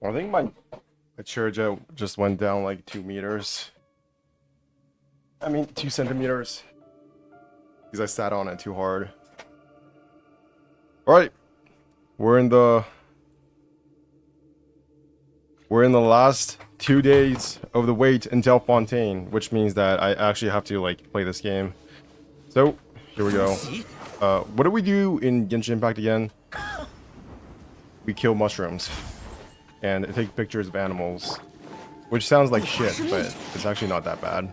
I think my church just went down like 2 meters. I mean 2 centimeters. Because I sat on it too hard. Alright. We're in the last 2 days of the wait until Fontaine, which means that I actually have to like play this game. So here we go. What do we do in Genshin Impact again? We kill mushrooms and take pictures of animals, which sounds like shit, but it's actually not that bad.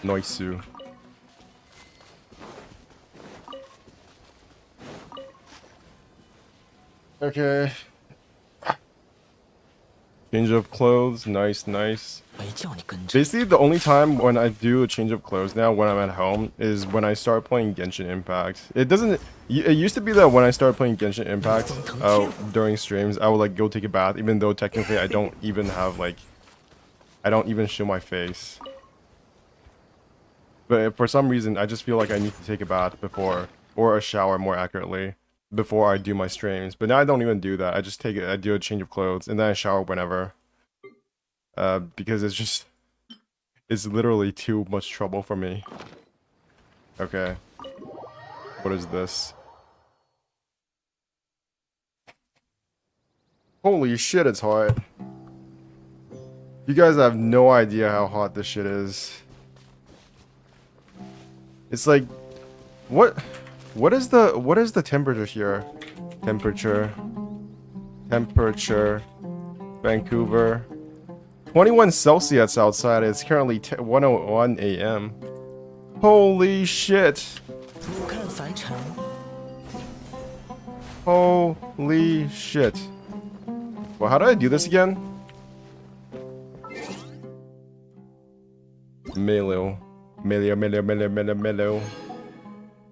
Noisu. Okay. Change of clothes, nice, nice. Basically, the only time when I do a change of clothes now when I'm at home is when I start playing Genshin Impact. It used to be that when I started playing Genshin Impact during streams, I would like go take a bath, even though technically I don't even have like, I don't even show my face. But for some reason, I just feel like I need to take a bath before, or a shower more accurately, before I do my streams. But now I don't even do that. I just I do a change of clothes and then I shower whenever. Because it's literally too much trouble for me. Okay. What is this? Holy shit, it's hot. You guys have no idea how hot this shit is. It's like, what is the temperature here? Temperature, Vancouver. 21 Celsius outside. It's currently 1:01 a.m. Holy shit. Holy shit. Well, how do I do this again? Melo.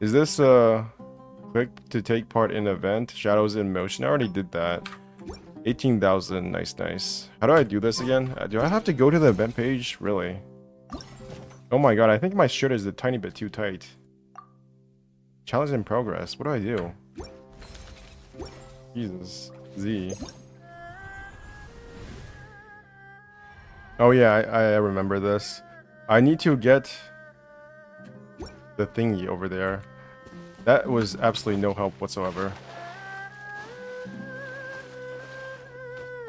Is this click to take part in event? Shadows in motion. I already did that. 18,000. Nice. How do I do this again? Do I have to go to the event page? Really? Oh my god, I think my shirt is a tiny bit too tight. Challenge in progress. What do I do? Jesus. Z. Oh yeah, I remember this. I need to get the thingy over there. That was absolutely no help whatsoever.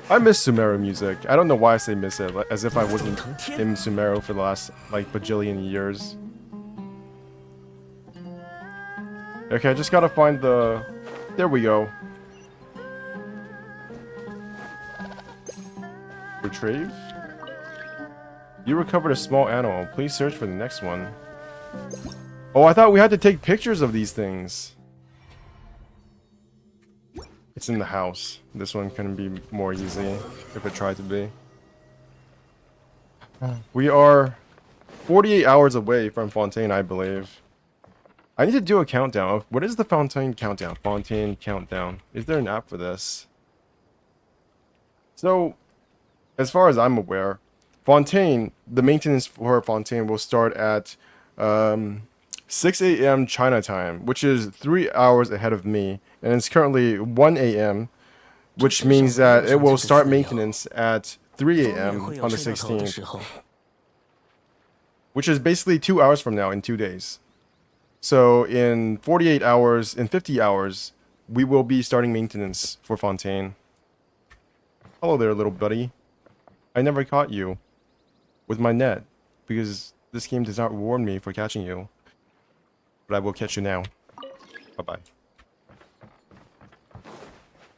I miss Sumeru music. I don't know why I say miss it, as if I wasn't in Sumeru for the last, like, bajillion years. Okay, I just gotta find the... There we go. Retrieve? You recovered a small animal. Please search for the next one. Oh, I thought we had to take pictures of these things. It's in the house. This one can be more easy if it tried to be. We are 48 hours away from Fontaine, I believe. I need to do a countdown. What is the Fontaine countdown? Fontaine countdown. Is there an app for this? So, as far as I'm aware, Fontaine, the maintenance for Fontaine will start at 6 a.m. China time, which is 3 hours ahead of me, and it's currently 1 a.m., which means that it will start maintenance at 3 a.m. on the 16th, which is basically 2 hours from now in 2 days. So in 48 hours, in 50 hours, we will be starting maintenance for Fontaine. Hello there, little buddy. I never caught you with my net, because this game does not reward me for catching you. But I will catch you now. Bye-bye.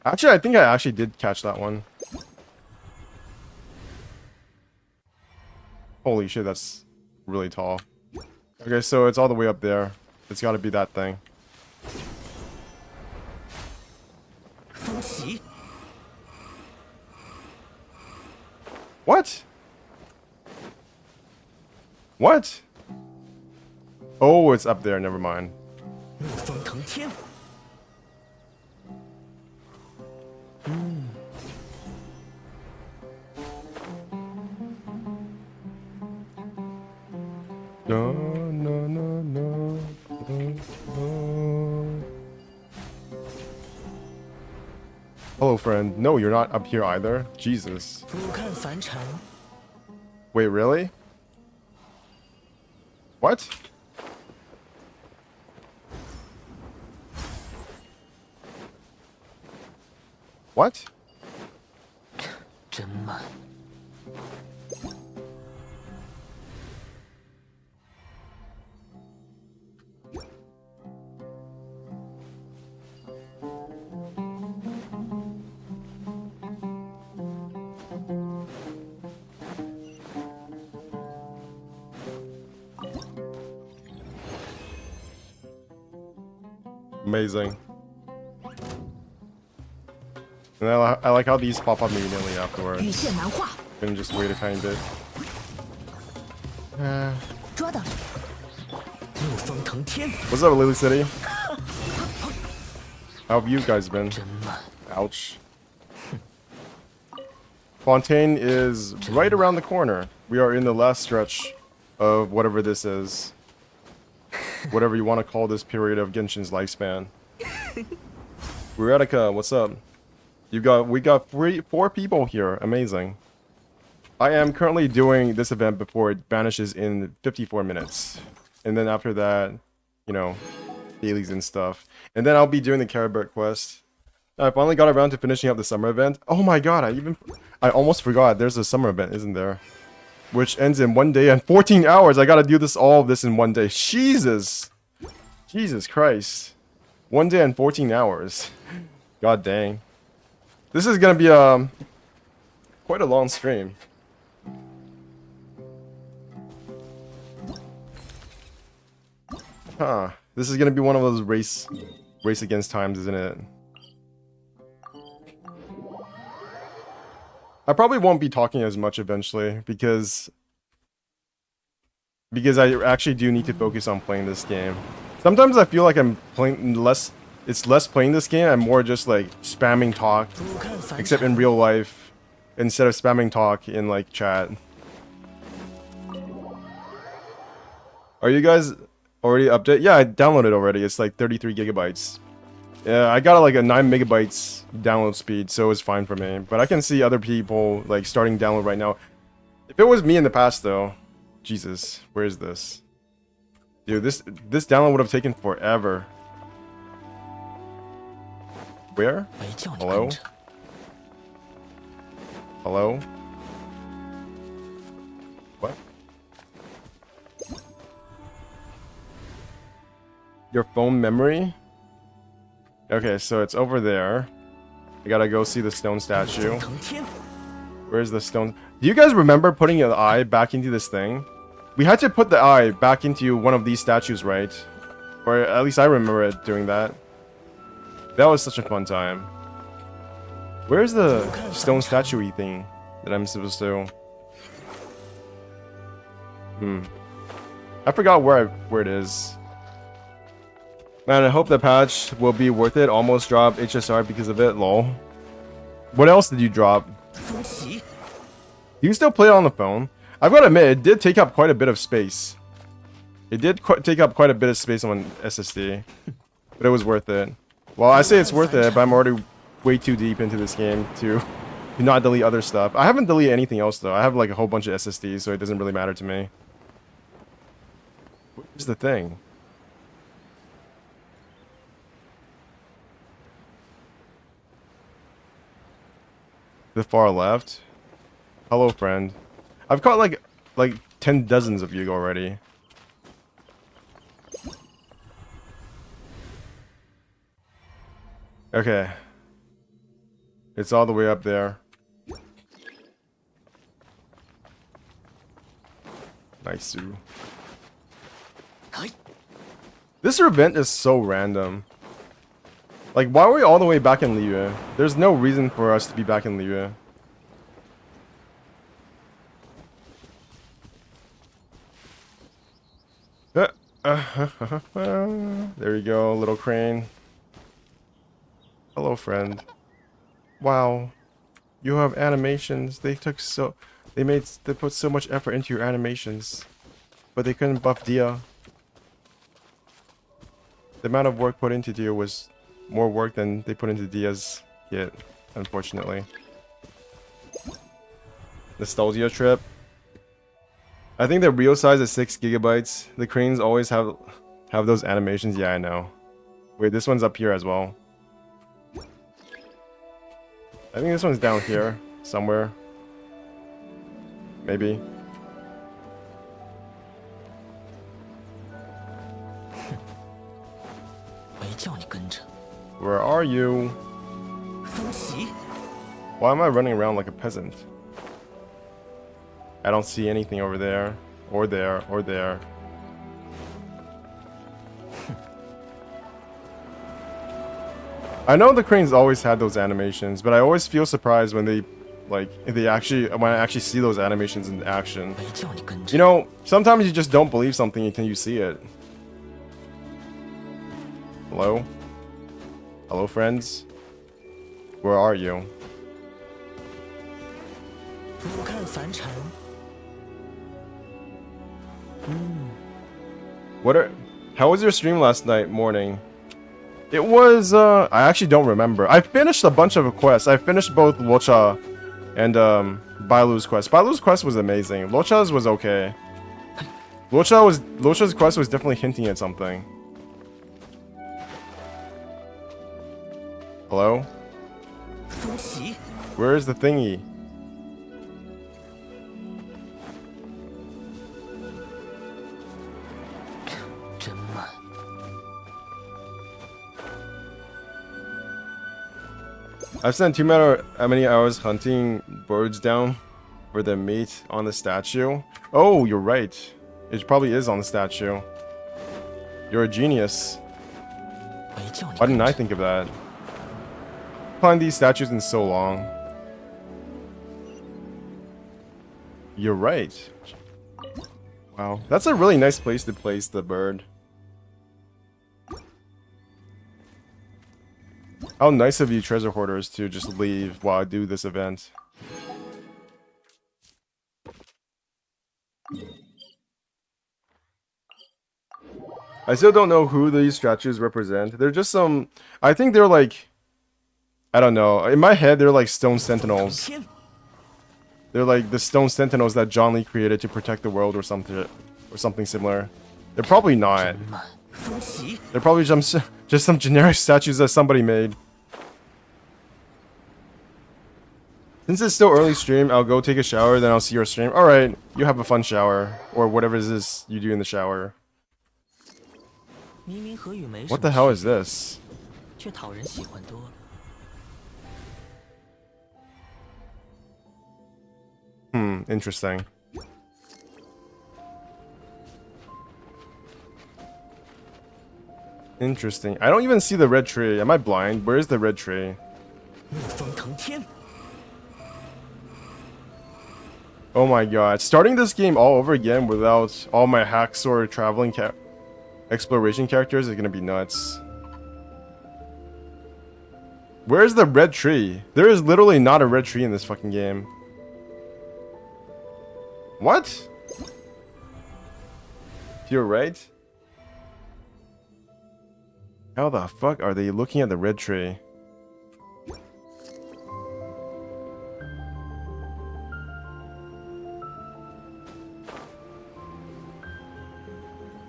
Actually, I think I actually did catch that one. Holy shit, that's really tall. Okay, so it's all the way up there. It's gotta be that thing. What? What? Oh, it's up there. Never mind. No, no, no, no, no, no. Hello, friend. No, you're not up here either. Jesus. Wait, really? What? What? 真慢。Amazing. And I like how these pop up immediately afterwards. 羽线难画， Gonna just wait a tiny bit. 抓到了。怒风腾天， What's up, Lily City? How have you guys been? 真慢。 Ouch. Fontaine is right around the corner. We are in the last stretch of whatever this is. Whatever you want to call this period of Genshin's lifespan. Ruetica, what's up? We got four people here. Amazing. I am currently doing this event before it vanishes in 54 minutes. And then after that, you know, dailies and stuff. And then I'll be doing the Caribert quest. I finally got around to finishing up the summer event. Oh my god, I almost forgot there's a summer event, isn't there? Which ends in 1 day and 14 hours. I gotta do all of this in 1 day. Jesus. Jesus Christ. 1 day and 14 hours. God dang. This is gonna be quite a long stream. Huh. This is gonna be one of those race against times, isn't it? I probably won't be talking as much eventually because I actually do need to focus on playing this game. Sometimes I feel like I'm playing less. It's less playing this game and more just like spamming talk, except in real life, instead of spamming talk in like chat. Are you guys already updated? Yeah, I downloaded already. It's like 33 gigabytes. Yeah, I got like a 9 megabytes download speed, so it's fine for me. But I can see other people like starting download right now. If it was me in the past though, Jesus, where is this? Dude, this download would have taken forever. Where? 没叫你 Hello? 跟着。 Hello? What? Your phone memory? Okay, so it's over there. I gotta go see the stone statue. 腾天， Where's the stone? Do you guys remember putting the eye back into this thing? We had to put the eye back into one of these statues, right? Or at least I remember it doing that. That was such a fun time. Where's the stone statue-y thing that I'm supposed to... I forgot where it is. Man, I hope the patch will be worth it. Almost dropped HSR because of it, lol. What else did you drop? 如棋， Do you still play it on the phone? I've got to admit, it did take up quite a bit of space. It did take up quite a bit of space on SSD. But it was worth it. Well, I say it's worth it, but I'm already way too deep into this game to not delete other stuff. I haven't deleted anything else, though. I have like a whole bunch of SSDs, so it doesn't really matter to me. Where's the thing? The far left? Hello, friend. I've caught like 10 dozens of you already. Okay. It's all the way up there. Nice, Sue. 哎， This event is so random. Like, why are we all the way back in Liyue? There's no reason for us to be back in Liyue. There you go, little crane. Hello, friend. Wow. You have animations. They put so much effort into your animations. But they couldn't buff Dia. The amount of work put into Dia was more work than they put into Dia's kit, unfortunately. Nostalgia trip. I think the real size is 6 gigabytes. The cranes always have those animations. Yeah, I know. Wait, this one's up here as well. I think this one's down here somewhere. Maybe. Where are you? Why am I running around like a peasant? I don't see anything over there, or there, or there. I know the cranes always had those animations, but I always feel surprised when they, when I actually see those animations in action. You know, sometimes you just don't believe something until you see it. Hello? Hello, friends? Where are you? How was your stream last night morning? It was, I actually don't remember. I finished a bunch of quests. I finished both Locha and, Bailu's quest. Bailu's quest was amazing. Locha's was okay. Locha's quest was definitely hinting at something. Hello? Where is the thingy? I've spent too many hours hunting birds down for their meat on the statue. Oh, you're right. It probably is on the statue. You're a genius. Why didn't I think of that? Find these statues in so long. You're right. Wow, that's a really nice place to place the bird. How nice of you treasure hoarders to just leave while I do this event. I still don't know who these statues represent. They're just some... I think they're like... I don't know. In my head, they're like stone sentinels. They're like the stone sentinels that John Lee created to protect the world or something similar. They're probably not. They're probably just some generic statues that somebody made. Since it's still early stream, I'll go take a shower, then I'll see your stream. Alright, you have a fun shower. Or whatever it is you do in the shower. What the hell is this? Interesting. Interesting. I don't even see the red tree. Am I blind? Where is the red tree? Oh my god. Starting this game all over again without all my hacksaw traveling exploration characters is gonna be nuts. Where's the red tree? There is literally not a red tree in this fucking game. What? You're right. How the fuck are they looking at the red tree?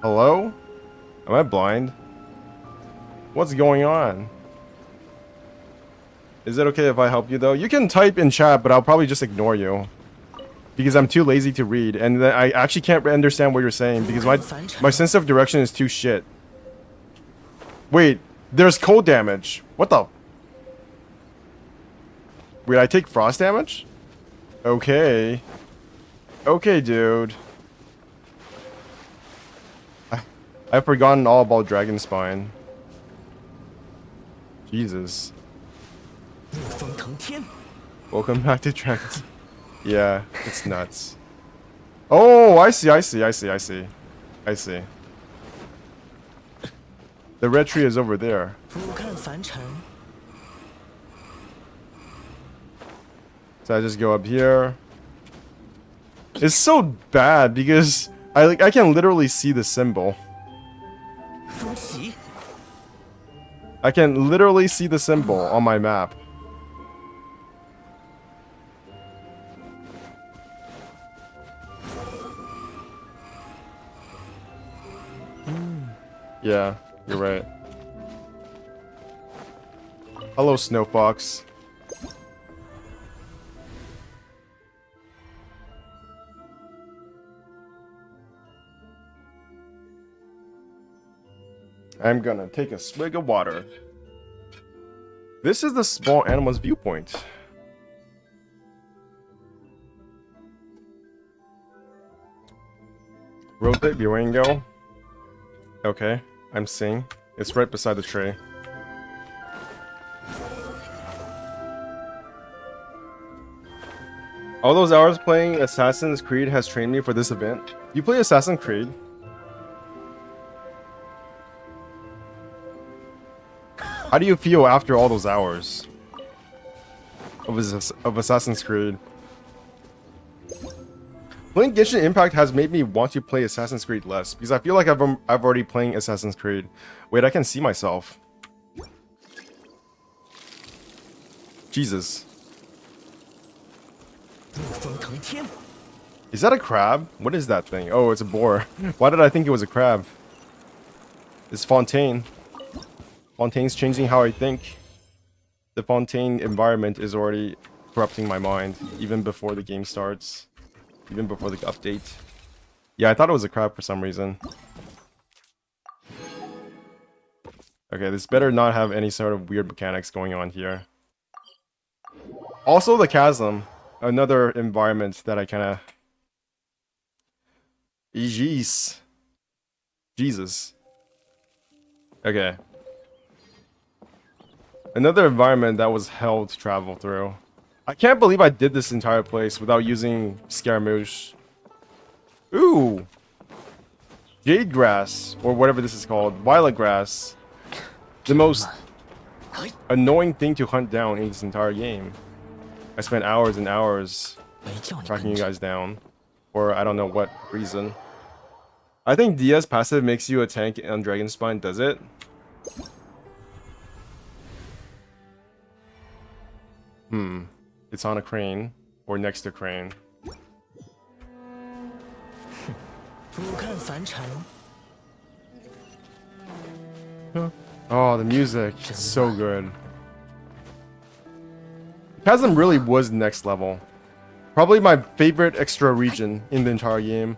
Hello? Am I blind? What's going on? Is it okay if I help you though? You can type in chat, but I'll probably just ignore you. Because I'm too lazy to read, and then I actually can't understand what you're saying because my sense of direction is too shit. Wait, there's cold damage. What the? Wait, I take frost damage? Okay. Okay, dude. I've forgotten all about Dragon Spine. Jesus. Welcome back to Dragons. Yeah, it's nuts. Oh, I see. The red tree is over there. So I just go up here. It's so bad because I can literally see the symbol. 风袭， I can literally see the symbol on my map. Yeah, you're right. Hello, Snow Fox. I'm gonna take a swig of water. This is the small animal's viewpoint. Rotate viewing go. Okay, I'm seeing. It's right beside the tree. All those hours playing Assassin's Creed has trained me for this event. You play Assassin's Creed? How do you feel after all those hours of Assassin's Creed? Playing Genshin Impact has made me want to play Assassin's Creed less because I feel like I've already playing Assassin's Creed. Wait, I can see myself. Jesus. 怒风腾天， Is that a crab? What is that thing? Oh, it's a boar. Why did I think it was a crab? It's Fontaine. Fontaine's changing how I think. The Fontaine environment is already corrupting my mind, even before the game starts. Even before the update. Yeah, I thought it was a crab for some reason. Okay, this better not have any sort of weird mechanics going on here. Also, the chasm. Another environment that I kinda... Jeez. Jesus. Okay. Another environment that was hell to travel through. I can't believe I did this entire place without using Scaramouche. Ooh! Jade grass, or whatever this is called. Violet grass. The most annoying thing to hunt down in this entire game. I spent hours and hours 没叫你 tracking 跟 you 着。 guys down. For I don't know what reason. I think Dia's passive makes you a tank on Dragon Spine, does it? It's on a crane. Or next to crane. 俯瞰凡尘， Oh, the music. It's so good. Chasm really was next level. Probably my favorite extra region in the entire game.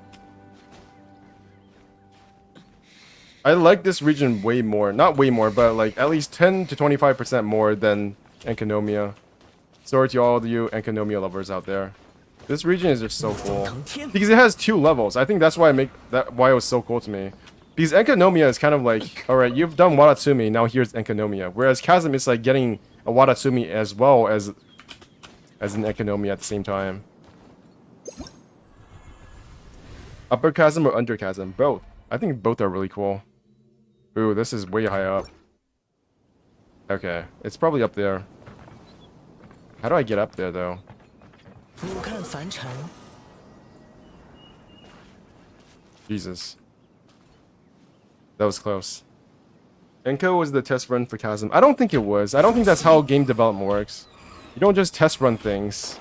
I like this region way more. Not way more, but like at least 10 to 25% more than Enkanomiya. Sorry to all of you Enkanomiya lovers out there. This region is just so cool. Because it has 2 levels. I think that's why why it was so cool to me. Because Enkanomiya is kind of like, alright, you've done Watatsumi, now here's Enkanomiya. Whereas Chasm is like getting a Watatsumi as well as an Enkanomiya at the same time. Upper Chasm or Under Chasm? Both. I think both are really cool. Ooh, this is way high up. Okay, it's probably up there. How do I get up there, though? 俯瞰凡尘， Jesus. That was close. Enko was the test run for Chasm. I don't think it was. I don't think that's how game development works. You don't just test run things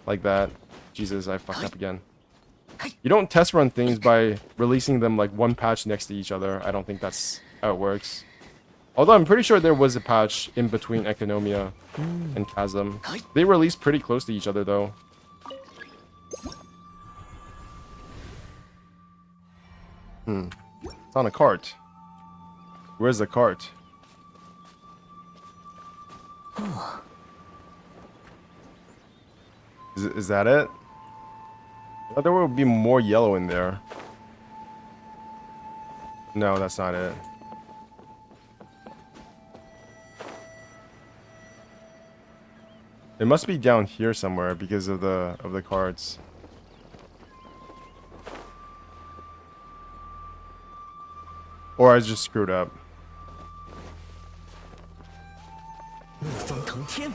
like that. Jesus, I fucked up again. You don't test run things by releasing them like one patch next to each other. I don't think that's how it works. Although I'm pretty sure there was a patch in between Enkanomiya and Chasm. They released pretty close to each other though. It's on a cart. Where's the cart? Is that it? I thought there would be more yellow in there. No, that's not it. It must be down here somewhere because of the cards. Or I just screwed up. 怒风腾天，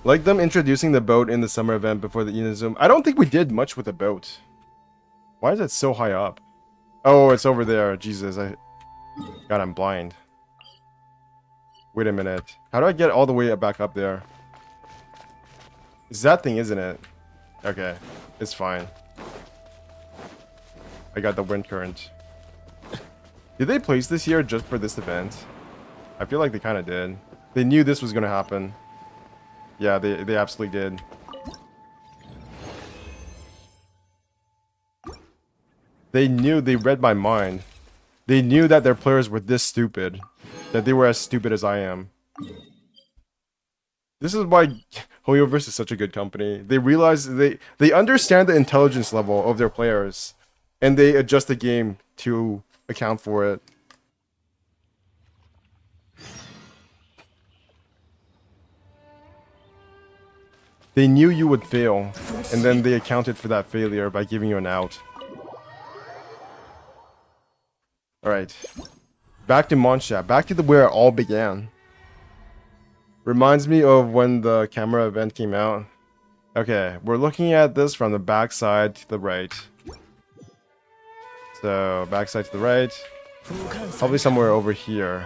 Like them introducing the boat in the summer event before the Inazuma. I don't think we did much with the boat. Why is it so high up? Oh, it's over there. Jesus, God, I'm blind. Wait a minute. How do I get all the way back up there? It's that thing, isn't it? Okay, it's fine. I got the wind current. Did they place this here just for this event? I feel like they kind of did. They knew this was going to happen. Yeah, they absolutely did. They knew, they read my mind. They knew that their players were this stupid. That they were as stupid as I am. This is why Hoyoverse is such a good company. They realize, they understand the intelligence level of their players. And they adjust the game to account for it. They knew you would fail, and then they accounted for that failure by giving you an out. Alright. Back to Mondstadt. Back to where it all began. Reminds me of when the camera event came out. Okay, we're looking at this from the back side to the right. So, back side to the right. Probably somewhere over here.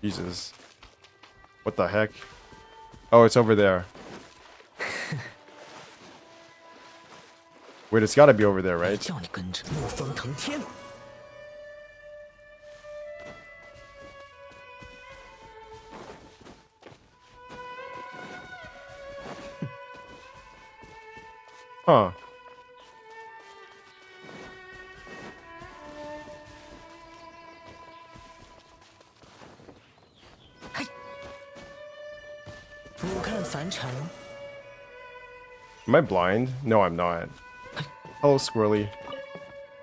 Jesus. What the heck? Oh, it's over there. Wait, it's gotta be over there, right? Huh. Am I blind? No, I'm not. Hello, Squirrely.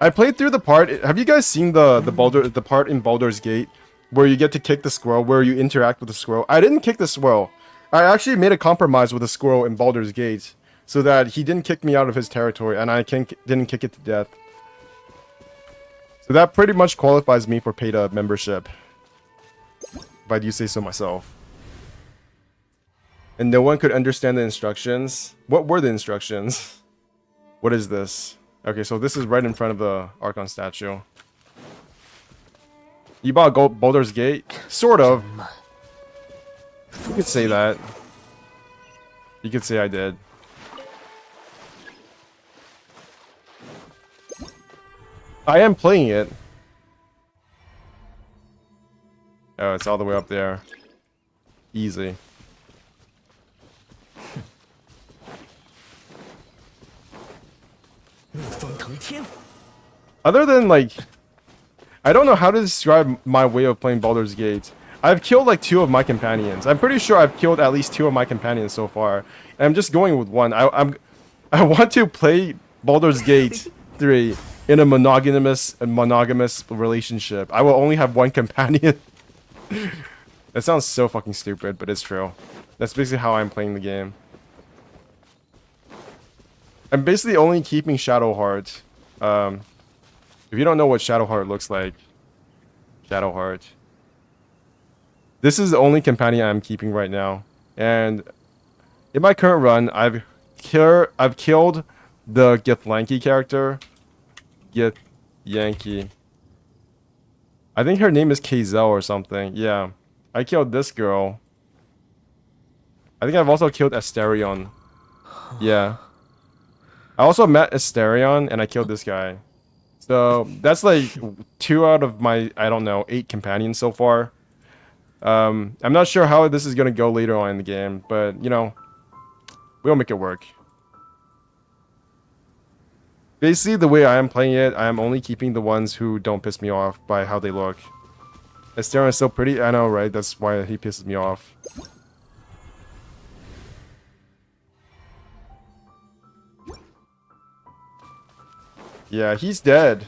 I played through the part. Have you guys seen the part in Baldur's Gate where you get to kick the squirrel, where you interact with the squirrel? I didn't kick the squirrel. I actually made a compromise with the squirrel in Baldur's Gate so that he didn't kick me out of his territory and I didn't kick it to death. So that pretty much qualifies me for paid-up membership, if I do say so myself. And no one could understand the instructions. What were the instructions? What is this? Okay, so this is right in front of the Archon statue. You bought Baldur's Gate? Sort of. You could say that. You could say I did. I am playing it. Oh, it's all the way up there. Easy. Other than, like, I don't know how to describe my way of playing Baldur's Gate. I've killed like 2 of my companions. I'm pretty sure I've killed at least 2 of my companions so far. And I'm just going with one. I want to play Baldur's Gate 3 in a monogamous relationship. I will only have one companion. That sounds so fucking stupid, but it's true. That's basically how I'm playing the game. I'm basically only keeping Shadowheart. If you don't know what Shadowheart looks like, Shadowheart. This is the only companion I'm keeping right now. And in my current run, I've killed the Githyanki character. Githyanki. I think her name is Kazel or something. Yeah. I killed this girl. I think I've also killed Asterion. Yeah. I also met Asterion and I killed this guy. So that's like 2 out of my, I don't know, 8 companions so far. I'm not sure how this is going to go later on in the game, but, you know, we'll make it work. Basically, the way I am playing it, I am only keeping the ones who don't piss me off by how they look. Asterion is so pretty, I know, right? That's why he pisses me off. Yeah, he's dead.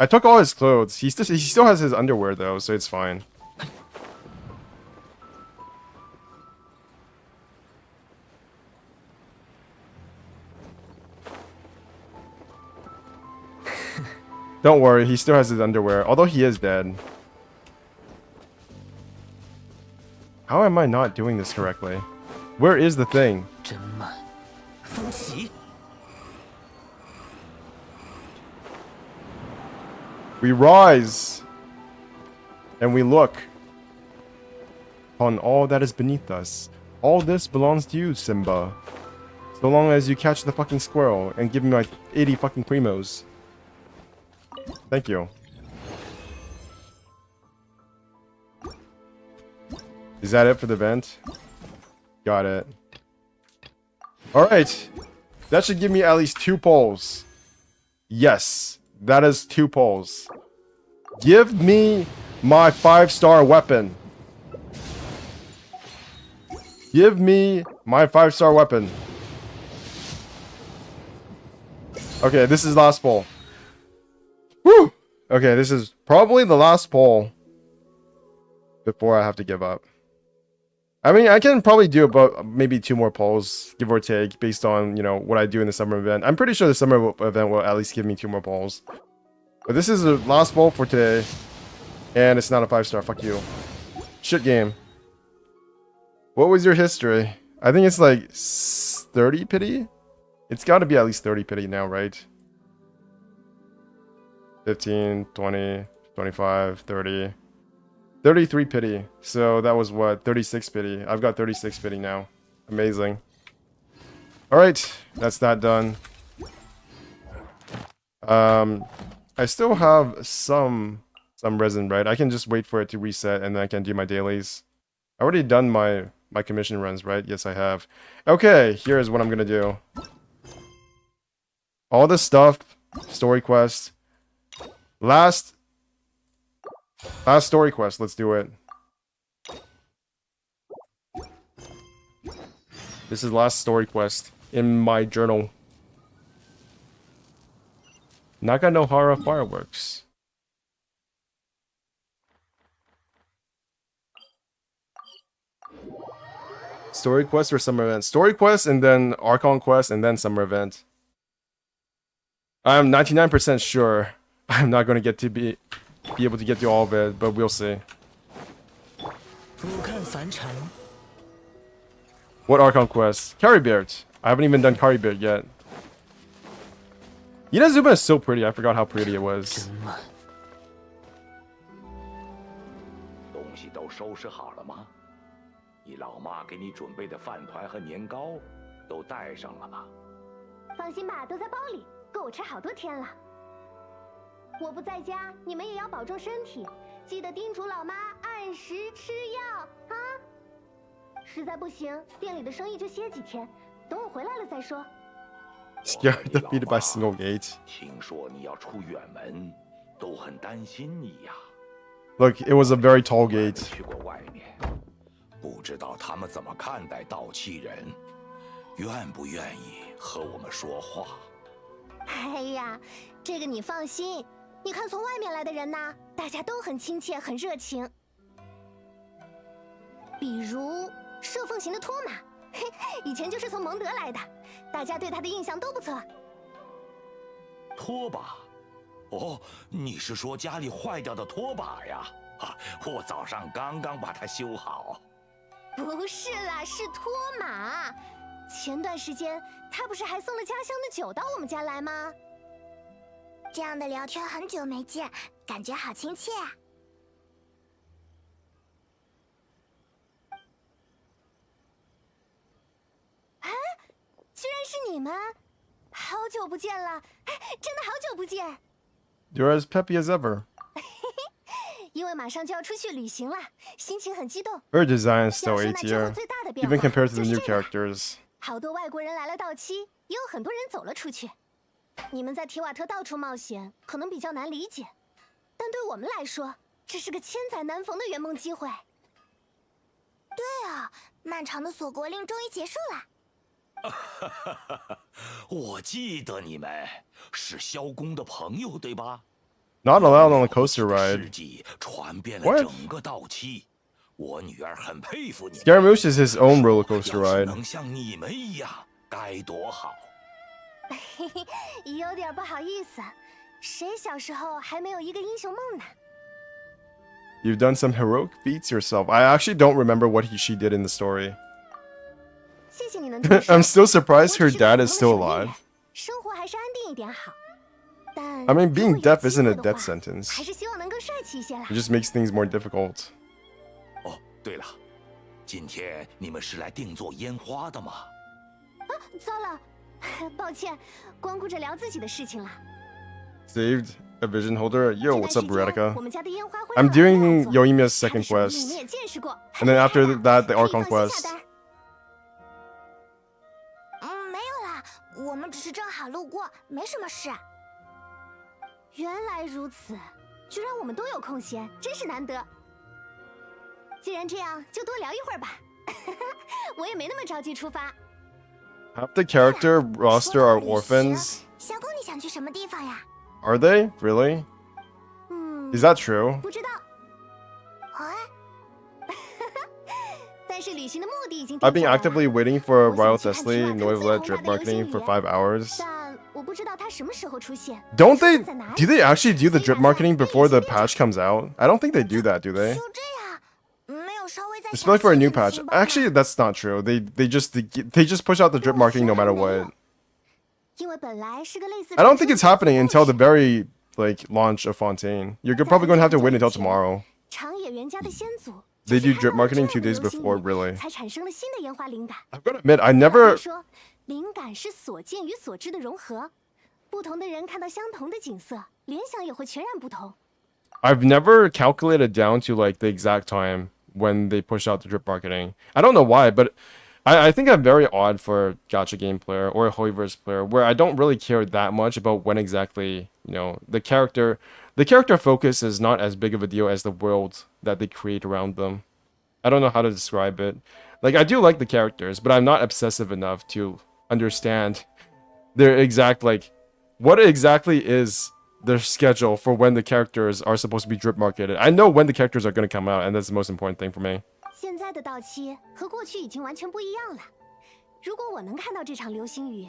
I took all his clothes. He still has his underwear though, so it's fine. Don't worry, he still has his underwear, although he is dead. How am I not doing this correctly? Where is the thing? 真慢，风起， We rise and we look upon all that is beneath us. All this belongs to you, Simba. So long as you catch the fucking squirrel and give me like 80 fucking primos. Thank you. Is that it for the vent? Got it. Alright. That should give me at least 2 poles. Yes. That is 2 poles. Give me my 5-star weapon. Give me my 5-star weapon. Okay, this is last pole. Woo! Okay, this is probably the last pole before I have to give up. I mean, I can probably do about maybe 2 more polls, give or take, based on, you know, what I do in the summer event. I'm pretty sure the summer event will at least give me 2 more polls. But this is the last poll for today. And it's not a 5-star. Fuck you. Shit game. What was your history? I think it's like 30 pity? It's got to be at least 30 pity now, right? 15, 20, 25, 30. 33 pity. So that was what? 36 pity. I've got 36 pity now. Amazing. Alright. That's that done. I still have some resin, right? I can just wait for it to reset and then I can do my dailies. I already done my commission runs, right? Yes, I have. Okay, here's what I'm gonna do. All this stuff, story quest. Last story quest, let's do it. This is last story quest in my journal. Nakanohara fireworks. Story quest or summer event? Story quest and then Archon quest and then summer event. I'm 99% sure I'm not going to get to be able to get to all of it, but we'll see. 俯瞰凡尘， What Archon quest? Carrybeard. I haven't even done Carrybeard yet. Inazuma is so pretty. I forgot how pretty it was. 真慢， 东西都收拾好了吗？你老妈给你准备的饭团和年糕都带上了吗？放心吧，都在包里，够我吃好多天了。我不在家，你们也要保重身体，记得叮嘱老妈按时吃药啊。实在不行，店里的生意就歇几天，等我回来了再说。 Scared defeated by single gate. 听说你要出远门，都很担心你呀。 Look, it was a very tall gate. 去过外面，不知道他们怎么看待盗窃人，愿不愿意和我们说话？哎呀，这个你放心，你看从外面来的人呐，大家都很亲切，很热情。比如射凤行的托马，嘿，以前就是从蒙德来的，大家对他的印象都不错。拖把？哦，你是说家里坏掉的拖把呀？啊，我早上刚刚把它修好。不是啦，是托马。前段时间他不是还送了家乡的酒到我们家来吗？这样的聊天很久没见，感觉好亲切啊！啊，居然是你们！好久不见了，哎，真的好久不见。 You're as peppy as ever. 因为马上就要出去旅行了，心情很激动。 Her design is still 要 A 说那之后 tier, 最大的变 even 化 compared to the 就是 new 这个 characters. 好多外国人来了到期，也有很多人走了出去。你们在提瓦特到处冒险，可能比较难理解，但对我们来说，这是个千载难逢的圆梦机会。对啊，漫长的锁国令终于结束了。我记得你们是萧公的朋友，对吧？ Not allowed on the coaster 事 ride. 迹传遍了 What? 整个稻期，我女儿很佩服你们。 Scaramouche is his own roller coaster 要是 ride. 能像你们一样，该多好！嘿嘿，有点不好意思，谁小时候还没有一个英雄梦呢？ You've done some heroic feats yourself. I actually don't remember what she did in the story. 谢谢你能这么说。 I'm still surprised her 我只是个 dad 普 is 通 still 的守夜人， alive. 生活还是安定一点好。但 I mean, being 如果有 deaf 机 isn't 会 a 的 death 话 sentence. 还是希望能更帅气一些啦 It。just makes things more difficult. 哦，对了，今天你们是来定做烟花的吗？糟了，抱歉，光顾着聊自己的事情了。 Saved a vision holder. 这 Yo, 段 what's 时 up, 间 Veronica? 我们家的烟花会 I'm 让老 doing 做 Yoimiya's 他的 second 手艺你 quest. 们也见识过， And then after 很厉害 that, the 可以 Archon 放心 quest. 下单。没有啦，我们只是正好路过，没什么事。原来如此，居然我们都有空闲，真是难得。既然这样，就多聊一会儿吧。我也没那么着急出发。 Half the character 说 roster 到 are 旅行 orphans. 小公，你想去什么地方呀？ Are they? Really? Is that true? 不知道。但是旅行的目的已经 I've 定 been 下来了。 actively waiting for 我 Royal 想去看 Thessaly 提瓦特 Noivlet 最 drip 宏大的流 marketing 星 for 雨 5 hours. 但我不知道它什么时候出现。 Don't 出 they? 现在哪里 Do they actually do the drip 所以打算 marketing 被 before 旅 the 行店 patch comes out? I don't think they do that, do they? 就这样，没有稍微再 Especially for a new patch. 详细一点的情报吗 Actually, that's not true. They just push out the drip marketing no matter what. 因为本来是个类似 I don't think it's 传说 happening 的 until the 故事 very like launch of Fontaine. You're probably going to have to wait until tomorrow. 长野原家的先祖 They 就 do 是 drip 看到了 marketing 2这样的 days 流星 before, 雨 really. 才产生了新的烟花灵感。 I've got to admit, I 可 never. 以说，灵感是所见与所知的融合。不同的人看到相同的景色，联想也会全然不同。 I've never calculated down to like the exact time when they push out the drip marketing. I don't know why, but I think I'm very odd for a gacha game player or a Hoiverse player where I don't really care that much about when exactly, the character focus is not as big of a deal as the world that they create around them. I don't know how to describe it. Like, I do like the characters, but I'm not obsessive enough to understand their exact, like, what exactly is their schedule for when the characters are supposed to be drip marketed. I know when the characters are going to come out, and that's the most important thing for me. 现在的稻期和过去已经完全不一样了。如果我能看到这场流星雨，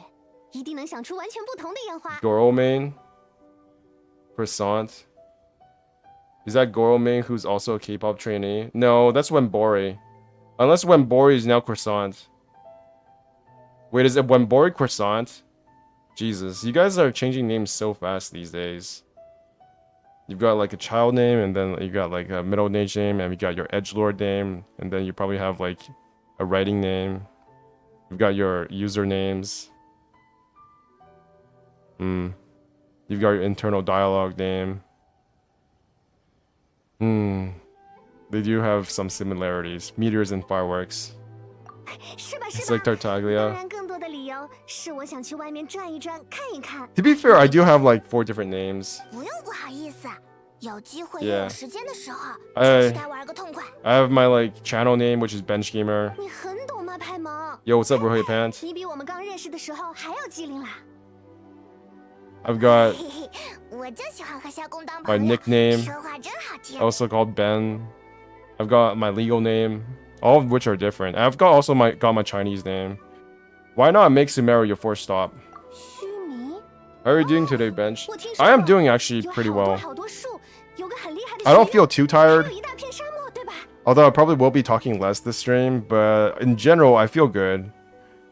一定能想出完全不同的烟花。 Goro main? Croissant? Is that Goro main who's also a K-pop trainee? No, that's Wenbori. Unless Wenbori is now Croissant. Wait, is it Wenbori Croissant? Jesus, you guys are changing names so fast these days. You've got like a child name, and then you got like a middle age name, and you got your edgelord name, and then you probably have like a writing name. You've got your usernames. You've got your internal dialogue name. They do have some similarities. Meteors and fireworks. 是吧？ It's 是 like 吧？当 Tartaglia. 然，更多的理由是我想去外面转一转，看一看。 To be fair, I do have like 4 different names. 不用不好意思，有机会 Yeah. 有时间的时候， I- 就是该玩个痛快。 I have my like channel name, which is Bench Gamer. 你很懂吗，派萌？ Yo, what's up, Rohit Pant? 你比我们刚认识的时候还要机灵啦。 I've got 嘿嘿，我就喜欢和小公当 my 朋友， nickname, 说话真好听。 also called Ben. I've got my legal name, all of which are different. I've got also got my Chinese name. Why not make Sumeru your first stop? 须弥， How are you doing today, Bench? 我听说 I am 了 doing actually 有 pretty 好多 well. 好多树，有个很厉害的 I don't 学院 feel too 还 tired, 有一大片沙漠，对吧？ although I probably will be talking less this stream, but in general, I feel good.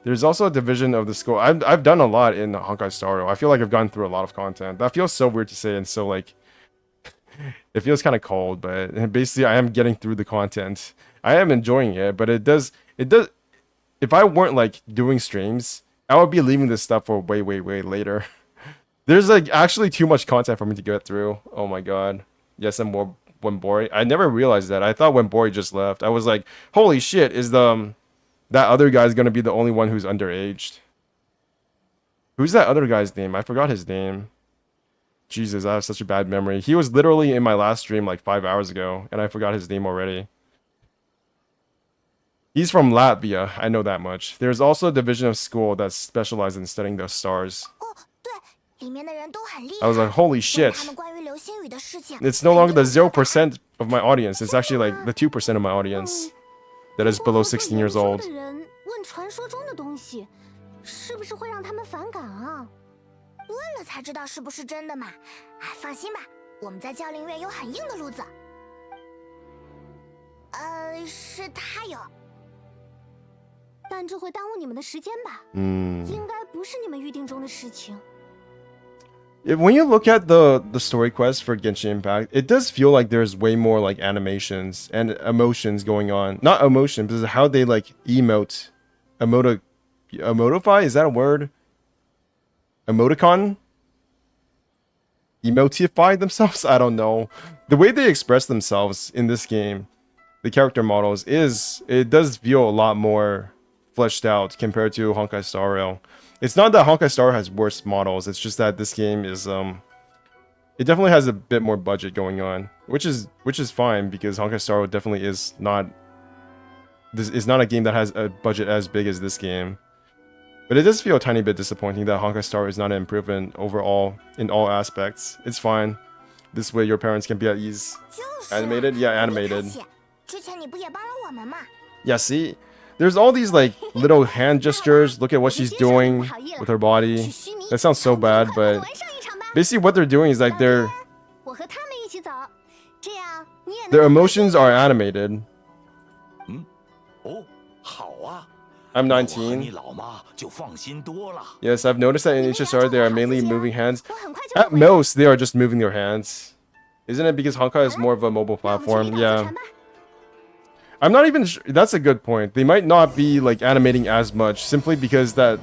There's also a division of the school. I've done a lot in Honkai Star Rail. I feel like I've gone through a lot of content. That feels so weird to say, and so like it feels kind of cold, but basically I am getting through the content. I am enjoying it, but it does if I weren't like doing streams, I would be leaving this stuff for way later. There's like actually too much content for me to get through. Oh my god. Yes, I'm more Wenbori. I never realized that. I thought Wenbori just left. I was like, holy shit, is that other guy's gonna be the only one who's underaged? Who's that other guy's name? I forgot his name. Jesus, I have such a bad memory. He was literally in my last stream like 5 hours ago, and I forgot his name already. He's from Latvia, I know that much. There's also a division of school that specializes in studying the stars. 哦，对，里面的人都很厉 I was 害。 like, holy 问 shit. 他们关于流星雨的事情， It's no longer the 肯定不知道 0% of my audience. It's actually like the 2% of my audience that is 不过 below 合作 16 years 研究 old. 的人问传说中的东西，是不是会让他们反感啊？问了才知道是不是真的嘛。哎，放心吧，我们在教练院有很硬的路子。是他有，但这会耽误你们的时间吧？Hmm. 应该不是你们预定中的事情。 When you look at the story quest for Genshin Impact, it does feel like there's way more like animations and emotions going on. Not emotion, but how they like emotify, is that a word? Emoticon? Emotify themselves? I don't know. The way they express themselves in this game, the character models, it does feel a lot more fleshed out compared to Honkai Star Rail. It's not that Honkai Star has worse models, it's just that this game is it definitely has a bit more budget going on, which is fine because Honkai Star Rail definitely is not a game that has a budget as big as this game. But it does feel a tiny bit disappointing that Honkai Star is not an improvement overall in all aspects. It's fine. This way your parents can be at ease. Animated? Yeah, animated. 之前你不也帮了我们吗？ Yeah, see? There's all these like little hand gestures. Look at what she's doing with her body. That sounds so bad, but basically what they're doing is like their emotions are animated. 哦，好啊。 I'm 你 19. 老妈就放心多了。 Yes, I've noticed that in HSR they are mainly moving hands. At most, they are just moving their hands. Isn't it because Honkai is more of a mobile platform? Yeah. I'm not even sure. That's a good point. They might not be like animating as much simply because that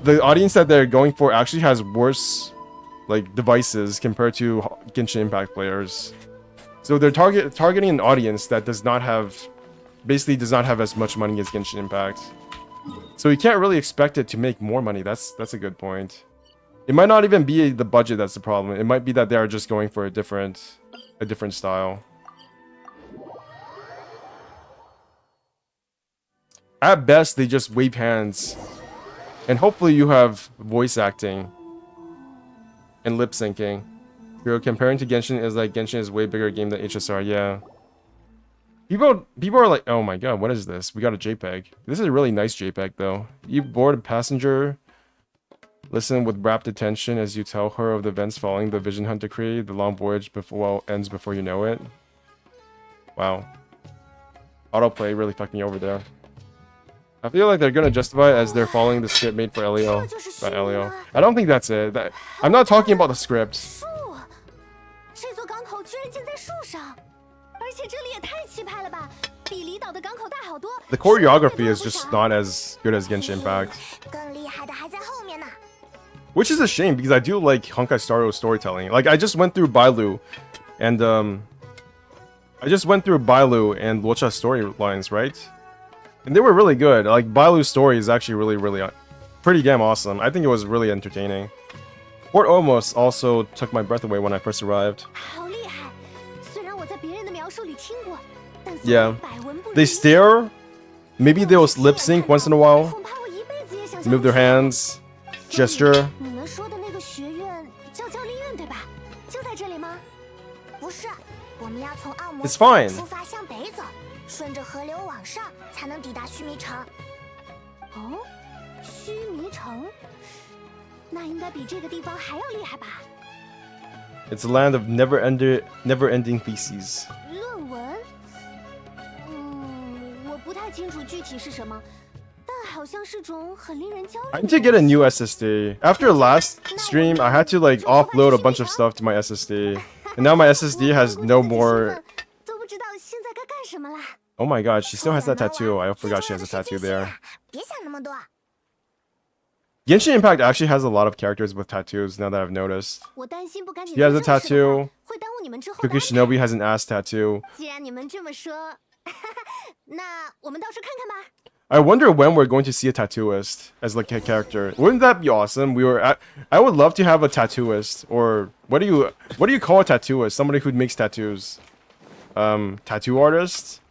the audience that they're going for actually has worse like devices compared to Genshin Impact players. So they're targeting an audience that does not have as much money as Genshin Impact. So you can't really expect it to make more money. That's a good point. It might not even be the budget that's the problem. It might be that they are just going for a different style. At best, they just wave hands. And hopefully you have voice acting and lip syncing. You're comparing to Genshin is like Genshin is a way bigger game than HSR, yeah. People are like, oh my god, what is this? We got a JPEG. This is a really nice JPEG though. You board a passenger. Listen with rapt attention as you tell her of the events following the Vision Hunt decree. The long voyage ends before you know it. Wow. Autoplay really fucked me over there. I feel like they're gonna justify it as they're following the script made for Elio. By Elio. I don't think that's it. I'm not talking about the script. The choreography is just not as good as Genshin Impact. Which is a shame because I do like Honkai Star Rail storytelling. Like I just went through Bailu and Lucha storylines, right? And they were really good. Like Bailu's story is actually really pretty damn awesome. I think it was really entertaining. Port Almost also took my breath away when I first arrived. Yeah. They stare. Maybe they'll lip sync once in a while. Move their hands. Gesture. It's fine. 顺着河流往上，才能抵达须弥城。哦，须弥城，那应该比这个地方还要厉害吧 It's a land of never-ending theses. 论文？我不太清楚具体是什么，但好像是种很令人焦虑。I need to get a new SSD. After last stream, I had to like offload a bunch of stuff to my SSD, and now my SSD has no more. Oh my god, she still has that tattoo. I forgot she has a tattoo there. Genshin Impact actually has a lot of characters with tattoos now that I've noticed. She has a tattoo. Cookie Shinobi has an ass tattoo. I wonder when we're going to see a tattooist as like a character. Wouldn't that be awesome? I would love to have a tattooist, or what do you call a tattooist? Somebody who makes tattoos. Tattoo artist?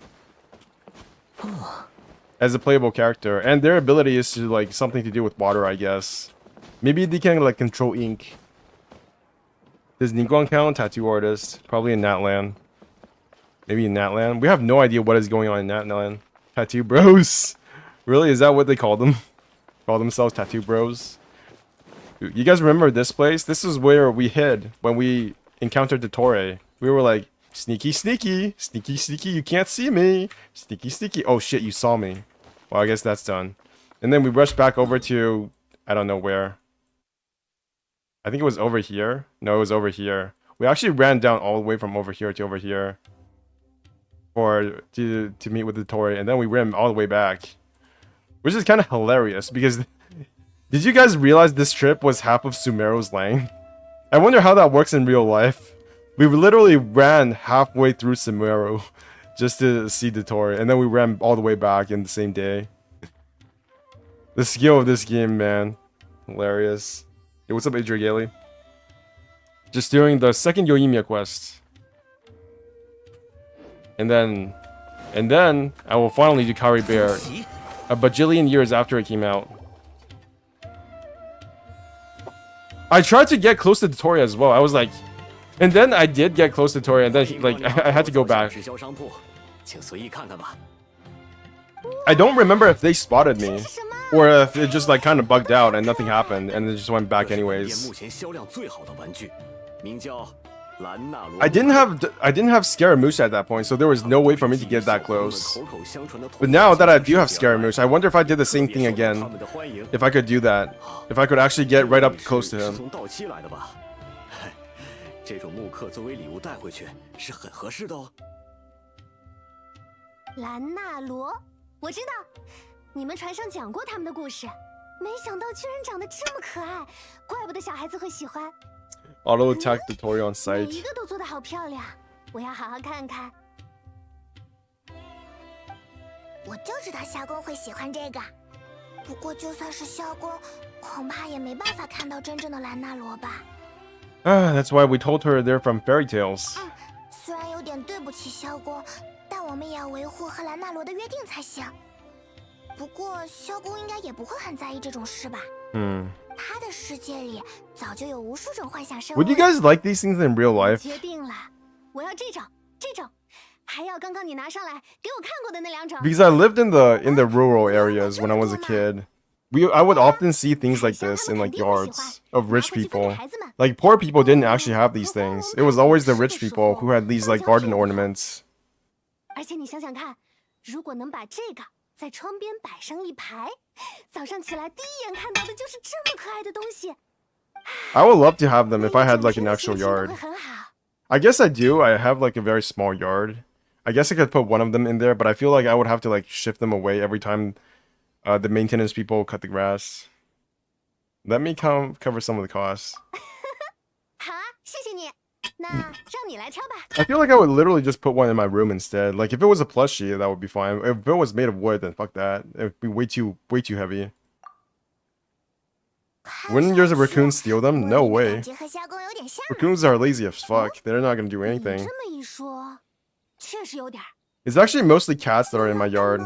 As a playable character, and their ability is to like something to do with water, I guess. Maybe they can like control ink. Does Niguan count? Tattoo artist, probably in Natlan. Maybe in Natlan. We have no idea what is going on in Natlan. Tattoo bros. Really, is that what they call them? Call themselves tattoo bros. You guys remember this place? This is where we hid when we encountered the Torre. We were like, Sneaky, sneaky, sneaky, sneaky. You can't see me. Sneaky, sneaky. Oh shit, you saw me. Well, I guess that's done. And then we rushed back over to, I don't know where. I think it was over here. No, it was over here. We actually ran down all the way from over here to over here to meet with the Tori, and then we ran all the way back, which is kind of hilarious because did you guys realize this trip was half of Sumeru's lane? I wonder how that works in real life. We literally ran halfway through Sumeru just to see the Tori, and then we ran all the way back in the same day. The skill of this game, man, hilarious. Hey, what's up, Adria Gailey? Just doing the second Yoimiya quest. And then I will finally do Kari Bear a bajillion years after it came out. I tried to get close to the Tori as well. I was like, and then I did get close to Tori, and then I had to go back. I don't remember if they spotted me, or if it just like kind of bugged out and nothing happened, and it just went back anyways. I didn't have Scaramouche at that point, so there was no way for me to get that close. But now that I do have Scaramouche, I wonder if I did the same thing again. If I could do that, if I could actually get right up close to him. Auto attack the Tori on sight. That's why we told her they're from fairy tales. Would you guys like these things in real life? Because I lived in the rural areas when I was a kid. I would often see things like this in like yards of rich people. Like poor people didn't actually have these things. It was always the rich people who had these like garden ornaments. I would love to have them if I had like an actual yard. I guess I do. I have like a very small yard. I guess I could put one of them in there, but I feel like I would have to like shift them away every time the maintenance people cut the grass. Let me cover some of the costs. I feel like I would literally just put one in my room instead. Like if it was a plushie, that would be fine. If it was made of wood, then fuck that. It would be way too heavy. Wouldn't yours a raccoon steal them? No way. Raccoons are lazy as fuck. They're not gonna do anything. It's actually mostly cats that are in my yard.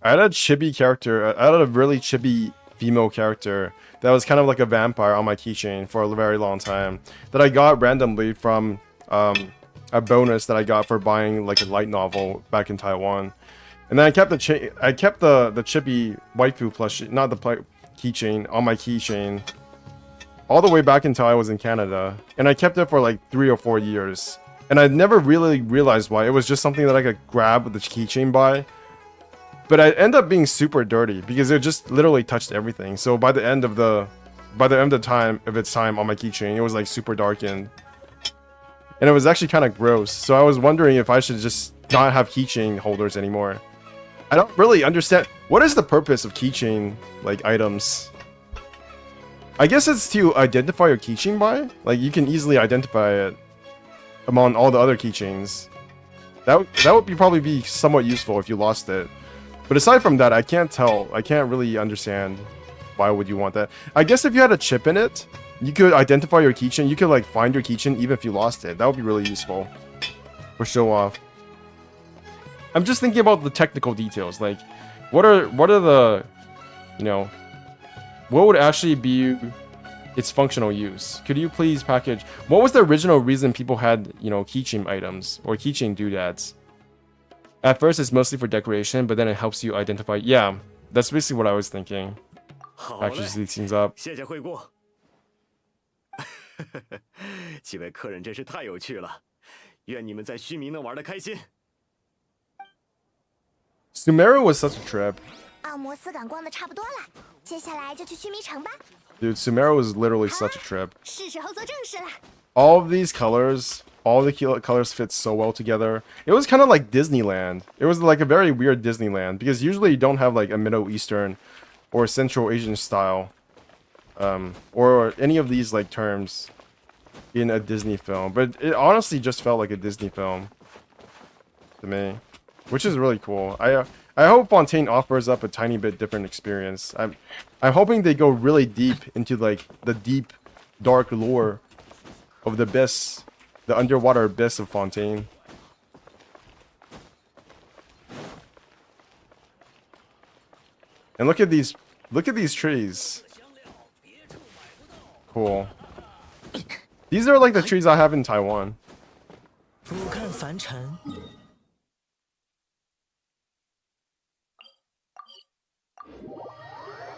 I had a chibi character. I had a really chibi female character that was kind of like a vampire on my keychain for a very long time. That I got randomly from a bonus that I got for buying like a light novel back in Taiwan. And then I kept the chibi waifu plushie, not the keychain, on my keychain all the way back until I was in Canada. And I kept it for like 3 or 4 years. And I never really realized why. It was just something that I could grab with the keychain by. But I ended up being super dirty because it just literally touched everything. So by the end of its time on my keychain, it was like super darkened. And it was actually kind of gross. So I was wondering if I should just not have keychain holders anymore. I don't really understand. What is the purpose of keychain like items? I guess it's to identify your keychain by. Like you can easily identify it among all the other keychains. That would probably be somewhat useful if you lost it. But aside from that, I can't tell. I can't really understand why would you want that. I guess if you had a chip in it, you could identify your keychain. You could like find your keychain even if you lost it. That would be really useful for show off. I'm just thinking about the technical details. Like, what are the, you know, what would actually be its functional use. Could you please package? What was the original reason people had, you know, keychain items or keychain doodads? At first, it's mostly for decoration, but then it helps you identify. Yeah, that's basically what I was thinking. 好 Patches 嘞， these things up. 谢谢惠顾。几位客人真是太有趣了，愿你们在须弥能玩得开心。 Sumeru was such a trip. 奥摩斯港逛的差不多了，接下来就去须弥城吧。 Dude, Sumeru was literally such a trip. 是时候做正事了。 All of these colors, all the colors fit so well together. It was kind of like Disneyland. It was like a very weird Disneyland because usually you don't have like a Middle Eastern or Central Asian style or any of these like terms in a Disney film. But it honestly just felt like a Disney film to me, which is really cool. I hope Fontaine offers up a tiny bit different experience. I'm hoping they go really deep into like the deep, dark lore of the abyss, the underwater abyss of Fontaine. And look at these trees. Cool. These are like the trees I have in Taiwan. 俯瞰凡尘，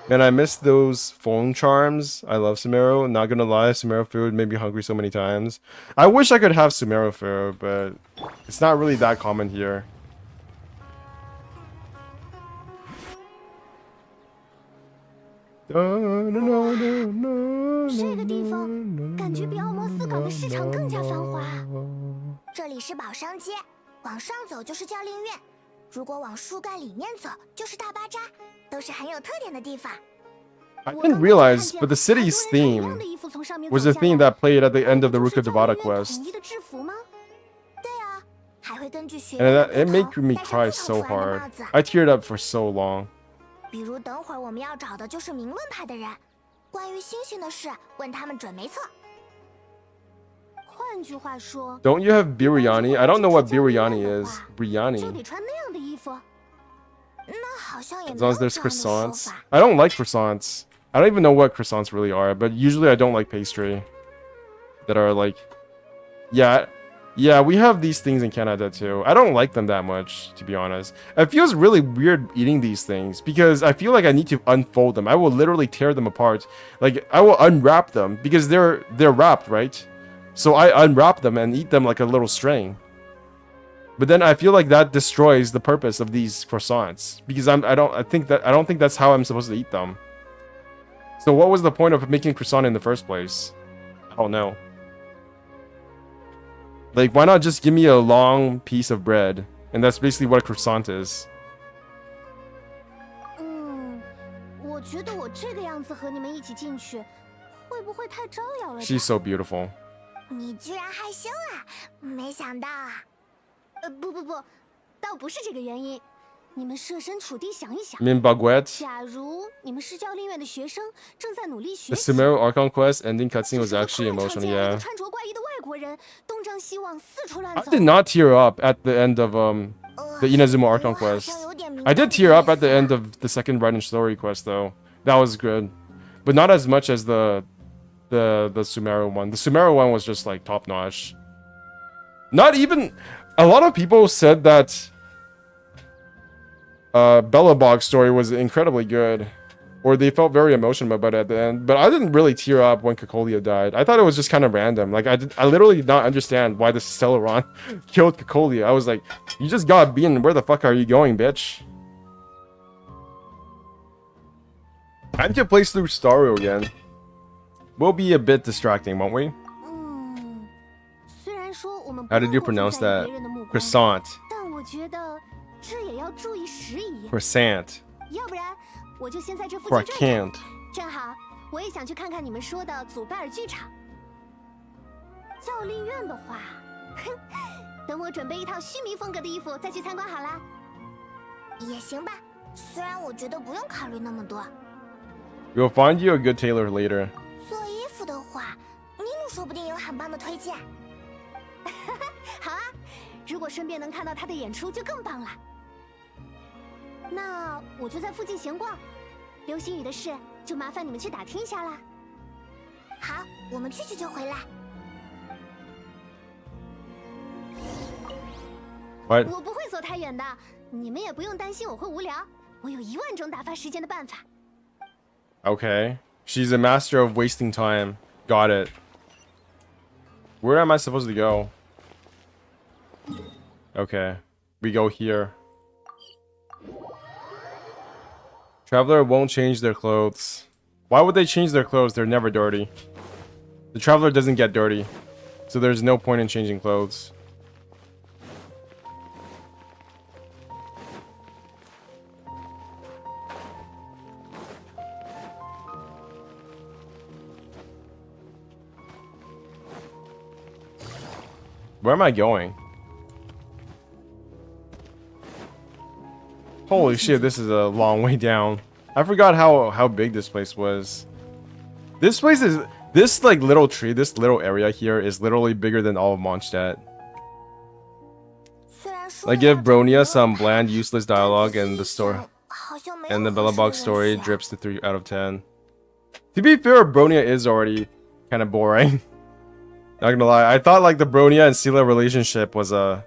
Man, I miss those phone charms. I love Sumeru. Not gonna lie, Sumeru food made me hungry so many times. I wish I could have Sumeru food, but it's not really that common here. 这个地方感觉比奥摩斯港的市场更加繁华。这里是宝商街，往上走就是教令院，如果往树干里面走就是大巴扎，都是很有特点的地方。 I didn't realize, but the city's theme was the theme that played at the end of the Ruka Devada quest. 统一的制服吗？对啊，还会根据学 And 院 it 的 made me 戴 cry 上 so 最好出来的 hard. 帽子。 I teared up for so long. 比如等会儿我们要找的就是名论派的人，关于星星的事，问他们准没错。换句话说 Don't you have biryani? I don't know what biryani is. 就 Biryani. 得穿那样的衣服。那好像也 As 没 long 有 as 这 there's 样的说 croissants. 法。 I don't like croissants. I don't even know what croissants really are, but usually I don't like pastry. That are like... Yeah, we have these things in Canada too. I don't like them that much, to be honest. It feels really weird eating these things because I feel like I need to unfold them. I will literally tear them apart. Like, I will unwrap them because they're wrapped, right? So I unwrap them and eat them like a little string. But then I feel like that destroys the purpose of these croissants because I don't think that's how I'm supposed to eat them. So what was the point of making croissant in the first place? I don't know. Like, why not just give me a long piece of bread? And that's basically what a croissant is. 我觉得我这个样子和你们一起进去，会不会太招摇了点？ She's so beautiful. 你居然害羞啊！没想到啊！不，倒不是这个原因。你们设身处地想一想， Min Baguette. 假如你们是教令院的学生，正在努力学 The 习， Sumeru Archon quest ending cutscene 就 was 是个 actually 突然 emotional, 闯进来一 yeah. 个穿着怪异的外国人，东张西望，四处乱 I 走。 did not tear up at the end of the Inazuma Archon 我好 quest. 像有点明 I 白 did 你 tear 的 up 意 at the 思 end of the second Right and Story quest though. That was good. But not as much as the Sumeru one. The Sumeru one was just like top notch. Not even a lot of people said that Bellabog's story was incredibly good. Or they felt very emotional about it at the end. But I didn't really tear up when Cocolia died. I thought it was just kind of random. Like, I literally did not understand why the Stellaron killed Cocolia. I was like, you just got beaten. Where the fuck are you going, bitch? Time to play through Starro again. We'll be a bit distracting, won't we? 虽然说我们 How did you pronounce that? 别人的目光 Croissant. 但我觉得这也要注意时宜， Croissant. 要不然我就先在这附近转转。 Croissant. 正好，我也想去看看你们说的祖拜尔剧场。教令院的话，哼，等我准备一套须弥风格的衣服再去参观好啦。也行吧，虽然我觉得不用考虑那么多。 We'll find you a good tailor later. 做衣服的话，尼鲁说不定有很棒的推荐。好啊，如果顺便能看到他的演出就更棒了。那我就在附近闲逛，流星雨的事就麻烦你们去打听一下啦。好，我们去就回来。 What? 我不会走太远的，你们也不用担心我会无聊。我有10000种打发时间的办法。 Okay. She's a master of wasting time. Got it. Where am I supposed to go? Okay. We go here. Traveler won't change their clothes. Why would they change their clothes? They're never dirty. The traveler doesn't get dirty. So there's no point in changing clothes. Where am I going? Holy shit, this is a long way down. I forgot how big this place was. This place is... This, like, little tree, this little area here is literally bigger than all of Mondstadt. Like, give Bronia some bland, useless dialogue and the story... And the Belobog story drips to 3 out of 10. To be fair, Bronia is already kind of boring. Not gonna lie, I thought like the Bronia and Sela relationship was Honkai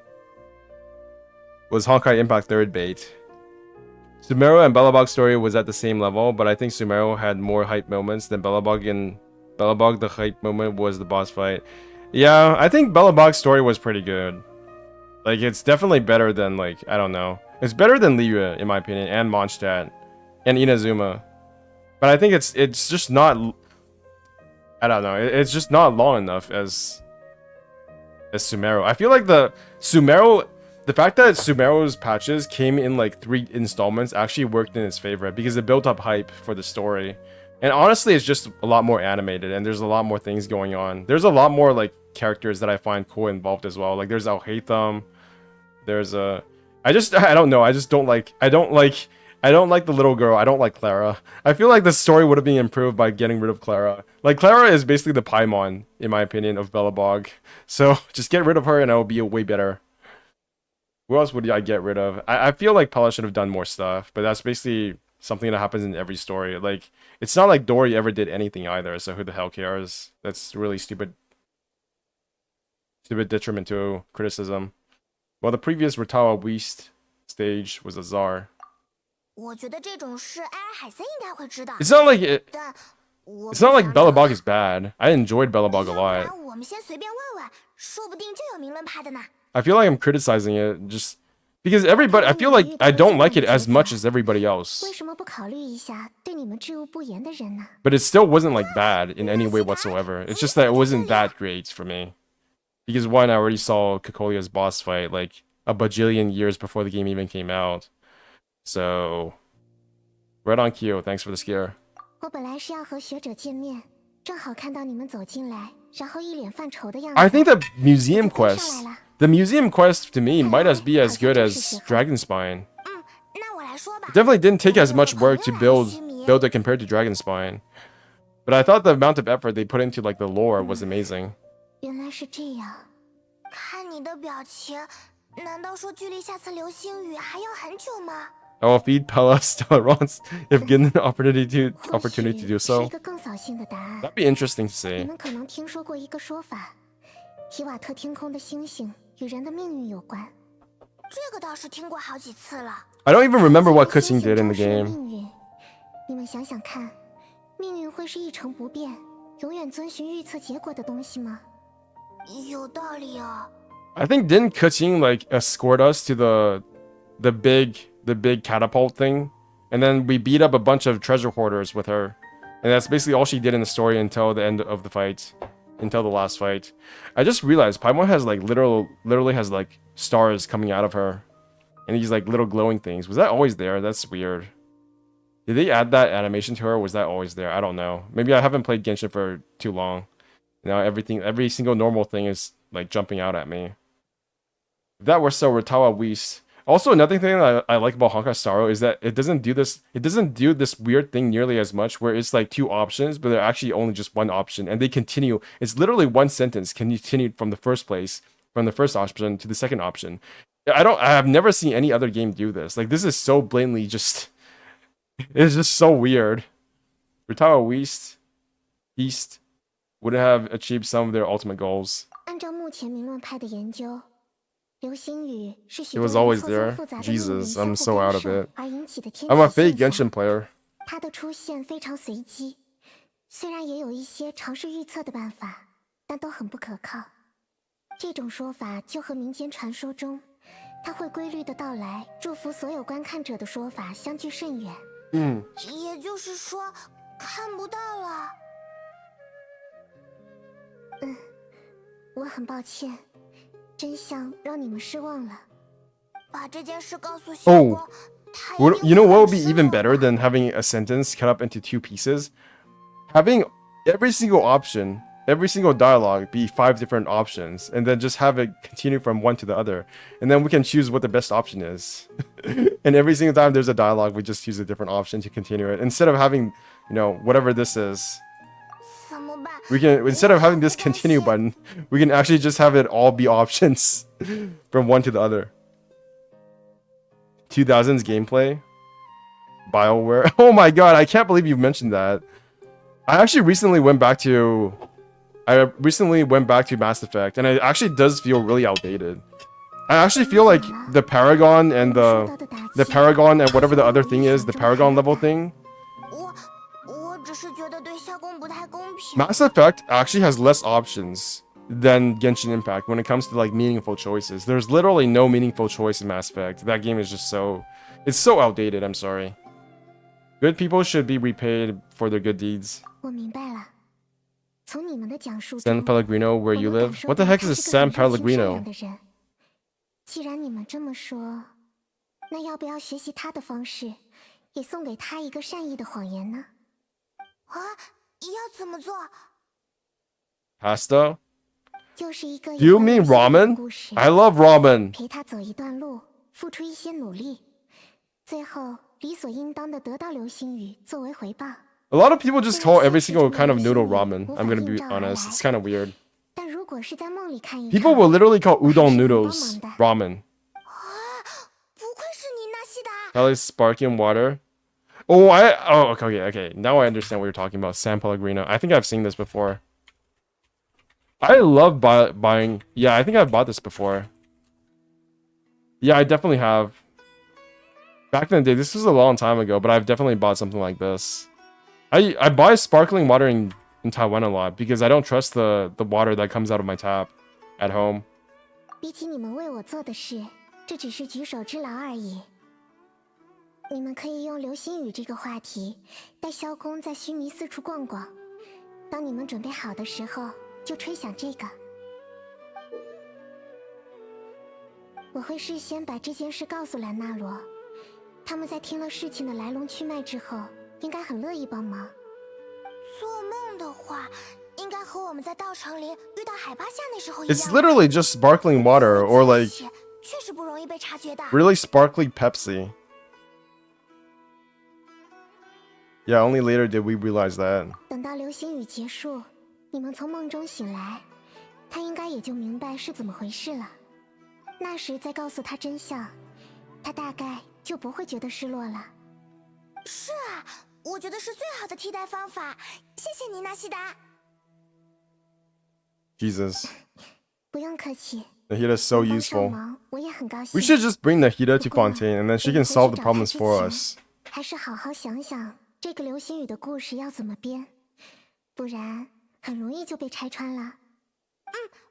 Impact 3rd bait. Sumeru and Belobog story was at the same level, but I think Sumeru had more hype moments than Belobog. In Belobog, the hype moment was the boss fight. Yeah, I think Belobog's story was pretty good. Like, it's definitely better than, like, I don't know. It's better than Liyue, in my opinion, and Mondstadt, and Inazuma. But I think it's just not... I don't know. It's just not long enough as Sumeru. I feel like the fact that Sumeru's patches came in like 3 installments actually worked in its favor because it built up hype for the story. And honestly, it's just a lot more animated and there's a lot more things going on. There's a lot more like characters that I find cool involved as well. Like there's Alhaitham. There's I don't know. I don't like the little girl. I don't like Clara. I feel like the story would have been improved by getting rid of Clara. Like, Clara is basically the Paimon, in my opinion, of Belobog. So, just get rid of her and it'll be way better. Who else would I get rid of? I feel like Pella should have done more stuff, but that's basically something that happens in every story. Like, it's not like Dory ever did anything either, so who the hell cares? That's really stupid detriment to criticism. Well, the previous Ratawa Weast stage was Azar. 我觉得这种事艾尔海森应该会知道。 It's not like it. 但我 It's not like Belobog is bad. I enjoyed Belobog a lot. 我们先随便问问，说不定就有名论派的呢。 I feel like I'm criticizing it just because everybody. I feel like I don't like it as much as everybody else. 为什么不考虑一下对你们知无不言的人呢？ But it still wasn't like bad in any way whatsoever. It's just that it wasn't that great for me. Because one, I already saw Kokolia's boss fight like a bajillion years before the game even came out. So, right on cue. Thanks for the scare. 我本来是要和学者见面，正好看到你们走进来，然后一脸犯愁的样子。 I think the museum quest to me might be as good as Dragon Spine. 那我来说吧。 It definitely didn't take as much work to build it compared to Dragon Spine. But I thought the amount of effort they put into like the lore was amazing. 原来是这样。看你的表情，难道说距离下次流星雨还要很久吗？ I will feed Pella Stellarods if given the opportunity to do 是 so. 一个更扫兴的答案。 That'd be interesting to 你 see. 们可能听说过一个说法，提瓦特天空的星星与人的命运有关。这个倒是听过好几次了。 I don't even remember what Kuching did in the 星星中是 game. 命运，你们想想看，命运会是一成不变，永远遵循预测结果的东西吗？有道理哦。 I think didn't Kuching like escort us to the big catapult thing, and then we beat up a bunch of treasure hoarders with her, and that's basically all she did in the story until the end of the fight, until the last fight. I just realized Paimon has like literally has like stars coming out of her, and these like little glowing things. Was that always there? That's weird. Did they add that animation to her? Or was that always there? I don't know. Maybe I haven't played Genshin for too long. Now every single normal thing is like jumping out at me. If that were so, Ratawa Whis. Also, another thing that I like about Honkai Star Rail is that it doesn't do this weird thing nearly as much where it's like 2 options, but they're actually only just 1 option, and they continue. It's literally 1 sentence continued from the first option to the second option. I have never seen any other game do this. Like, this is so blatantly just, it's just so weird. Ratawa Whis, East. wouldn't have achieved some of their ultimate goals. 按照目前明论派的研究，流星雨是许 It 多 was 人 always 错综 there. 复杂的命运 Jesus, 相 I'm 互 so 干 out of 涉 it. 而引起的天 I'm a 体 fake 现 Genshin 象。 player. 它的出现非常随机，虽然也有一些尝试预测的办法，但都很不可靠。这种说法就和民间传说中它会规律的到来，祝福所有观看者的说法相距甚远。也就是说，看不到了。我很抱歉，真相让你们失望了。把这件事告诉小光。 You know what would be even better than having a sentence cut up into 2 pieces? Having every single option, every single dialogue be 5 different options, and then just have it continue from one to the other. And then we can choose what the best option is. And every single time there's a dialogue, we just choose a different option to continue it. Instead of having, you know, whatever this is. We can, instead of having this continue button, we can actually just have it all be options from one to the other. 2000s gameplay, BioWare. Oh my god, I can't believe you mentioned that. I actually recently went back to Mass Effect, and it actually does feel really outdated. I actually feel like the Paragon and the Paragon and whatever the other thing is, the Paragon level thing. Mass Effect actually has less options than Genshin Impact when it comes to like meaningful choices. There's literally no meaningful choice in Mass Effect. That game is just it's so outdated, I'm sorry. Good people should be repaid for their good deeds. 我明白了。从你们的讲述中， San Pellegrino, where you live? What the heck is a San Pellegrino? 既然你们这么说，那要不要学习他的方式，也送给他一个善意的谎言呢？啊，要怎么做？ Pasta? 就是一个 Do you mean ramen? I love ramen. 陪他走一段路，付出一些努力，最后理所应当的得到流星雨作为回报。 A lot of people just call every single kind of noodle ramen. I'm gonna be honest, it's kind of weird. 但如果是在梦里看一场， People will literally call udon noodles ramen. 不愧是你纳西达。 Probably sparkling water. Okay. Now I understand what you're talking about. San Pellegrino. I think I've seen this before. I love buying. Yeah, I think I've bought this before. Yeah, I definitely have. Back in the day, this was a long time ago, but I've definitely bought something like this. I buy sparkling water in Taiwan a lot because I don't trust the water that comes out of my tap at home. 比起你们为我做的事，这只是举手之劳而已。你们可以用流星雨这个话题，带萧公在须弥四处逛逛。当你们准备好的时候，就吹响这个。我会事先把这件事告诉兰纳罗，他们在听了事情的来龙去脉之后，应该很乐意帮忙。做梦的话，应该和我们在稻城里遇到海拔下那时候一样。 It's literally just sparkling water or like 确实不容易被察觉的。 really sparkly Pepsi. Yeah, only later did we realize that. 等到流星雨结束，你们从梦中醒来，他应该也就明白是怎么回事了。那时再告诉他真相，他大概就不会觉得失落了。是啊，我觉得是最好的替代方法。谢谢你，纳西达。 Jesus. 不用客气。 Nahida is so 帮上 useful. 忙，我也很高兴。 We should just bring Nahida to 不过 Fontaine and then she 等 can 回 solve 去 the 找他 problems 之 for 前 us. 还是好好想想这个流星雨的故事要怎么编，不然很容易就被拆穿了。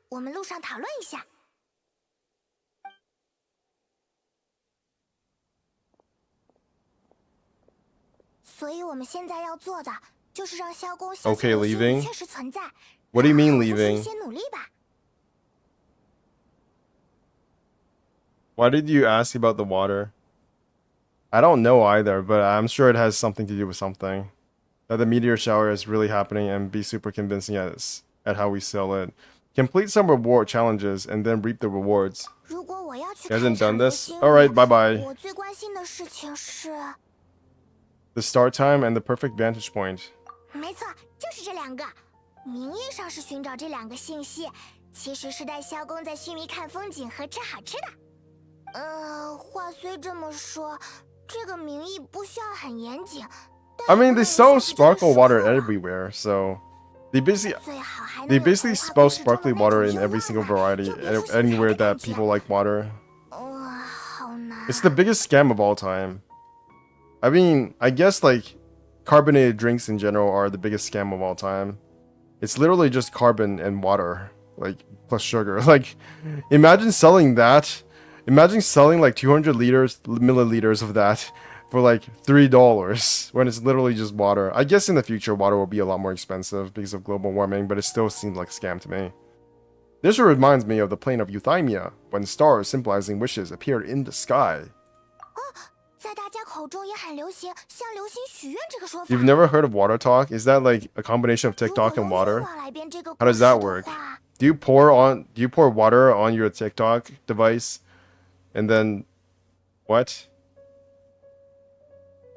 我们路上讨论一下。所以我们现在要做的就是让萧公相信 Okay, 流星雨 leaving? 确实存在。 What do you mean 然后付出 leaving? 一些努力吧。 Why did you ask about the water? I don't know either, but I'm sure it has something to do with something. That the meteor shower is really happening and be super convincing at how we sell it. Complete some reward challenges and then reap the rewards. 如果我要去 Hasn't 看场 done 流 this? 星雨 Alright, bye bye. 我最关心的事情是， The start time and the perfect vantage point. 没错，就是这两个。名义上是寻找这两个信息，其实是带萧公在须弥看风景和吃好吃的。话虽这么说，这个名义不需要很严谨。 I mean, they sell sparkle water everywhere, so They basically 最好还能 they 有 basically 童话 spell 故事中的 sparkly 那 water 种 in 幽 every 默 single 感， variety, 就别出水 anywhere 彩的 that 感觉。 people like water. 好难。 It's the biggest scam of all time. I mean, I guess like carbonated drinks in general are the biggest scam of all time. It's literally just carbon and water, like plus sugar. Like, imagine selling that. Imagine selling like 200 milliliters of that for like $3 when it's literally just water. I guess in the future water will be a lot more expensive because of global warming, but it still seems like a scam to me. This reminds me of the plane of Euthymia, when stars symbolizing wishes appeared in the sky. 在大家口中也很流行，向流星许愿这个说法。 You've never heard of water talk? Is that like a combination of 如果 TikTok 用 and 愿 water? 望来编这个 How 故 does 事 that 的 work? 话， Do you pour water on your TikTok device and then what?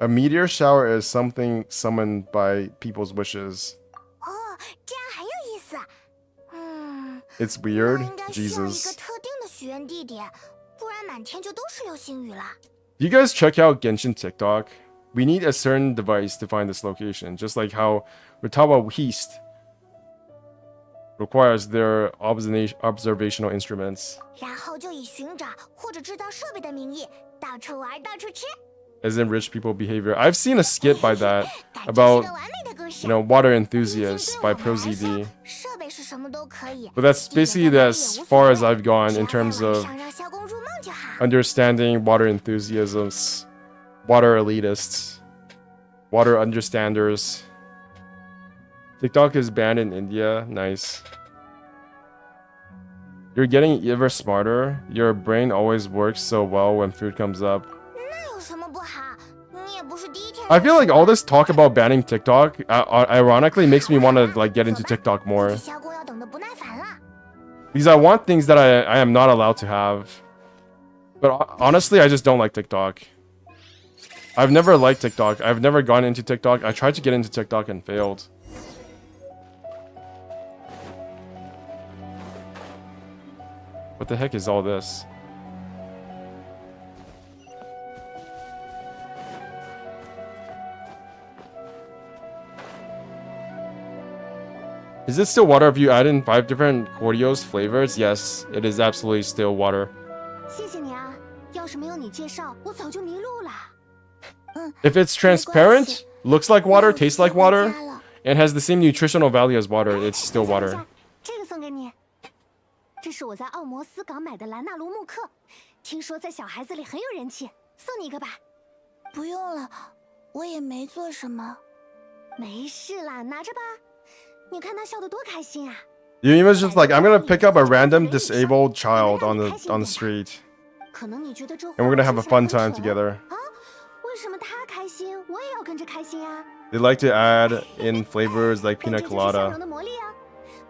A meteor shower is something summoned by people's wishes. 哦，这样很有意思。It's 那 weird. 应该需要一个 Jesus. 特定的许愿地点，不然满天就都是流星雨了。 You guys check out Genshin TikTok? We need a certain device to find this location, just like how Ritawa Heast requires their observational instruments. 然后就以寻找或者制造设备的名义，到处玩，到处吃。 As in rich people behavior. I've seen a skit by that 感觉是 about, 个完美的故事。 water 毕竟 enthusiasts 对 by 我们来 ProZD. 说，设备是什么都可以。 But that's 地点 basically 在哪里 as 也无所 far 谓 as I've gone 只 in 要在 terms 晚 of 上让萧公入梦就好。 understanding water enthusiasms, water elitists, water understanders. TikTok is banned in India. Nice. You're getting ever smarter. Your brain always works so well when food comes up. 那有什么不好？你也不是第一天。 I feel like all this talk about banning TikTok ironically makes me want to like get into TikTok 估 more 计萧公要等得不耐烦了。 because I want things that I am not allowed to have. But honestly, I just don't like TikTok. I've never liked TikTok. I've never gone into TikTok. I tried to get into TikTok and failed. What the heck is all this? Is it still water if you add in 5 different Cordios flavors? Yes, it is absolutely still water. 谢谢你啊，要是没有你介绍，我早就迷路了。 If it's transparent, looks like water, tastes like water, and has the same nutritional value as water, it's still 等一 water. 下这个送给你。这是我在奥摩斯港买的兰纳卢木克，听说在小孩子里很有人气，送你一个吧。不用了，我也没做什么。没事啦，拿着吧。你看他笑得多开心啊！ Yumi's just like, I'm gonna pick up a random disabled child on the street, 可能你觉得这 and we're gonna have a fun 是很 time 蠢 together. 啊？为什么他开心，我也要跟着开心啊？ They like to add in flavors like 但 pina 这就是笑 colada. 容的魔力啊！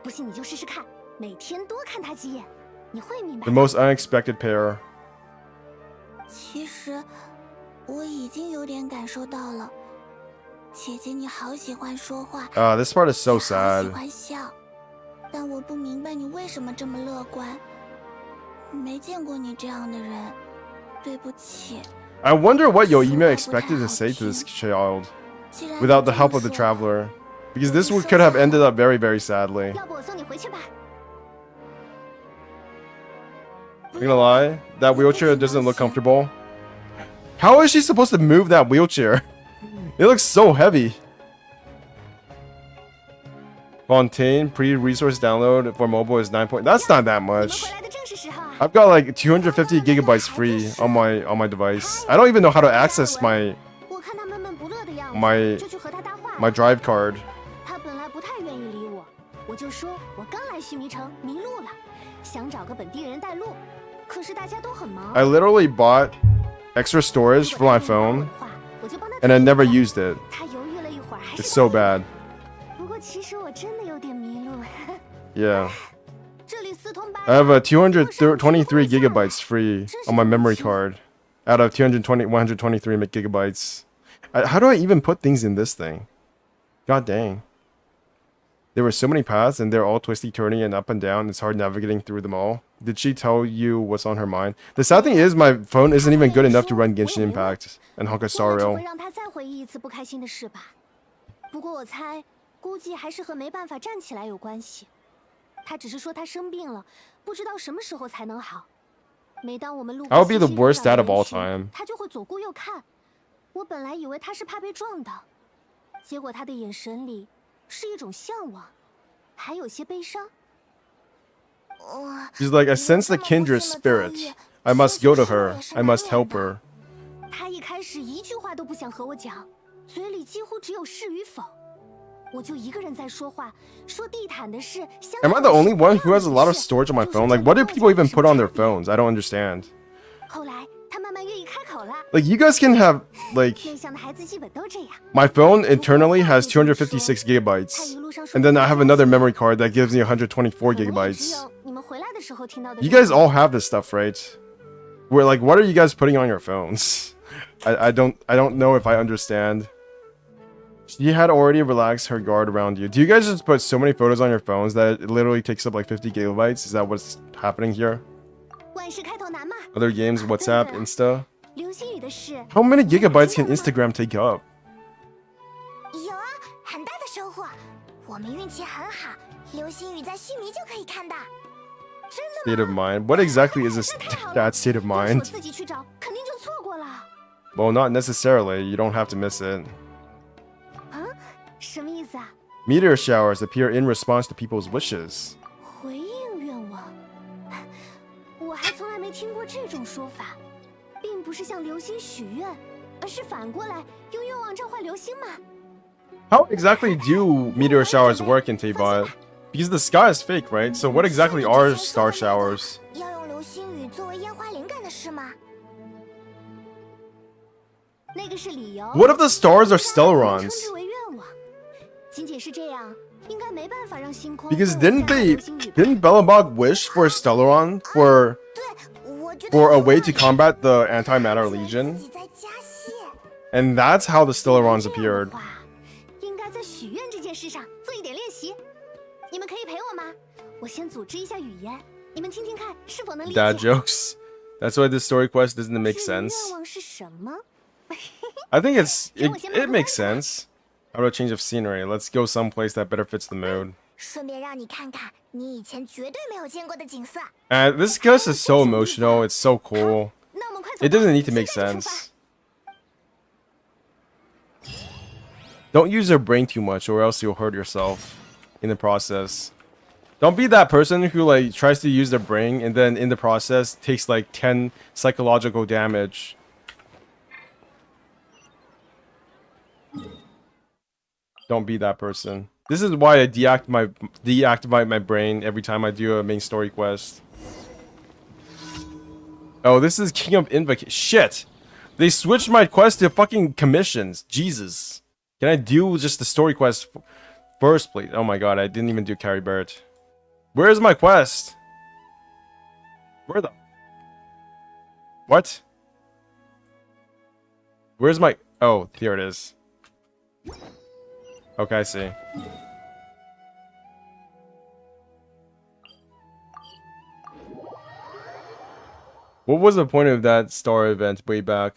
不信你就试试看，每天多看他几眼，你会明白 The。most unexpected pair. 其实我已经有点感受到了，姐姐你好喜欢说话， This part is so 也好喜 sad. 欢笑，但我不明白你为什么这么乐观。没见过你这样的人，对不起。 I wonder what Yoime expected to say to this child 既然 without the 你这 help 么 of the 说 traveler, because this could have ended up very, very sadly. 要不我送你回去吧。 I'm gonna lie, that wheelchair doesn't look comfortable. How is she supposed to move that wheelchair? It looks so heavy. Fontaine pre-resource download for mobile is 9 point. That's not that 你们 much. 回来的正是时候啊！ I've got like 250 gigabytes free on my device. I don't even know how to access my 我看他闷闷不乐的样子， my 就去和他搭话了。 my drive card. 他本来不太愿意理我，我就说我刚来须弥城迷路了，想找个本地人带路，可是大家都很忙。 I literally bought extra storage for my 如果他愿意帮我 phone 的话，我就帮他 and I 找 never 一找 used it. 他犹豫了一会儿，还 It's 是 so 答应了 bad. 不过其实我真的有点迷路。 Yeah. 这里四通八 I have a 达， 223 gigabytes free on my memory card out of 123 gigabytes. How do I even put things in this thing? God dang. There were so many paths and they're all twisty turny and up and down. It's hard navigating through them all. Did she tell you what's on her mind? The sad thing is my phone isn't even good enough to run Genshin Impact and Honkai 我 Star 们只 Rail. 会让他再回忆一次不开心的事吧。不过我猜估计还是和没办法站起来有关系。他只是说他生病了，不知道什么时候才能好。每当我们路过 I would be the 熙熙攘攘 worst dad 的 of all 人群 time. 他就会左顾右看。我本来以为他是怕被撞的，结果他的眼神里是一种向往，还有些悲伤。She's like, I sense the kindred spirit. I must go to her. I must help her. 他一开始一句话都不想和我讲，嘴里几乎只有是与否。我就一个人在说话，说地毯的事。Am I the only one who has a lot of storage on my phone? Like, what do people even put on their phones? I don't understand. 后来他慢慢愿意开口了。 Like, you guys can have, like, 内向的孩子基本都这样。 my phone internally has 256 gigabytes. And then I have another memory card that gives me 124 gigabytes. 你们回来的时候听到的。 You guys all have this stuff, right? Where, like, what are you guys putting on your phones? I don't know if I understand. She had already relaxed her guard around you. Do you guys just put so many photos on your phones that it literally takes up like 50 gigabytes? Is that what's happening here? 万事开头难嘛。 Other games, WhatsApp, Insta? 流星雨的事。 How many gigabytes can Instagram take up? 有啊，很大的收获。我们运气很好，流星雨在须弥就可以看到。真的吗？ State of mind. What exactly is this that state of 要是我 mind? 自己去找，肯定就错过了。 Well, not necessarily. You don't have to miss it. 什么意思啊？ Meteor showers appear in response to people's wishes. 回应愿望，我还从来没听过这种说法，并不是向流星许愿，而是反过来用愿望召唤流星嘛。 How exactly do meteor showers work in Teyvat? Because the sky is fake, right? So what exactly are star showers? 要用流星雨作为烟花灵感的事吗？那个是理由。 What if the stars are 称 stellarons? 之为愿望。仅仅是这样，应该没办法让星空。 Because didn't Belobog wish for a stellaron for 对，我觉得 for a way to combat the antimatter legion? 自己在加戏。 And that's how the stellarons appeared. 应该在许愿这件事上做一点练习。你们可以陪我吗？我先组织一下语言，你们听听看是否能理解。 Dad jokes. That's why this story quest doesn't make 至于 sense. 愿望是什么？ I think it makes sense. How about a change of scenery? Let's go someplace that better fits the mood. 顺便让你看看你以前绝对没有见过的景色。 And this quest is so emotional. It's so cool. 那我们快走吧。 It doesn't need to make 现在就出发 sense. Don't use your brain too much or else you'll hurt yourself in the process. Don't be that person who like tries to use their brain and then in the process takes like 10 psychological damage. Don't be that person. This is why I deactivate my brain every time I do a main story quest. Oh, this is King of Invocation. Shit! They switched my quest to fucking commissions. Jesus. Can I do just the story quest first, please? Oh my god, I didn't even do Carrie Barrett. Where is my quest? Where the... What? Where's my... Oh, here it is. Okay, I see. What was the point of that star event way back?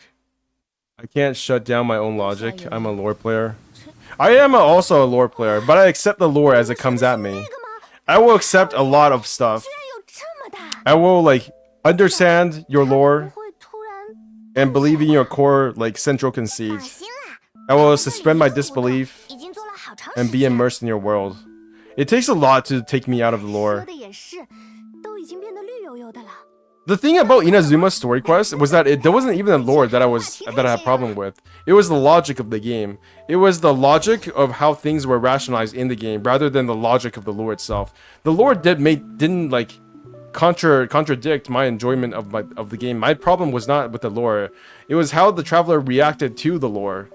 I can't shut down my own logic. I'm a lore player. I am also a lore player, but I accept the lore as it comes at me. I will accept a lot of stuff. 居然有这么大！ I will like understand your 不 lore 会突然 and believe in your core like central conceit. 放心啦。 I will suspend my disbelief 已经做了好长 and 时 be 间。 immersed in your world. It takes a lot to take me out of the 说 lore. 的也是，都已经变得绿油油的了。 The thing about Inazuma's story quest was that there wasn't even a lore that I had a problem with. It was the logic of the game. It was the logic of how things were rationalized in the game rather than the logic of the lore itself. The lore didn't like contradict my enjoyment of the game. My problem was not with the lore. It was how the traveler reacted to the lore.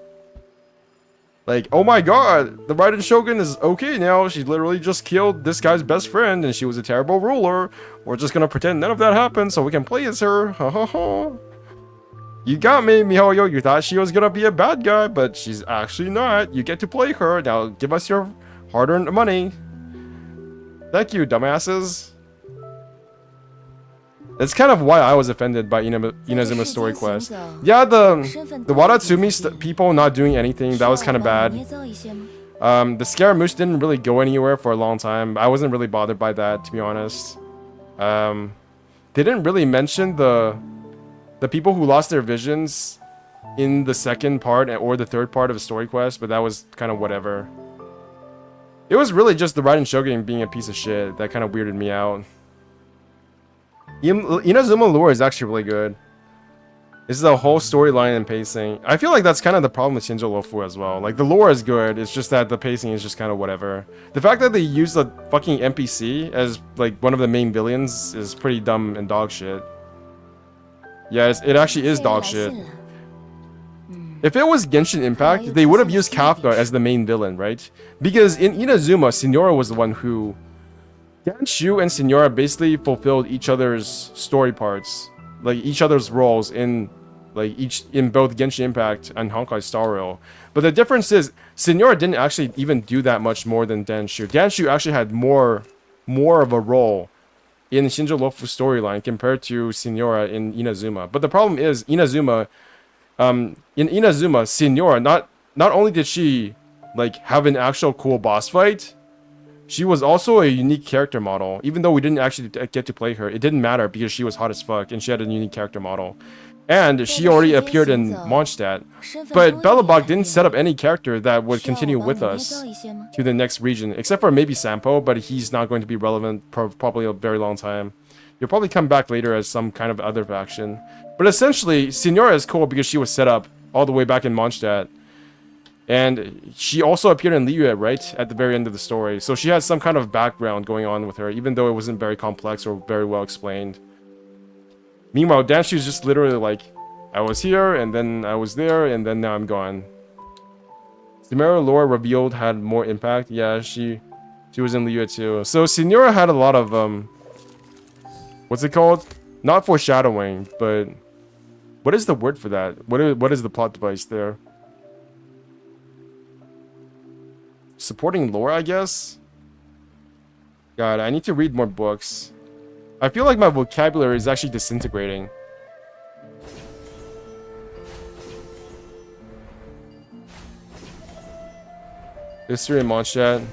Like, oh my god, the Raiden Shogun is okay now. She literally just killed this guy's best friend and she was a terrible ruler. We're just gonna pretend none of that happened so we can play as her. Ha ha ha. You got me, MiHoYo. You thought she was gonna be a bad guy, but she's actually not. You get to play her. Now give us your hard-earned money. Thank you, dumbasses. That's kind of why I was offended by Inazuma's story quest. Yeah, the Wadatsumi people not doing anything, that was kind of bad. The Scaramouche didn't really go anywhere for a long time. I wasn't really bothered by that, to be honest. They didn't really mention the people who lost their visions in the second part or the third part of the story quest, but that was kind of whatever. It was really just the Raiden Shogun being a piece of shit that kind of weirded me out. Inazuma lore is actually really good. This is a whole storyline and pacing. I feel like that's kind of the problem with Shinjo Lofu as well. Like, the lore is good, it's just that the pacing is just kind of whatever. The fact that they use the fucking NPC as, like, one of the main villains is pretty dumb and dog shit. Yeah, it actually is dog shit. If it was Genshin Impact, they would have used Kafka as the main villain, right? Because in Inazuma, Signora was the one who... Ganshu and Signora basically fulfilled each other's story parts. Like, each other's roles in... Like, in both Genshin Impact and Honkai Star Rail. But the difference is, Signora didn't actually even do that much more than Ganshu. Ganshu actually had more of a role in Shinjo Lofu's storyline compared to Signora in Inazuma. But the problem is, Inazuma... in Inazuma, Signora, not only did she, like, have an actual cool boss fight, she was also a unique character model. Even though we didn't actually get to play her, it didn't matter because she was hot as fuck and she had a unique character model. And she already appeared in Mondstadt. But Belobog didn't set up any character that would continue with us to the next region, except for maybe Sampo, but he's not going to be relevant for probably a very long time. He'll probably come back later as some kind of other faction. But essentially, Signora is cool because she was set up all the way back in Mondstadt. And she also appeared in Liyue, right? At the very end of the story. So she has some kind of background going on with her, even though it wasn't very complex or very well explained. Meanwhile, Danshu's just literally like, I was here, and then I was there, and then now I'm gone. Signora lore revealed had more impact. Yeah, she was in Liyue too. So Signora had a lot of, what's it called? Not foreshadowing, but... What is the word for that? What is the plot device there? Supporting lore, I guess? God, I need to read more books. I feel like my vocabulary is actually disintegrating. History in Mondstadt.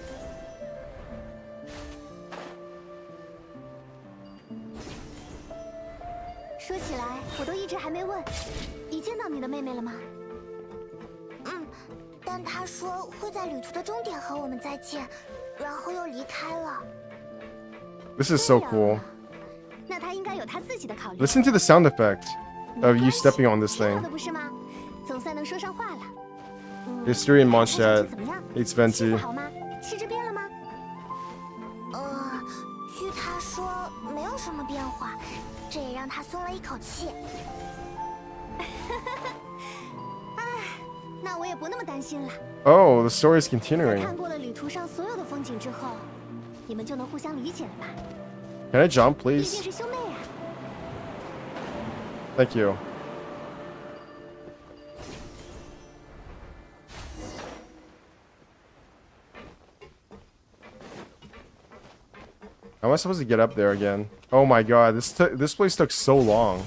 This is so cool. Listen to the sound effect of you stepping on this thing. History in Mondstadt. It's Venti. 据他说没有什么变化，这也让他松了一口气。哎，那我也不那么担心了。Oh, the story is continuing. 在看过了旅途上所有的风景之后，你们就能互相理解了吧？ Can I jump, 毕 please? 竟是兄妹啊。Thank you. How am I supposed to get up there again? Oh my god, this place took so long.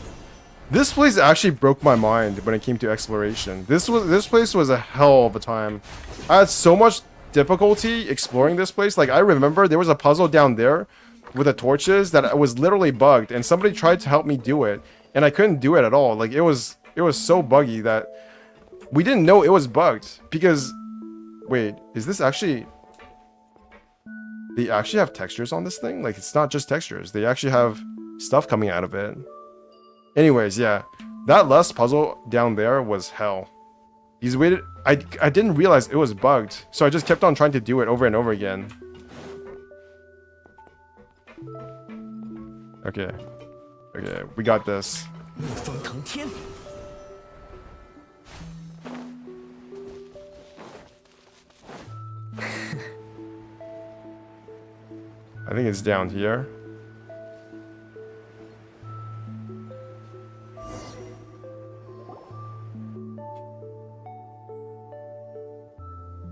This place actually broke my mind when it came to exploration. This place was a hell of a time. I had so much difficulty exploring this place. Like, I remember there was a puzzle down there with the torches that was literally bugged, and somebody tried to help me do it, and I couldn't do it at all. Like, it was so buggy that we didn't know it was bugged because... Wait, is this actually... They actually have textures on this thing? Like, it's not just textures. They actually have stuff coming out of it. Anyways, yeah. That last puzzle down there was hell. He's waited... I didn't realize it was bugged. So I just kept on trying to do it over and over again. Okay. Okay, we got this. 逆风腾天。 I think it's down here.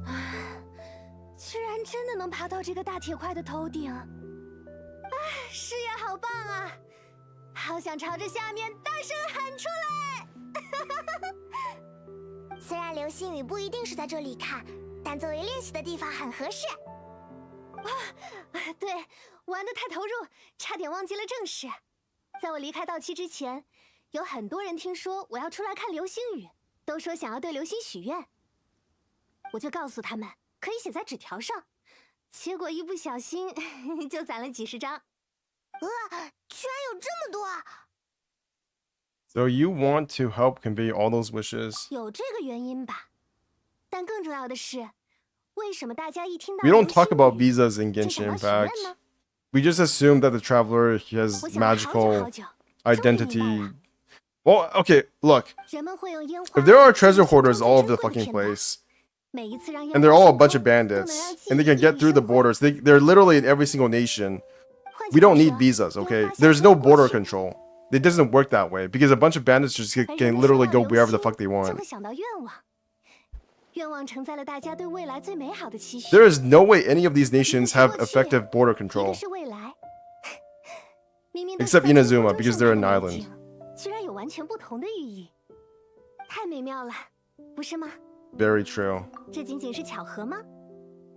Ah, 居然真的能爬到这个大铁块的头顶！哎，视野好棒啊！好想朝着下面大声喊出来！虽然流星雨不一定是在这里看，但作为练习的地方很合适。对，玩得太投入，差点忘记了正事。在我离开到期之前，有很多人听说我要出来看流星雨，都说想要对流星许愿。我就告诉他们，可以写在纸条上。结果一不小心就攒了几十张。居然有这么多！ So you want to help convey all those wishes? 有这个原因吧。但更重要的是，为什么大家一听到 We don't talk 流 about 星雨 visas in 就 Genshin 想到 Impact. 许愿呢？ We just assume that the traveler has 我想了好久 magical 好久，终于明白 identity. 了。 Well, okay, look. 人们会用烟花 If there are treasure 进行 hoarders 最 all over the 珍贵的 fucking 片段 place, 每一次让烟 and 花 they're all a 升 bunch of 空，都能 bandits, 让记 and they 忆 can 熠 get 熠 through the 生辉。 borders, they're literally in every single nation. 换 We 句话 don't need 说， visas, 烟 okay? 花 There's 下 no 降过 border 去， control. It doesn't work that way because a bunch of bandits just 而人 can 们 literally 说 go 到 wherever 流 the fuck they 星，就 want. 会想到愿望。愿望承载了大家对未来最美好的期许。 There is no way any of these 一个 nations 是 have 过去， effective border 一个 control. 是未来。明明都是 Except 在天 Inazuma, 空中 because 盛 they're 开 an 的美 island. 景，居然有完全不同的寓意，太美妙了，不是吗？ Very true. 这仅仅是巧合吗？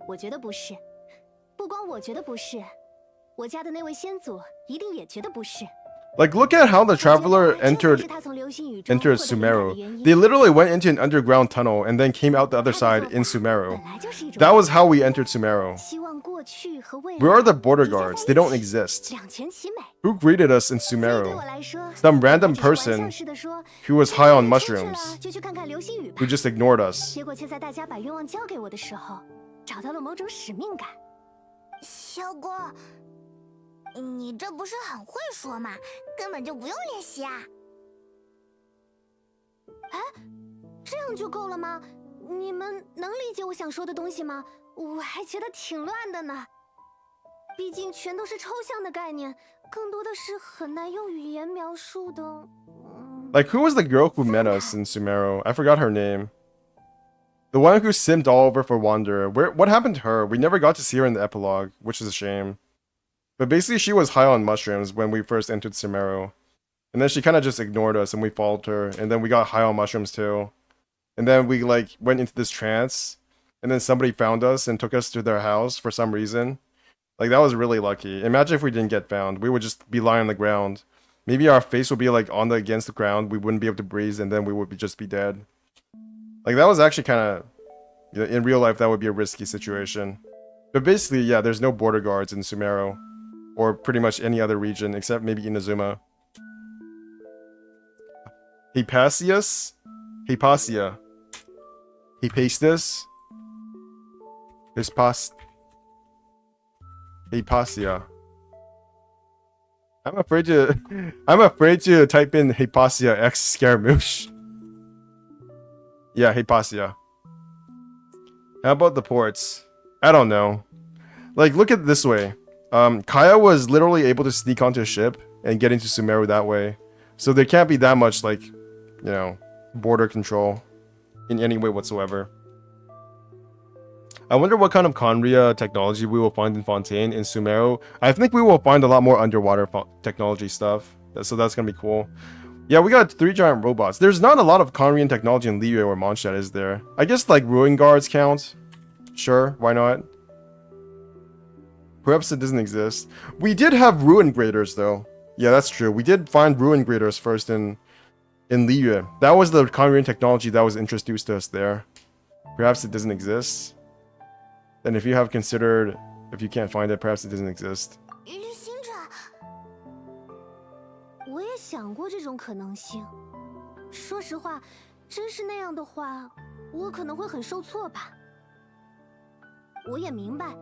我觉得不是，不光我觉得不是，我家的那位先祖一定也觉得不是。 Like, look at how the 我觉得 traveler 这才 entered 是他从流星雨中 entered 获得灵感的 Sumeru. 原因。 They literally went into an underground tunnel and then came out the 他 other 的 side 做 in 法 Sumeru. 本来就是一种 That was how we entered Sumeru. 希望过去和未来 Where are the border 叠加在 guards? 一 They don't 起 exist. 两全其美。 Who greeted us in 所以对我 Sumeru? 来说 Some 本来 random 只是玩笑 person 似的说 who was 既 high 然 on 你出去了 mushrooms 就去看看流星雨吧 who just ignored us. 结果却在大家把愿望交给我的时候，找到了某种使命感。小果，你这不是很会说吗？根本就不用练习啊！哎，这样就够了吗？你们能理解我想说的东西吗？我还觉得挺乱的呢。毕竟全都是抽象的概念，更多的是很难用语言描述的。Like, who was the girl who met us in Sumeru? I forgot her name. The one who simmed all over for Wanderer. What happened to her? We never got to see her in the epilogue, which is a shame. But basically, she was high on mushrooms when we first entered Sumeru. And then she kind of just ignored us and we followed her. And then we got high on mushrooms too. And then we like went into this trance. And then somebody found us and took us to their house for some reason. Like, that was really lucky. Imagine if we didn't get found. We would just be lying on the ground. Maybe our face would be like against the ground. We wouldn't be able to breathe and then we would just be dead. Like, that was actually kind of, in real life, that would be a risky situation. But basically, yeah, there's no border guards in Sumeru. Or pretty much any other region, except maybe Inazuma. Hypasius? Hypasia. Hypastis? Hypasia. I'm afraid to type in Hypasia X Scaramouche. Yeah, Hypasia. How about the ports? I don't know. Like, look at it this way. Kaya was literally able to sneak onto a ship and get into Sumeru that way. So there can't be that much, like, you know, border control in any way whatsoever. I wonder what kind of Conria technology we will find in Fontaine in Sumeru. I think we will find a lot more underwater technology stuff. So that's gonna be cool. Yeah, we got 3 giant robots. There's not a lot of Conrian technology in Liyue or Mondstadt, is there? I guess, like, ruin guards count. Sure, why not? Perhaps it doesn't exist. We did have ruin graders, though. Yeah, that's true. We did find ruin graders first in Liyue. That was the Conrian technology that was introduced to us there. Perhaps it doesn't exist. Then if you have considered, if you can't find it, perhaps it doesn't exist. 旅行者，我也想过这种可能性。说实话，真是那样的话，我可能会很受挫吧。我也明白，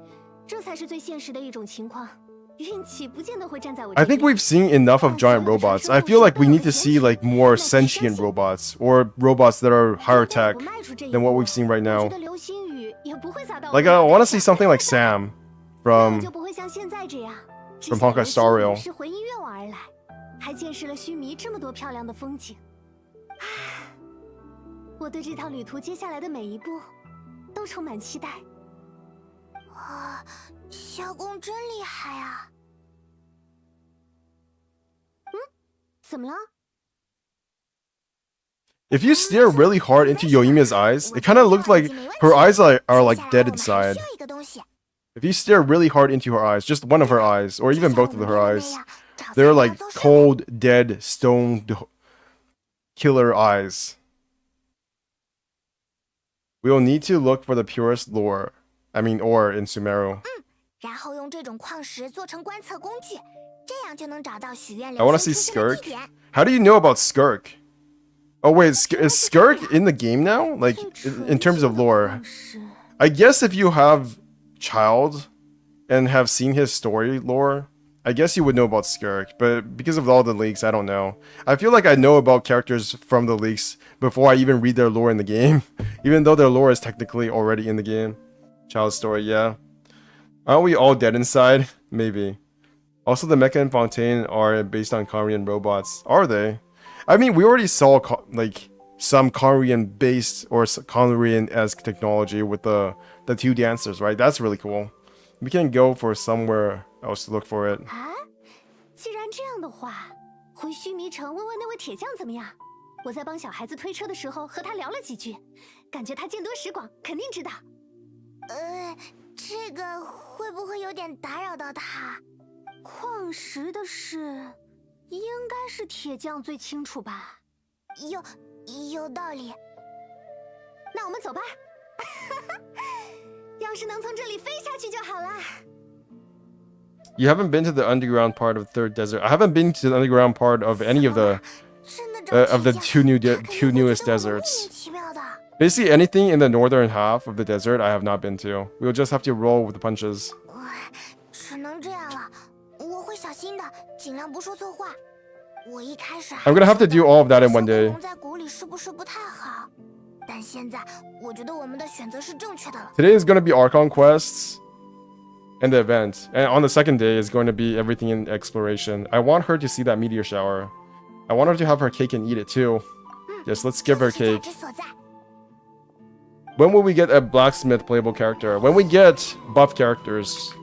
这才是最现实的一种情况。运气不见得会站在我这 I 边。 think we've seen enough of giant robots. I feel like we need to see like more sentient robots or robots that are higher tech than what we've seen right now. 我觉得流星雨也不会洒到我 Like, 的 I 脑袋 want to see 上 something like Sam 那 from 我就不会像现在这样， from Honkai Star Rail 是回应愿望而来，还见识了须弥这么多漂亮的风景。唉，我对这趟旅途接下来的每一步都充满期待。哇，萧公真厉害啊！嗯，怎么了？ If you stare really hard into Yoimiya's eyes, it kind of looks like her eyes are like dead inside. If you stare really hard into her eyes, just one of her eyes, or even both of her eyes, they're like cold, dead, stone killer eyes. We'll need to look for the purest ore in Sumeru. 然后用这种矿石做成观测工具，这样就能找到许愿 I want 流 to see 星出现的 Skirk. 地点。 How do you know about Skirk? Oh wait, is Skirk in the game now? Like in terms of lore? I guess if you have Child and have seen his story lore, I guess you would know about Skirk, but because of all the leaks, I don't know. I feel like I know about characters from the leaks before I even read their lore in the game, even though their lore is technically already in the game. Child's story, yeah. Aren't we all dead inside? Maybe. Also, the Mecha and Fontaine are based on Korean robots. Are they? I mean, we already saw like some Korean-based or Korean-esque technology with the two dancers, right? That's really cool. We can go for somewhere else to look for it. 啊，既然这样的话，回须弥城问问那位铁匠怎么样？我在帮小孩子推车的时候和他聊了几句，感觉他见多识广，肯定知道。这个会不会有点打扰到他？矿石的事，应该是铁匠最清楚吧？有道理。那我们走吧。要是能从这里飞下去就好了。 You haven't been to the underground part of Third Desert. I haven't been to the underground part of any of the two newest deserts. Basically, anything in the northern half of the desert, I have not been to. We'll just have to roll with the punches. 只能这样了，我会小心的，尽量不说错话。我一开始 I'm gonna have to do all of that in one day. 在谷里是不是不太好？但现在我觉得我们的选择是正确的了。 Today is gonna be Archon quests and the event, and on the second day is going to be everything in exploration. I want her to see that meteor shower. I want her to have her cake and eat it too. Yes, let's give her cake. When will we get a blacksmith playable character? When we get buff characters.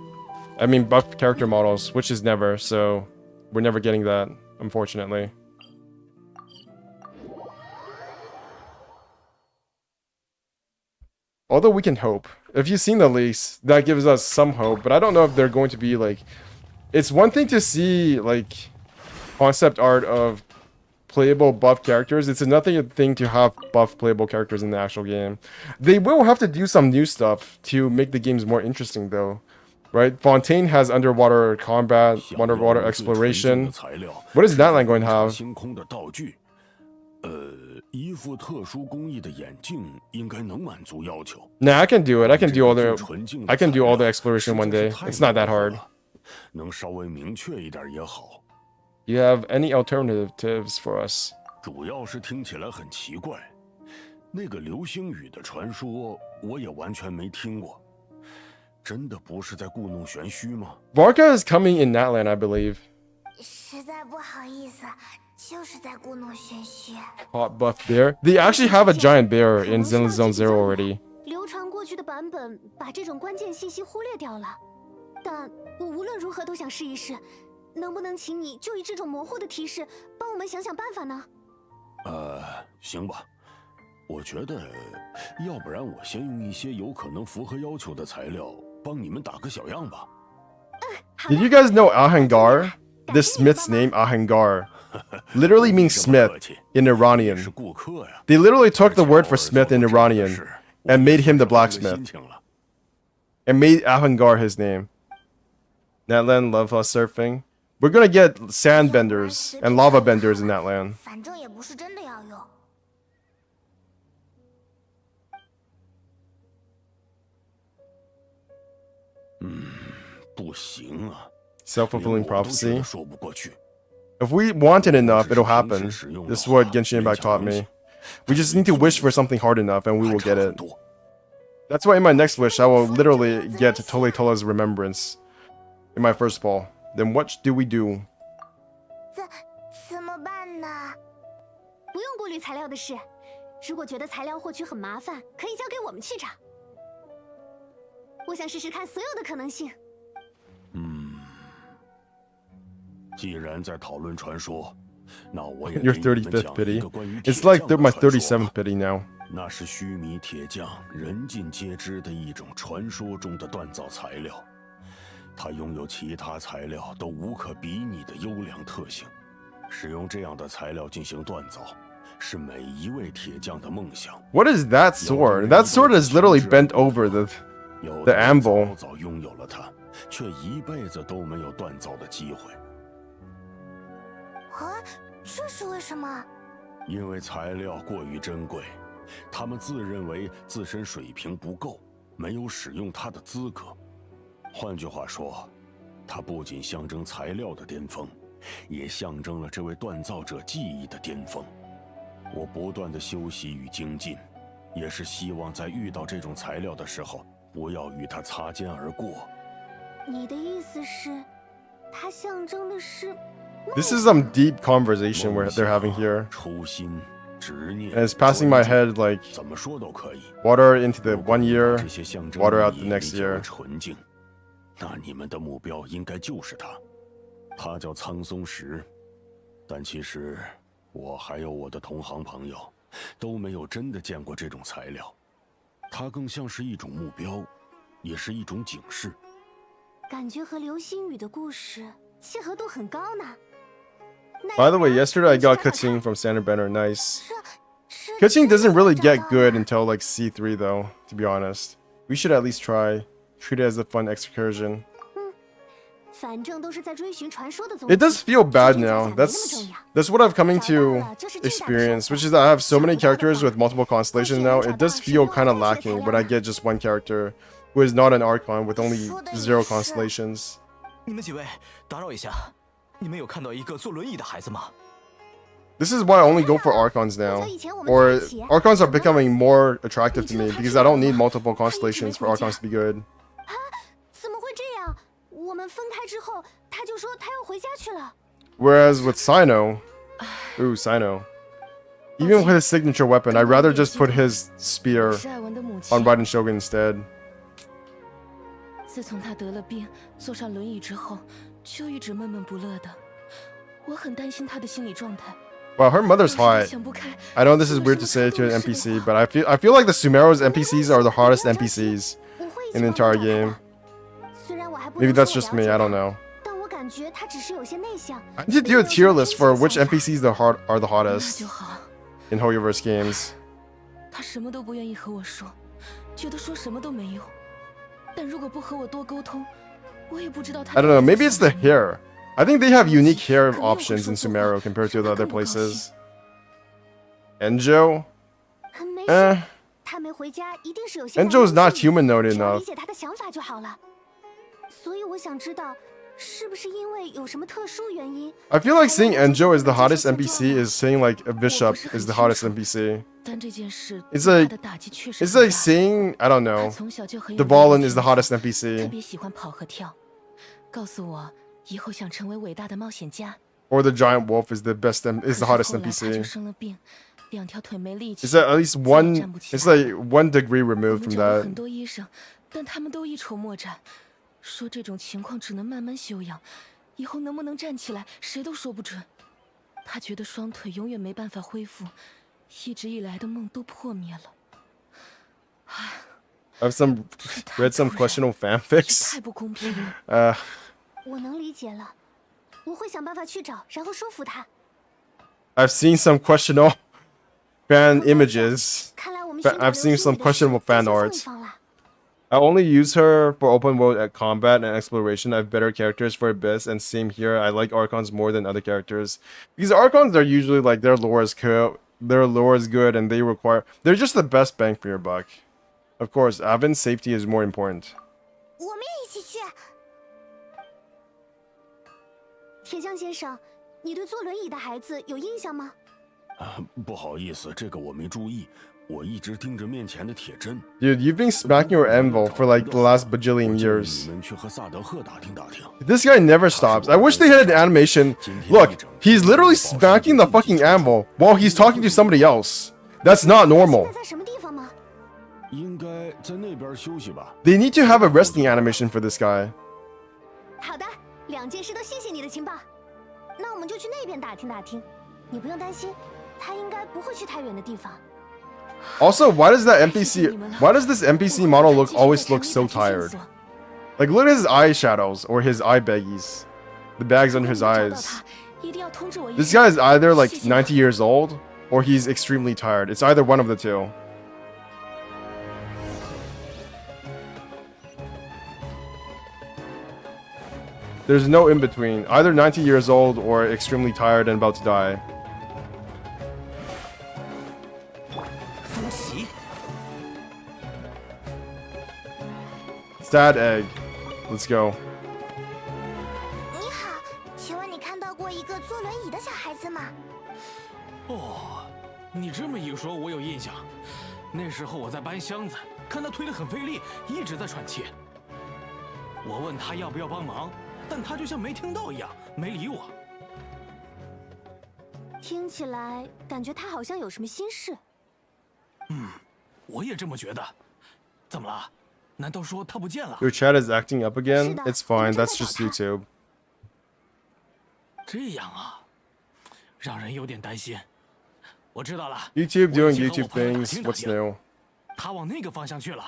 I mean buff character models, which is never, so we're never getting that, unfortunately. Although we can hope. If you've seen the leaks, that gives us some hope, but I don't know if they're going to be like... It's one thing to see like concept art of playable buff characters. It's another thing to have buff playable characters in the actual game. They will have to do some new stuff to make the games more interesting though. Right? Fontaine has underwater combat, underwater exploration. What is that line going to have? 一副特殊工艺的眼镜应该能满足要求。 Nah, I can do it. I can do all the exploration one day. It's not that hard. 能稍微明确一点也好。 You have any alternatives for us? 主要是听起来很奇怪，那个流星雨的传说我也完全没听过，真的不是在故弄玄虚吗？ Varka is coming in Natland, I believe. 实在不好意思，就是在故弄玄虚。 Hot buff bear. They actually have a giant bear in Zenless Zone Zero already. 流传过去的版本把这种关键信息忽略掉了，但我无论如何都想试一试，能不能请你就以这种模糊的提示帮我们想想办法呢？行吧，我觉得，要不然我先用一些有可能符合要求的材料帮你们打个小样吧。Did you guys know Ahangar? This smith's name, Ahangar, literally means smith in Iranian. They literally took the word for smith in Iranian and made him the blacksmith. And made Ahangar his name. Natland love us surfing. We're gonna get sand benders and lava benders in Natland. 反正也不是真的要用。不行啊， Self-fulfilling prophecy. 说不过去。 If we want it enough, it'll happen. This is what Genshin Impact taught me. We just need to wish for something hard enough and we will get it. That's why in my next wish, I will literally get Tole Tola's remembrance in my first ball. Then what do we do? 怎么办呢？不用顾虑材料的事，如果觉得材料获取很麻烦，可以交给我们去找。我想试试看所有的可能性。既然在讨论传说，那我也 Your 给你们 35th 讲一 pity. 个关于 It's 铁 like 匠的 my 传说 37th 吧 pity now. 那是须弥铁匠人尽皆知的一种传说中的锻造材料，它拥有其他材料都无可比拟的优良特性。使用这样的材料进行锻造，是每一位铁匠的梦想。 What is that sword? That sword is literally bent over the 有 the 的人 anvil. 早早拥有了它，却一辈子都没有锻造的机会。啊，这是为什么？因为材料过于珍贵，他们自认为自身水平不够，没有使用它的资格。换句话说，它不仅象征材料的巅峰，也象征了这位锻造者技艺的巅峰。我不断的修习与精进，也是希望在遇到这种材料的时候，不要与它擦肩而过。你的意思是，它象征的是？ This is some deep conversation where they're having here. 初心、执念 And it's passing my head like 怎么说都可以。 water into the 1 year, 这些象征 water out 意 the 义 next 理解为 year. 纯净，那你们的目标应该就是它。它叫苍松石，但其实我还有我的同行朋友都没有真的见过这种材料。它更像是一种目标，也是一种警示。感觉和流星雨的故事契合度很高呢。 By the way, yesterday I got cutscene from Standard Banner. Nice. 是 Cutscene doesn't really 真的 get good until like C3 though, to be honest. We should at least try. Treat it as a fun excursion. 反正都是在追寻传说的踪 It 迹 does feel bad 这真 now. 假没那么 That's 重要。 that's what I've coming 找到 to 了就是近代的 experience, 生 which 活 is that I have so 找 many 不到的 characters 话 with multiple 或 constellations 许 now. 能 It 找 does 到 feel 神 kind of 魔关系的 lacking 材 when I 料 get just one character who is not an Archon with only 说得也 0 是。 constellations. 你们几位，打扰一下，你们有看到一个坐轮椅的孩子吗？ This is why I only go for Archons now. Or Archons are becoming more attractive to me because I don't need multiple constellations for Archons to be good. 怎么会这样？我们分开之后，他就说他要回家去了。 Whereas with Sino, ooh, Sino. Even with his signature weapon, I'd rather just put his spear 是艾文的母亲 on。Raiden Shogun instead. 自从他得了病，坐上轮椅之后，就一直闷闷不乐的。我很担心他的心理状态。 Wow, her mother's 有时都 hot. 想不开， I know this is weird to say to an NPC, but I feel like the Sumeru's NPCs are the hottest NPCs 我会一起 in the 帮他 entire game. 虽然我还不 Maybe 能说 that's 我 just 了 me, 解 I don't 他 know. 但我感觉他只是有些内向。 I need to do a tier list for which NPCs are the 那 hottest 就好。 in Hoyoverse games. 他什么都不愿意和我说，觉得说什么都没用。但如果不和我多沟通，我也不知道他。 I don't know, maybe it's the hair. I think they have unique hair options in Sumeru compared to the other places. Enjo? 没事， Eh, 他没回家一定是有些 Enjo's not 原因 humanoid 只要 enough. 理解他的想法就好了。所以我想知道，是不是因为有什么特殊原因？ I feel like saying Enjo is the hottest NPC is saying like a bishop is the hottest NPC. 但这件事 It's 对 like 他的打击确实 It's 很 like 大。 saying, I don't 他 know, 从小就很有 Dvalin 毅力 is the 天 hottest 赋 NPC. 特别喜欢跑和跳，告诉我以后想成为伟大的冒险家。 Or the giant wolf is the best is the 可 hottest 是后来他就 NPC. 生了病，两条腿没力气。 It's at least 再也 one 站不起 it's 来 like 1 degree 我 removed 们 from 找了 that. 很多医生，但他们都一筹莫展，说这种情况只能慢慢休养，以后能不能站起来，谁都说不准。他觉得双腿永远没办法恢复，一直以来的梦都破灭了。 I've read some questionable 这 fanfics. 太不公平了。我能理解了，我会想办法去找，然后说服他。 I've seen some questionable fan images. 看来我们 I've seen some questionable fan art. 方了。 I only use her for open world at combat and exploration. I have better characters for Abyss, and same here. I like Archons more than other characters. Because Archons are usually like their lore is good and they're just the best bang for your buck. Of course, Avin's safety is more important. 我们也一起去。铁匠先生，你对坐轮椅的孩子有印象吗？不好意思，这个我没注意，我一直盯着面前的铁针。 Dude, you've been smacking your anvil for like the last bajillion 我建议 years. 你们去和萨德赫打听打听。 This guy never stops. I wish they had an animation. Look, he's literally smacking the fucking anvil while he's talking to somebody else. That's not 现 normal. 在在什么地方吗？应该在那边休息吧。 They need to have a resting animation for this guy. 好的，两件事都谢谢你的情报。那我们就去那边打听打听。你不用担心，他应该不会去太远的地方。 Also, why does this NPC model always look so tired? Like, look at his eye shadows or his eye baggies. The bags under his eyes. This guy is either like 90 years old or he's extremely tired. It's either one of the two. There's no in between. Either 90 years old or extremely tired and about to die. Sad egg. Let's go. 你好，请问你看到过一个坐轮椅的小孩子吗？哦，你这么一说，我有印象。那时候我在搬箱子，看他推得很费力，一直在喘气。我问他要不要帮忙，但他就像没听到一样，没理我。听起来感觉他好像有什么心事。我也这么觉得。怎么了？难道说他不见了？ Your chat is acting up again? 是的， It's fine. 我们正在 That's just 找他。 YouTube. 这样啊，让人有点担心。我知道了。 YouTube doing 我已经和 YouTube 我朋友打 things. 听打 What's 听 new? 他往那个方向去了，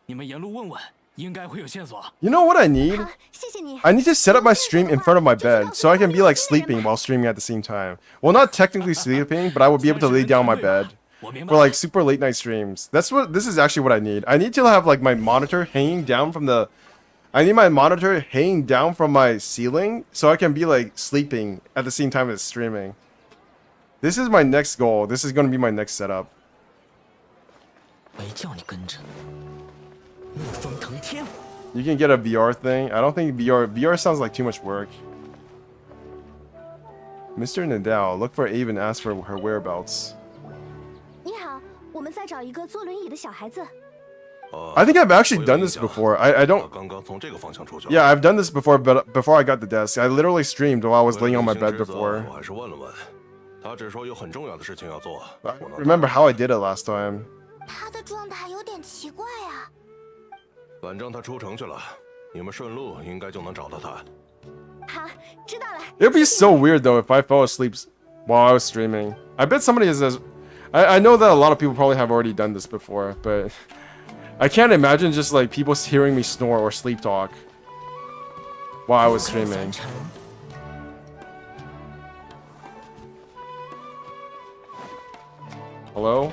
你们沿路问问，应该会有线索。 You know what I need? 好，谢谢你。 I need to set up my stream in front of my bed so I can be like sleeping while streaming at the same time. Well, not technically sleeping, but I will be able to lay down on my bed 我明白 for like super late night streams. This is actually what I need. I need to have like my monitor hanging down from the I need my monitor hanging down from my ceiling so I can be like sleeping at the same time as streaming. This is my next goal. This is going to be my next setup. 没叫你跟着。怒风腾天。 You can get a VR thing. I don't think VR sounds like too much work. Mr. Nadal, look for Ave and ask for her whereabouts. 你好，我们在找一个坐轮椅的小孩子。 I think I've actually done this before. I don't. 刚刚从这个方向出去。 Yeah, I've done this before, but before I got the desk, I literally streamed while I was laying on my bed before. 我还是问了问，他只说有很重要的事情要做。 I remember how I did it last time. 他的状态有点奇怪啊。 反正他出城去了，你们顺路应该就能找到他。好，知道了。 It'd be so weird though if I fell asleep while I was streaming. I bet somebody is. I know that a lot of people probably have already done this before, but I can't imagine just like people hearing me snore or sleep talk while I was streaming. Hello?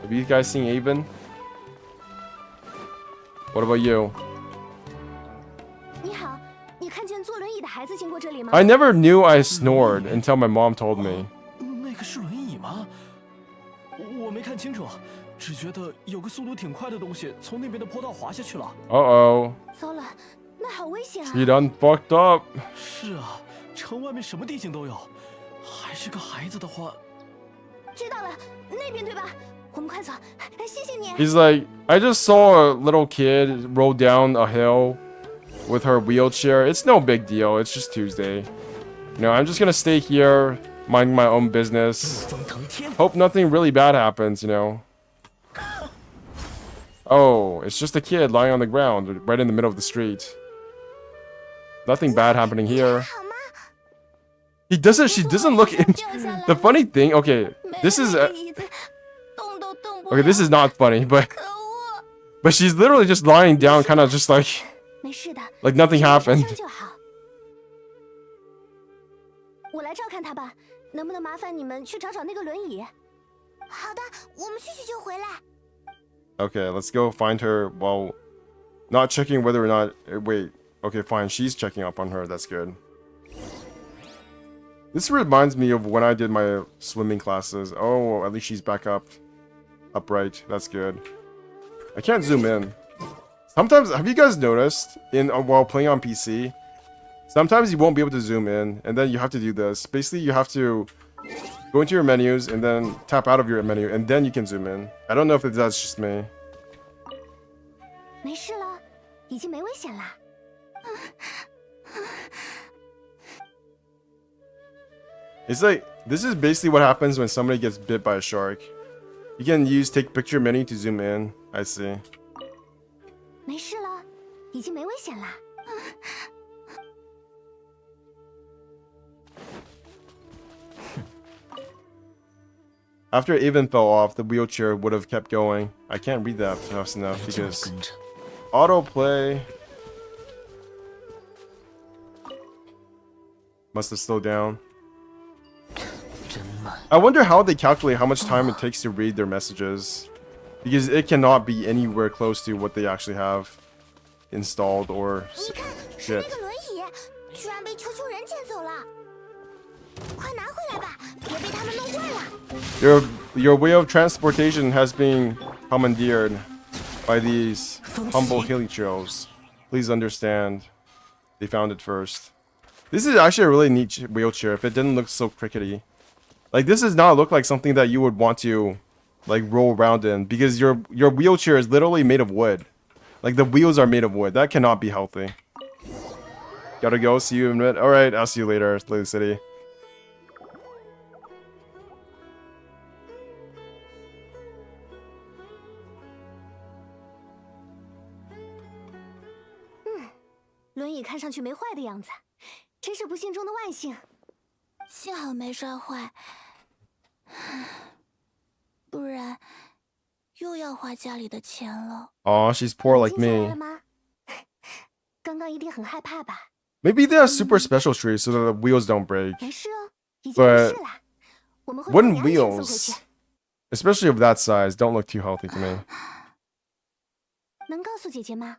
Have you guys seen Avon? What about you? 你好，你看见坐轮椅的孩子经过这里吗？ I never knew I snored until my mom told me. 那个是轮椅吗？我没看清楚，只觉得有个速度挺快的东西从那边的坡道滑下去了。 Uh-oh. 糟了，那好危险啊！ She done fucked up. 是啊，城外面什么地形都有，还是个孩子的话，知道了，那边对吧？我们快走，谢谢你。 He's like, I just saw a little kid roll down a hill with her wheelchair. It's no big deal. It's just Tuesday. You know, I'm just gonna stay here, mind my own business. 风腾天。 Hope nothing really bad happens, you know. Oh, it's just a kid lying on the ground right in the middle of the street. Nothing bad happening here. 好吗？ She doesn't look in. The funny thing, okay, this is, 没了那个椅子动都动不了。 okay, this is not funny, 可恶！ but she's literally just lying down, kind of just like 没事的， nothing 受 happened. 伤就好。我来照看他吧，能不能麻烦你们去找找那个轮椅？好的，我们去就回来。 Okay, let's go find her while not checking whether or not. Wait, okay, fine. She's checking up on her. That's good. This reminds me of when I did my swimming classes. Oh, at least she's back up. Upright. That's good. I can't zoom in. Sometimes, have you guys noticed while playing on PC? Sometimes you won't be able to zoom in, and then you have to do this. Basically, you have to go into your menus and then tap out of your menu, and then you can zoom in. I don't know if that's just me. 没事了，已经没危险啦。 It's like, this is basically what happens when somebody gets bit by a shark. You can use take picture menu to zoom in. I see. 没事了，已经没危险啦。After it even fell off, the wheelchair would have kept going. I can't read that fast enough 别叫我 because 跟着， autoplay must have slowed down. 真慢。 I wonder how they calculate how much time it takes to read their messages. Because it cannot be anywhere close to what they actually have installed or 你看，是 shit. 那个轮椅，居然被球球人捡走了。快拿回来吧，别被他们弄坏了。 Your way of transportation has been commandeered by these humble hilichos. Please understand, they found it first. This is actually a really neat wheelchair if it didn't look so crickety. Like, this does not look like something that you would want to, like, roll around in, because your wheelchair is literally made of wood. Like, the wheels are made of wood. That cannot be healthy. Gotta go. See you in a minute. Alright, I'll see you later, Lily City. “轮椅看上去没坏的样子，真是不幸中的万幸。幸好没摔坏，不然又要花家里的钱了。” Aw, she's poor like 冷静下来 me. 了吗？刚刚一定很害怕吧？ Maybe they have super special trees so that the wheels don't break. 没事哦，已经没事了。我们会把 Wooden 你安全送回 wheels, 去。 especially of that size, don't look too healthy to me. 能告诉姐姐吗？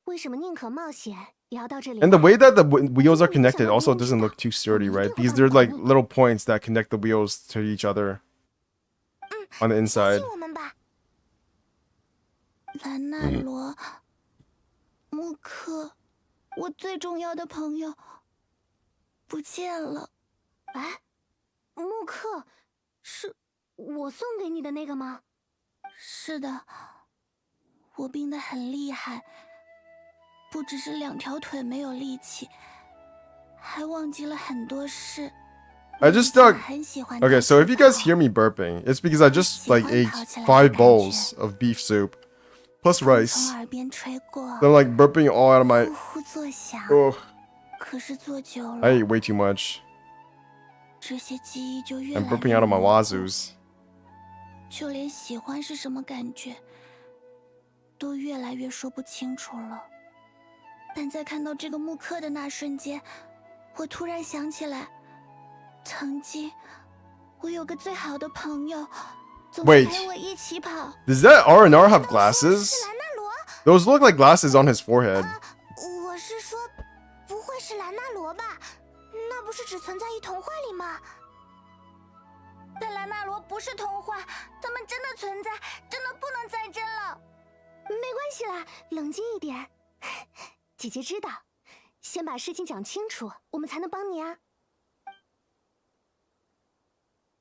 为什么宁可冒险也要到这里来？ And the way that the wheels are connected also doesn't look too sturdy, right? Because they're like little points that connect the wheels to each other on the 相 inside. 信我们吧。兰纳罗，穆克，我最重要的朋友不见了。哎，穆克，是我送给你的那个吗？是的，我病得很厉害，不只是2条腿没有力气，还忘记了很多事。 I just thought, 很喜欢 okay, so if you guys hear me burping, it's because I just like ate 5 bowls of beef soup plus 从 rice. 耳边吹过， Then like burping all out of my. 呼呼作响。 Oh, 可是坐久 I 了， ate way too much. 这些记忆就越 I'm 来 burping 越 out of my 模糊， wazoos. 就连喜欢是什么感觉，都越来越说不清楚了。但在看到这个木刻的那瞬间，我突然想起来，曾经我有个最好的朋友，总是 Wait. 陪我一起跑。 Does that R&R have glasses? 是兰纳罗。 Those look like glasses on his forehead. 我是说，不会是兰纳罗吧？那不是只存在于童话里吗？但兰纳罗不是童话，他们真的存在，真的不能再争了。没关系啦，冷静一点。姐姐知道，先把事情讲清楚，我们才能帮你啊。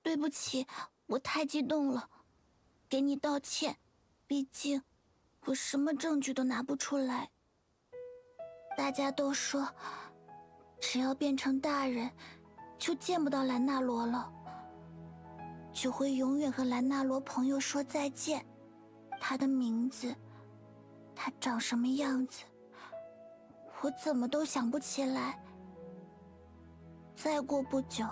对不起，我太激动了，给你道歉。毕竟，我什么证据都拿不出来。大家都说，只要变成大人，就见不到兰纳罗了，就会永远和兰纳罗朋友说再见。他的名字，他长什么样子，我怎么都想不起来。再过不久，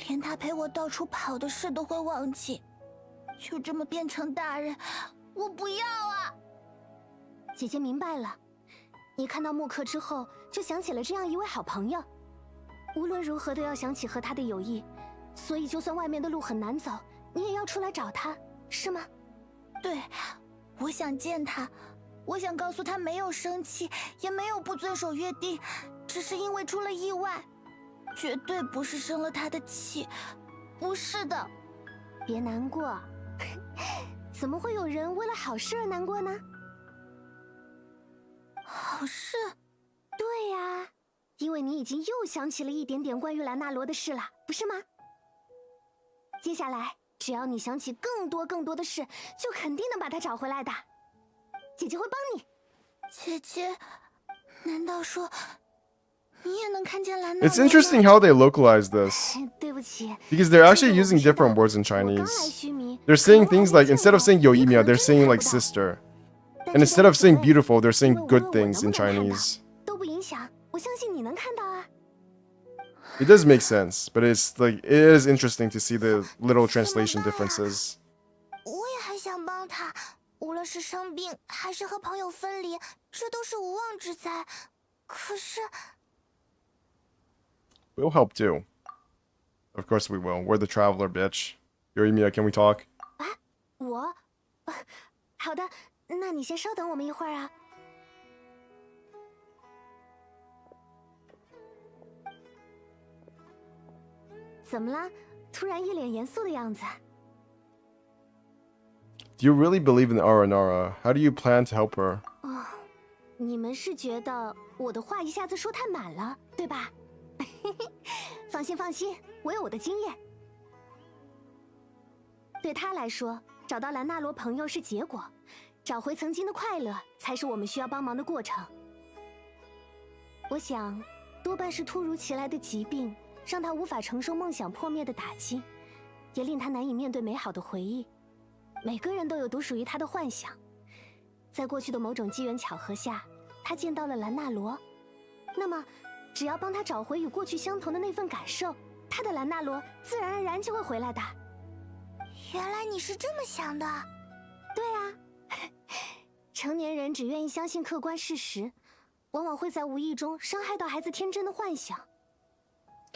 连他陪我到处跑的事都会忘记。就这么变成大人，我不要啊！姐姐明白了。你看到木刻之后，就想起了这样一位好朋友，无论如何都要想起和他的友谊，所以就算外面的路很难走，你也要出来找他，是吗？对，我想见他，我想告诉他没有生气，也没有不遵守约定，只是因为出了意外，绝对不是生了他的气，不是的。别难过，怎么会有人为了好事而难过呢？好事？对呀，因为你已经又想起了一点点关于兰纳罗的事了，不是吗？接下来，只要你想起更多的事，就肯定能把他找回来的。姐姐会帮你。姐姐，难道说你也能看见兰纳罗？ It's interesting how they localize this. 对不起， Because they're actually using different words in 我刚来 Chinese. 须弥。 They're saying things like, instead of saying Yoimiya, they're saying like sister. And instead of saying beautiful, they're saying good things in Chinese. 都不影响，我相信你能看到啊。It does make sense, but it's like it is interesting to see the little translation differences. 我也很想帮他，无论是生病还是和朋友分离，这都是无妄之灾。可是 We'll help too. Of course we will. We're the traveler, bitch. Yoimiya, can we talk? 我，好的，那你先稍等我们一会儿啊。怎么了？突然一脸严肃的样子。Do you really believe in Aranara? How do you plan to help her? 哦，你们是觉得我的话一下子说太满了，对吧？放心放心，我有我的经验。对他来说，找到兰纳罗朋友是结果，找回曾经的快乐才是我们需要帮忙的过程。我想，多半是突如其来的疾病，让他无法承受梦想破灭的打击，也令他难以面对美好的回忆。每个人都有独属于他的幻想，在过去的某种机缘巧合下，他见到了兰纳罗。那么，只要帮他找回与过去相同的那份感受，他的兰纳罗自然而然就会回来的。原来你是这么想的。对啊，成年人只愿意相信客观事实，往往会在无意中伤害到孩子天真的幻想。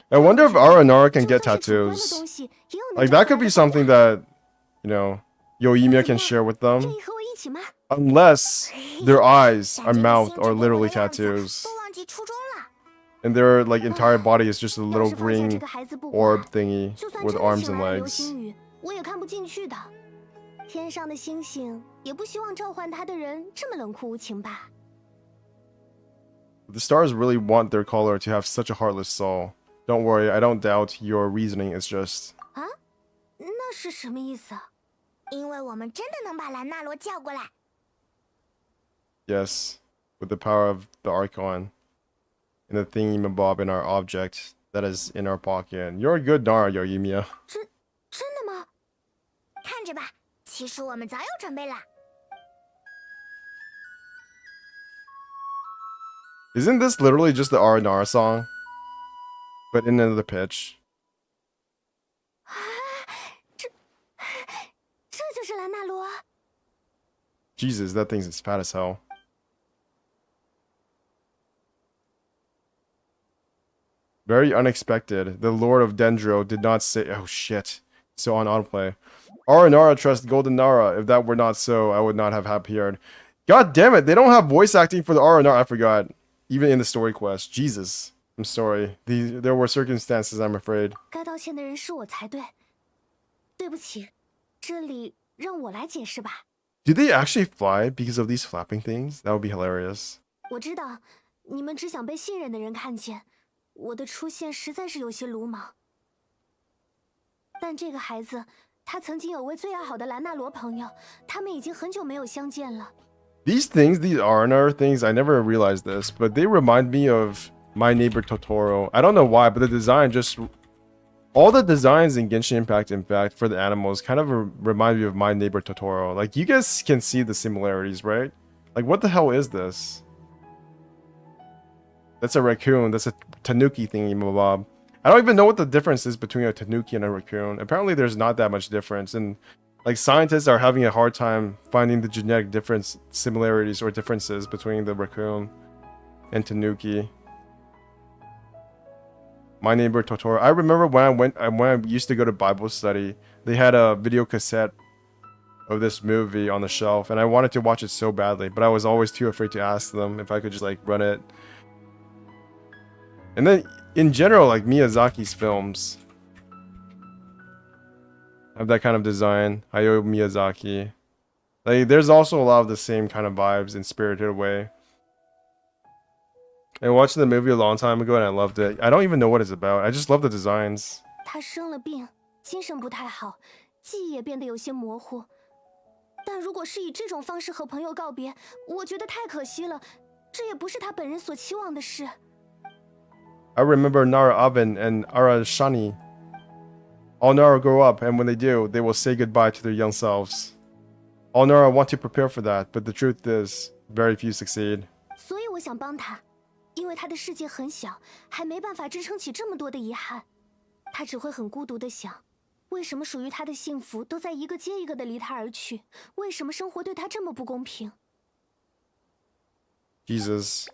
I wonder if Aranara can get tattoos. Like that could be something that, you know, Yoimiya can share with them. 愿意和我一起吗？ Unless their eyes, or mouth, are literally tattoos. 都忘记初衷了。 And their like entire body is just a 要 little 是放下这 green 个孩子不管， orb thingy 就算 with 真的 arms 请 and 来了流 legs. 星雨，我也看不进去的。天上的星星也不希望召唤他的人这么冷酷无情吧？ The stars really want their caller to have such a heartless soul. Don't worry, I don't doubt your reasoning is just. 啊，那是什么意思？因为我们真的能把兰纳罗叫过来。 Yes, with the power of the Archon and the thingy-mabob in our object that is in our pocket. You're a good Nara, Yoimiya. 真的吗？看着吧，其实我们早有准备了。 Isn't this literally just the Aranara song? But in another pitch. 这就是兰纳罗。 Jesus, that thing's as fat as hell. Very unexpected. The Lord of Dendro did not say. Oh shit. So on autoplay. Aranara trusts Golden Nara. If that were not so, I would not have appeared. God damn it, they don't have voice acting for the Aranara. I forgot. Even in the story quest. Jesus. I'm sorry. There were circumstances, I'm afraid. 该道歉的人是我才对。对不起，这里让我来解释吧。 Do they actually fly because of these flapping things? That would be hilarious. 我知道，你们只想被信任的人看见，我的出现实在是有些鲁莽。但这个孩子，他曾经有位最要好的兰纳罗朋友，他们已经很久没有相见了。 These things, these Arnar things, I never realized this, but they remind me of My Neighbor Totoro. I don't know why, but the design just... All the designs in Genshin Impact, in fact, for the animals kind of remind me of My Neighbor Totoro. Like, you guys can see the similarities, right? Like, what the hell is this? That's a raccoon. That's a tanuki thingy, mabob. I don't even know what the difference is between a tanuki and a raccoon. Apparently, there's not that much difference. And, like, scientists are having a hard time finding the genetic difference, similarities, or differences between the raccoon and tanuki. My Neighbor Totoro. I remember when I used to go to Bible study, they had a video cassette of this movie on the shelf, and I wanted to watch it so badly, but I was always too afraid to ask them if I could just like run it. And then in general, like Miyazaki's films have that kind of design. Hayao Miyazaki. Like there's also a lot of the same kind of vibes in Spirited Away. I watched the movie a long time ago and I loved it. I don't even know what it's about. I just love the designs. 他生了病，精神不太好，记忆也变得有些模糊。但如果是以这种方式和朋友告别，我觉得太可惜了。这也不是他本人所期望的事。 I remember Nara Aben and Arashani. All Nara grow up, and when they do, they will say goodbye to their young selves. All Nara want to prepare for that, but the truth is, very few succeed. 所以我想帮他，因为他的世界很小，还没办法支撑起这么多的遗憾。他只会很孤独的想，为什么属于他的幸福都在一个接一个的离他而去？为什么生活对他这么不公平？ Jesus.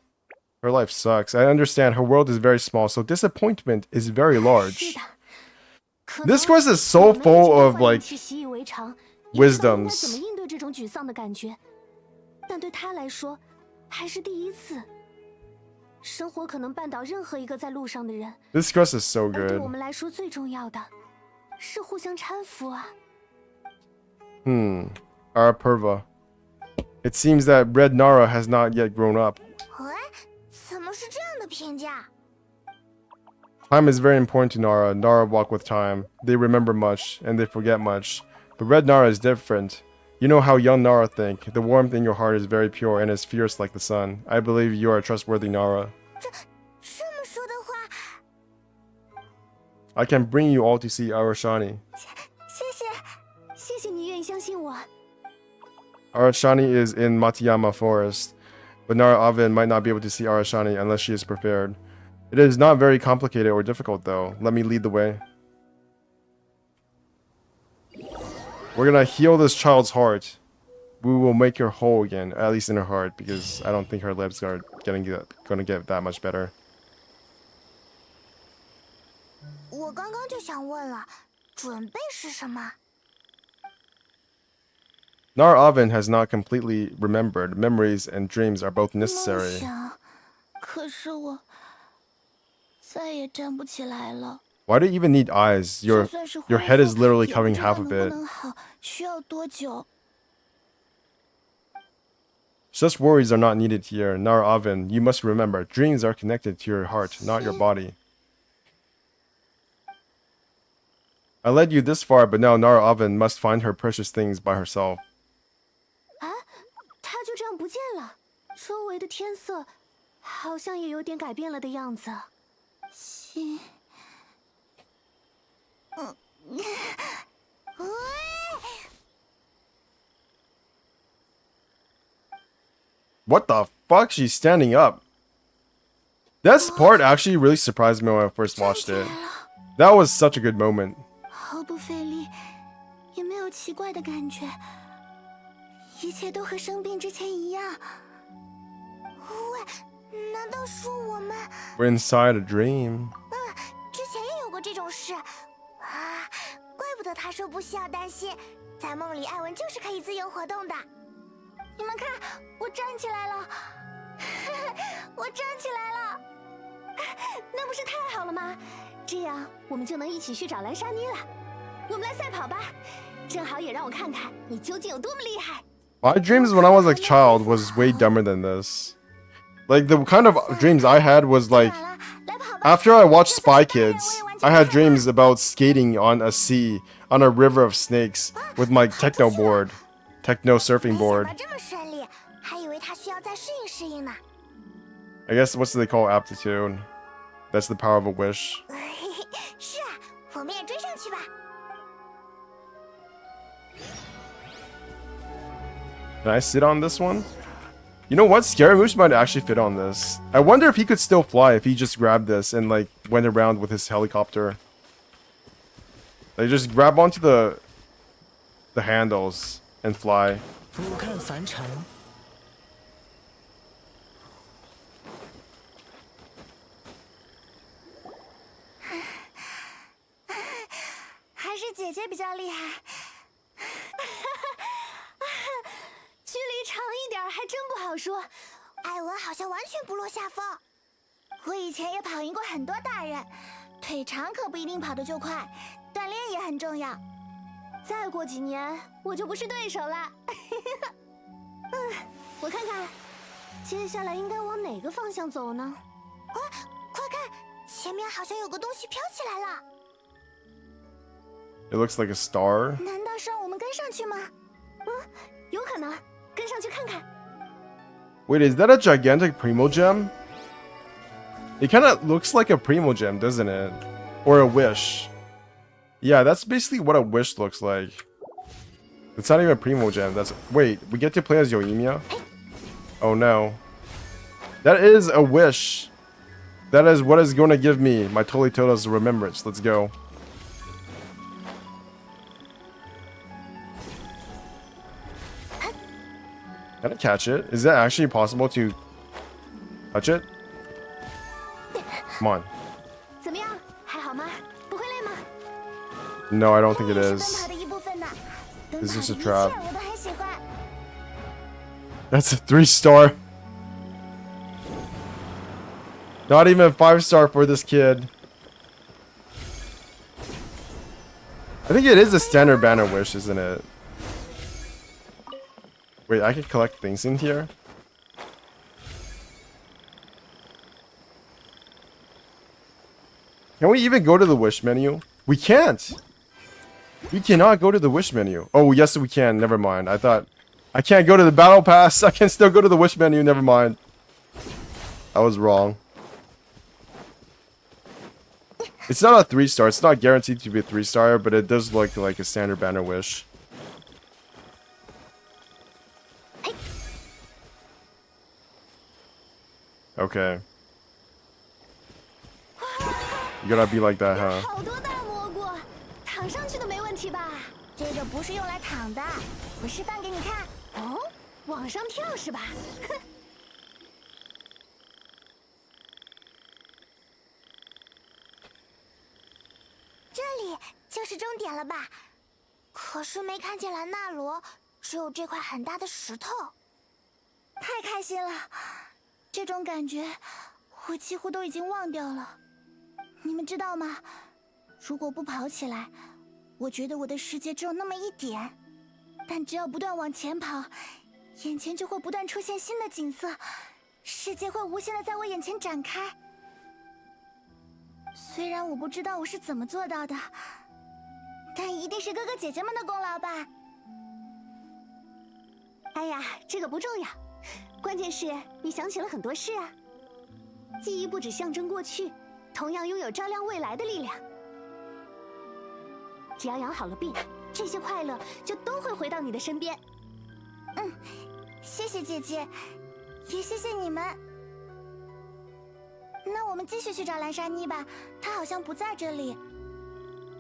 Her life sucks. I understand her world is very small, so disappointment is very large. 是的，可 This 能 quest is so 我们已经 full 对 of 坏运 like 气习以为常，也知道应该怎么 wisdoms. 应对这种沮丧的感觉，但对他来说，还是第一次。生活可能绊倒任何一个在路上的人， This quest is so 而对 good. 我们来说最重要的，是互相搀扶啊。Arapurva. It seems that Red Nara has not yet grown up. 哎，怎么是这样的评价？ Time is very important to Nara. Nara walk with time. They remember much, and they forget much. But Red Nara is different. You know how young Nara think. The warmth in your heart is very pure and is fierce like the sun. I believe you are a trustworthy Nara. 这么说的话， I can bring you all to see Arashani. 谢谢你愿意相信我。 Arashani is in Matayama Forest, but Nara Avin might not be able to see Arashani unless she is prepared. It is not very complicated or difficult though. Let me lead the way. We're gonna heal this child's heart. We will make her whole again, at least in her heart, because I don't think her lips are gonna get that much better. 我刚刚就想问了，准备是什么？ Nara Avin has not completely remembered. Memories and dreams are both necessary. 想，可是我再也站不起来了。 Why do you even need eyes? 就 Your 算是 your 恢 head 复 is literally 也不 covering 知 half 道 of 能不 it. 能好，需要多久？ Such worries are not needed here. Nara Avin, you must remember, dreams are connected to your heart, not your body. I led you this far, but now Nara Avin must find her precious things by herself. 啊，他就这样不见了，周围的天色好像也有点改变了的样子。心， What the fuck? She's standing up. This part actually really surprised me when I first watched it. That was such a good moment. 毫不费力，也没有奇怪的感觉，一切都和生病之前一样。喂，难道说我们 We're inside a dream. 之前也有过这种事？啊，怪不得他说不需要担心，在梦里艾文就是可以自由活动的。你们看，我站起来了，我站起来了，那不是太好了吗？这样我们就能一起去找蓝莎妮了。我们来赛跑吧，正好也让我看看你究竟有多么厉害。 My dreams when I was a child was way dumber than this. Like the kind of dreams I had was like 来跑吧！ after I watched Spy Kids, I had dreams about skating on a sea, on a river of snakes, with my techno board, techno surfing 没想 board. 到这么顺利，还以为他需要再适应适应呢。 I guess what's they call aptitude? That's the power of a wish. 是啊，我们也追上去吧。 Can I sit on this one? You know what? Scaramouche might actually fit on this. I wonder if he could still fly if he just grabbed this and like went around with his helicopter. Like just grab onto the handles and fly. 俯瞰凡尘， 还是姐姐比较厉害。距离长一点还真不好说。艾文好像完全不落下风。我以前也跑赢过很多大人，腿长可不一定跑得就快，锻炼也很重要。再过几年我就不是对手了。我看看，接下来应该往哪个方向走呢？啊，快看，前面好像有个东西飘起来了。 It looks like a star. 难道是让我们跟上去吗？有可能，跟上去看看。 Wait, is that a gigantic Primo Gem? It kind of looks like a Primo Gem, doesn't it? Or a wish. Yeah, that's basically what a wish looks like. It's not even a Primo Gem. That's wait, we get to play as Yoimiya? Oh no. That is a wish. That is what is going to give me my Tolitota's remembrance. Let's go. Can I catch it? Is that actually possible to touch it? Come on. 怎么样？还好吗？不会累吗？ No, I don't think it 这也是奔 is. 跑的一部分呢。奔 It's 跑 just 的 a 一 trap. 切我都很喜欢。 That's a 3-star. Not even a 5-star for this kid. I think it is a standard banner wish, isn't it? Wait, I can collect things in here? Can we even go to the wish menu? We can't! We cannot go to the wish menu. Oh, yes we can. Never mind. I thought... I can't go to the battle pass. I can still go to the wish menu. Never mind. I was wrong. It's not a 3-star. It's not guaranteed to be a 3-star, but it does look like a standard banner wish. Okay. You gotta be like that, huh? 好多大蘑菇，躺上去都没问题吧？这个不是用来躺的，我示范给你看。哦，往上跳是吧？哼。这里就是终点了吧？可是没看见兰纳罗，只有这块很大的石头。太开心了，这种感觉我几乎都已经忘掉了。你们知道吗？如果不跑起来，我觉得我的世界只有那么一点。但只要不断往前跑，眼前就会不断出现新的景色，世界会无限的在我眼前展开。虽然我不知道我是怎么做到的，但一定是哥哥姐姐们的功劳吧。哎呀，这个不重要，关键是你想起了很多事啊。记忆不只象征过去，同样拥有照亮未来的力量。只要养好了病，这些快乐就都会回到你的身边。嗯，谢谢姐姐，也谢谢你们。那我们继续去找蓝莎妮吧，她好像不在这里。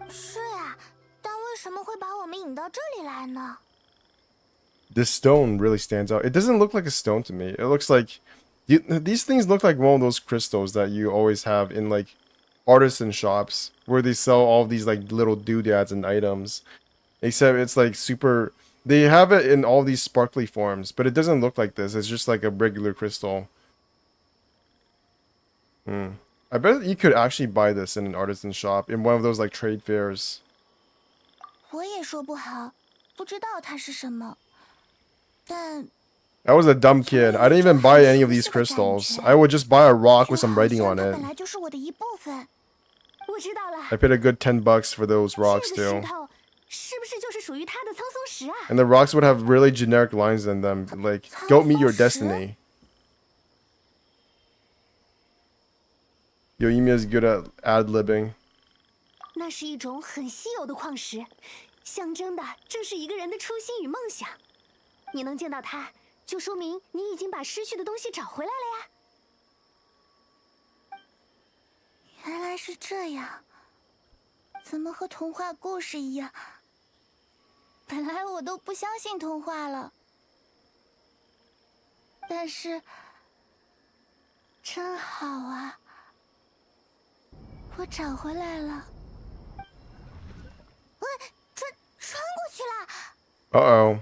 是啊，但为什么会把我们引到这里来呢？ This stone really stands out. It doesn't look like a stone to me. It looks like... these things look like one of those crystals that you always have in like artisan shops where they sell all these like little doodads and items. Except it's like super... They have it in all these sparkly forms, but it doesn't look like this. It's just like a regular crystal. I bet you could actually buy this in an artisan shop in one of those like trade fairs. 我也说不好，不知道它是什么，但 I was a dumb kid. I didn't even buy any of these crystals. I would just buy a rock with some writing on 它 it. 本来就是我的一部分。我知道了。 I paid a good $10 for those rocks 这个 too. 石头是不是就是属于它的苍松石啊？ And the rocks would have really generic lines in them, like, "Go meet your destiny." Yoimi is good at ad-libbing. 那是一种很稀有的矿石，象征的正是一个人的初心与梦想。你能见到它，就说明你已经把失去的东西找回来了呀。原来是这样，怎么和童话故事一样？本来我都不相信童话了，但是真好啊！我找回来了。喂，穿过去了。 Uh-oh.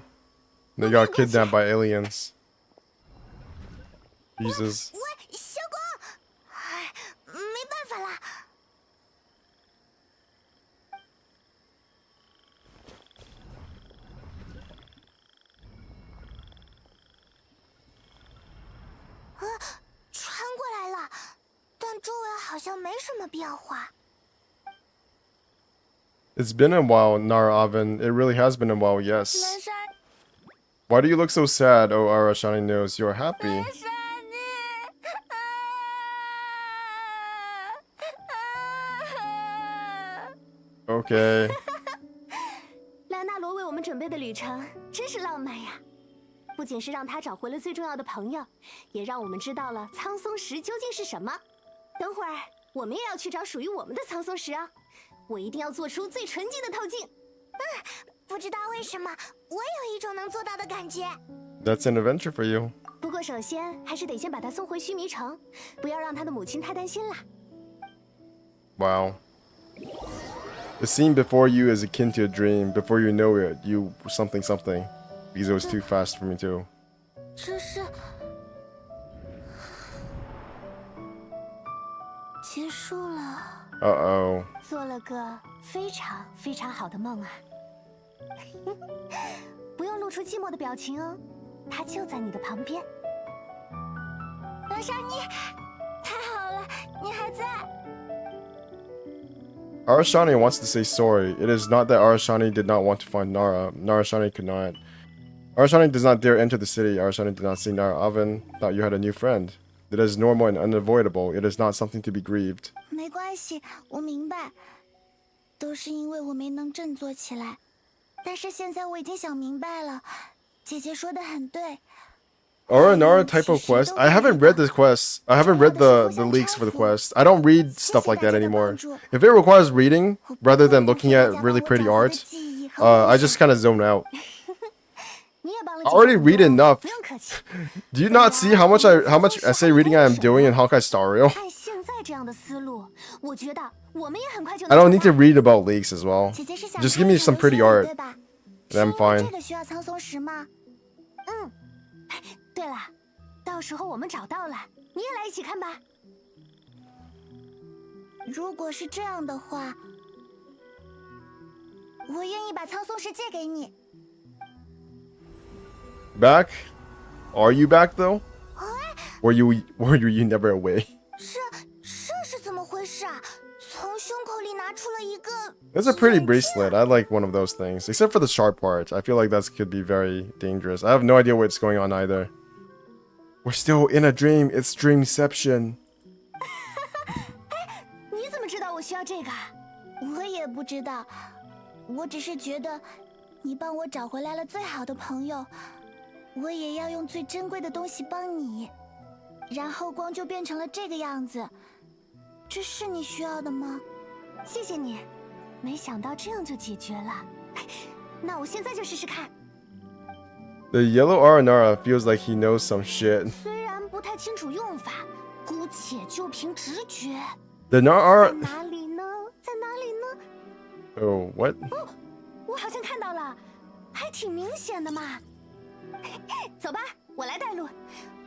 They got kidnapped by aliens. Jesus. 喂，小光，哎，没办法啦。穿过来了，但周围好像没什么变化。 It's been a while, Naraven. It really has been a while, 蓝 yes. 莎， Why do you look so sad, oh Arashani knows you're happy? 蓝莎妮，Okay. 兰纳罗为我们准备的旅程真是浪漫呀！不仅是让他找回了最重要的朋友，也让我们知道了苍松石究竟是什么。等会儿我们也要去找属于我们的苍松石啊！我一定要做出最纯净的透镜。不知道为什么，我有一种能做到的感觉。 That's an adventure for you. 不过首先还是得先把他送回须弥城，不要让他的母亲太担心啦。 Wow. The scene before you is akin to a dream. Before you know it, you something something. Because it was too fast for me too. 这是结束了。 Uh-oh. 做了个非常非常好的梦啊！不用露出寂寞的表情哦，他就在你的旁边。老少你，太好了，你还在。 Arashani wants to say sorry. It is not that Arashani did not want to find Nara. Arashani could not. Arashani does not dare enter the city. Arashani did not say Nara Oven thought you had a new friend. It is normal and unavoidable. It is not something to be grieved. 没关系，我明白，都是因为我没能振作起来。但是现在我已经想明白了，姐姐说的很对。 Nara type of quest. I haven't read this quest. I haven't read the leaks for the quest. I don't read stuff like that anymore. If it requires reading rather than looking at really pretty art, I just kind of zone out. 你也帮了 I already read enough. 不用客气。 Do you not see how much essay reading I am doing in Honkai Star Rail? 按现在这样的思路，我觉得我们也很快就 I 能。 don't need to read about leaks as well. 姐姐是想 Just give me some pretty 看 art, 对吧？ and I'm 说 fine. 这个需要苍松石吗？对了，到时候我们找到了，你也来一起看吧。如果是这样的话，我愿意把苍松石借给你。 Back? Are you back though? Were you never away? 这是怎么回事啊？从胸口里拿出了一个。 That's a pretty bracelet. I like one of those things. Except for the sharp part. I feel like that could be very dangerous. I have no idea what's going on either. We're still in a dream. It's dreamception. 你怎么知道我需要这个？我也不知道，我只是觉得，你帮我找回来了最好的朋友，我也要用最珍贵的东西帮你，然后光就变成了这个样子。这是你需要的吗？谢谢你，没想到这样就解决了。那我现在就试试看。 The yellow Aranara feels like he knows some shit. 虽然不太清楚用法，姑且就凭直觉。 The 在 Nara... 哪里呢？在哪里呢？ Oh, what? 我好像看到了，还挺明显的嘛。走吧，我来带路。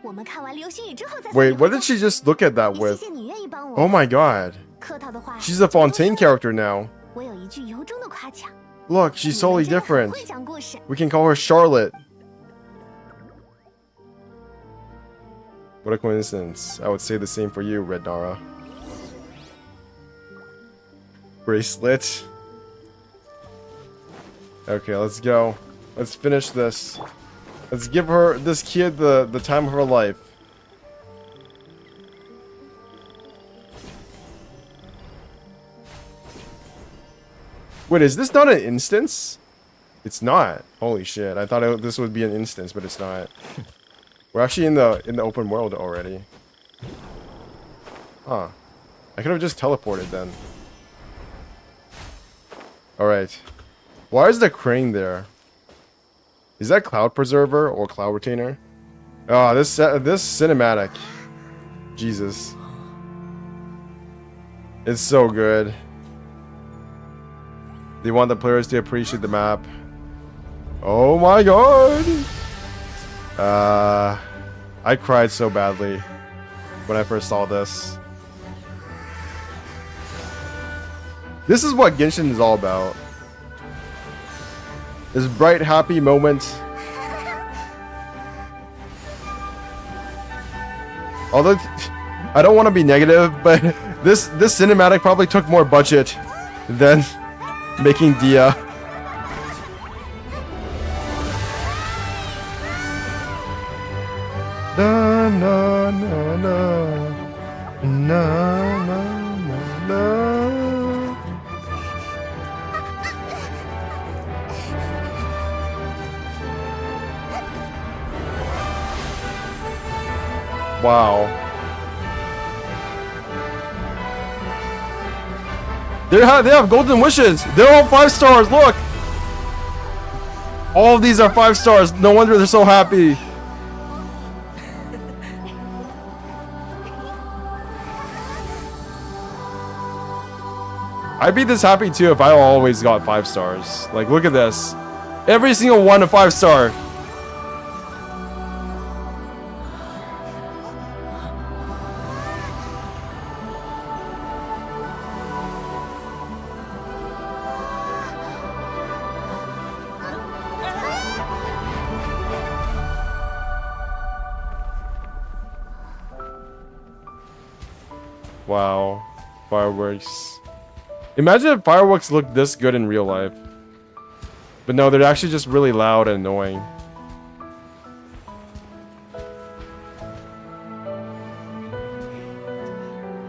我们看完流星雨之后再。 Wait, what did she just look at that 也 with? 谢谢你愿意帮我。 Oh my god. 客套的话。 She's a Fontaine character now. 我有一句由衷的夸奖。 Look, she's 你 totally 们真的很 different. 会讲故事。 We can call her Charlotte. What a coincidence. I would say the same for you, Red Nara. Bracelet. Okay, let's go. Let's finish this. Let's give this kid the time of her life. Wait, is this not an instance? It's not. Holy shit! I thought this would be an instance, but it's not. We're actually in the open world already. Huh. I could have just teleported then. Alright. Why is the crane there? Is that Cloud Preserver or Cloud Retainer? Oh, this cinematic. Jesus. It's so good. They want the players to appreciate the map. Oh my god! I cried so badly when I first saw this. This is what Genshin is all about. This bright, happy moment. Although, I don't want to be negative, but this cinematic probably took more budget than making Dia. Na na na na na na na. Wow. They have golden wishes. They're all 5 stars. Look. All of these are 5 stars. No wonder they're so happy. I'd be this happy too if I always got 5 stars. Like, look at this. Every single one a 5 star. Wow. Fireworks. Imagine if fireworks looked this good in real life. But no, they're actually just really loud and annoying.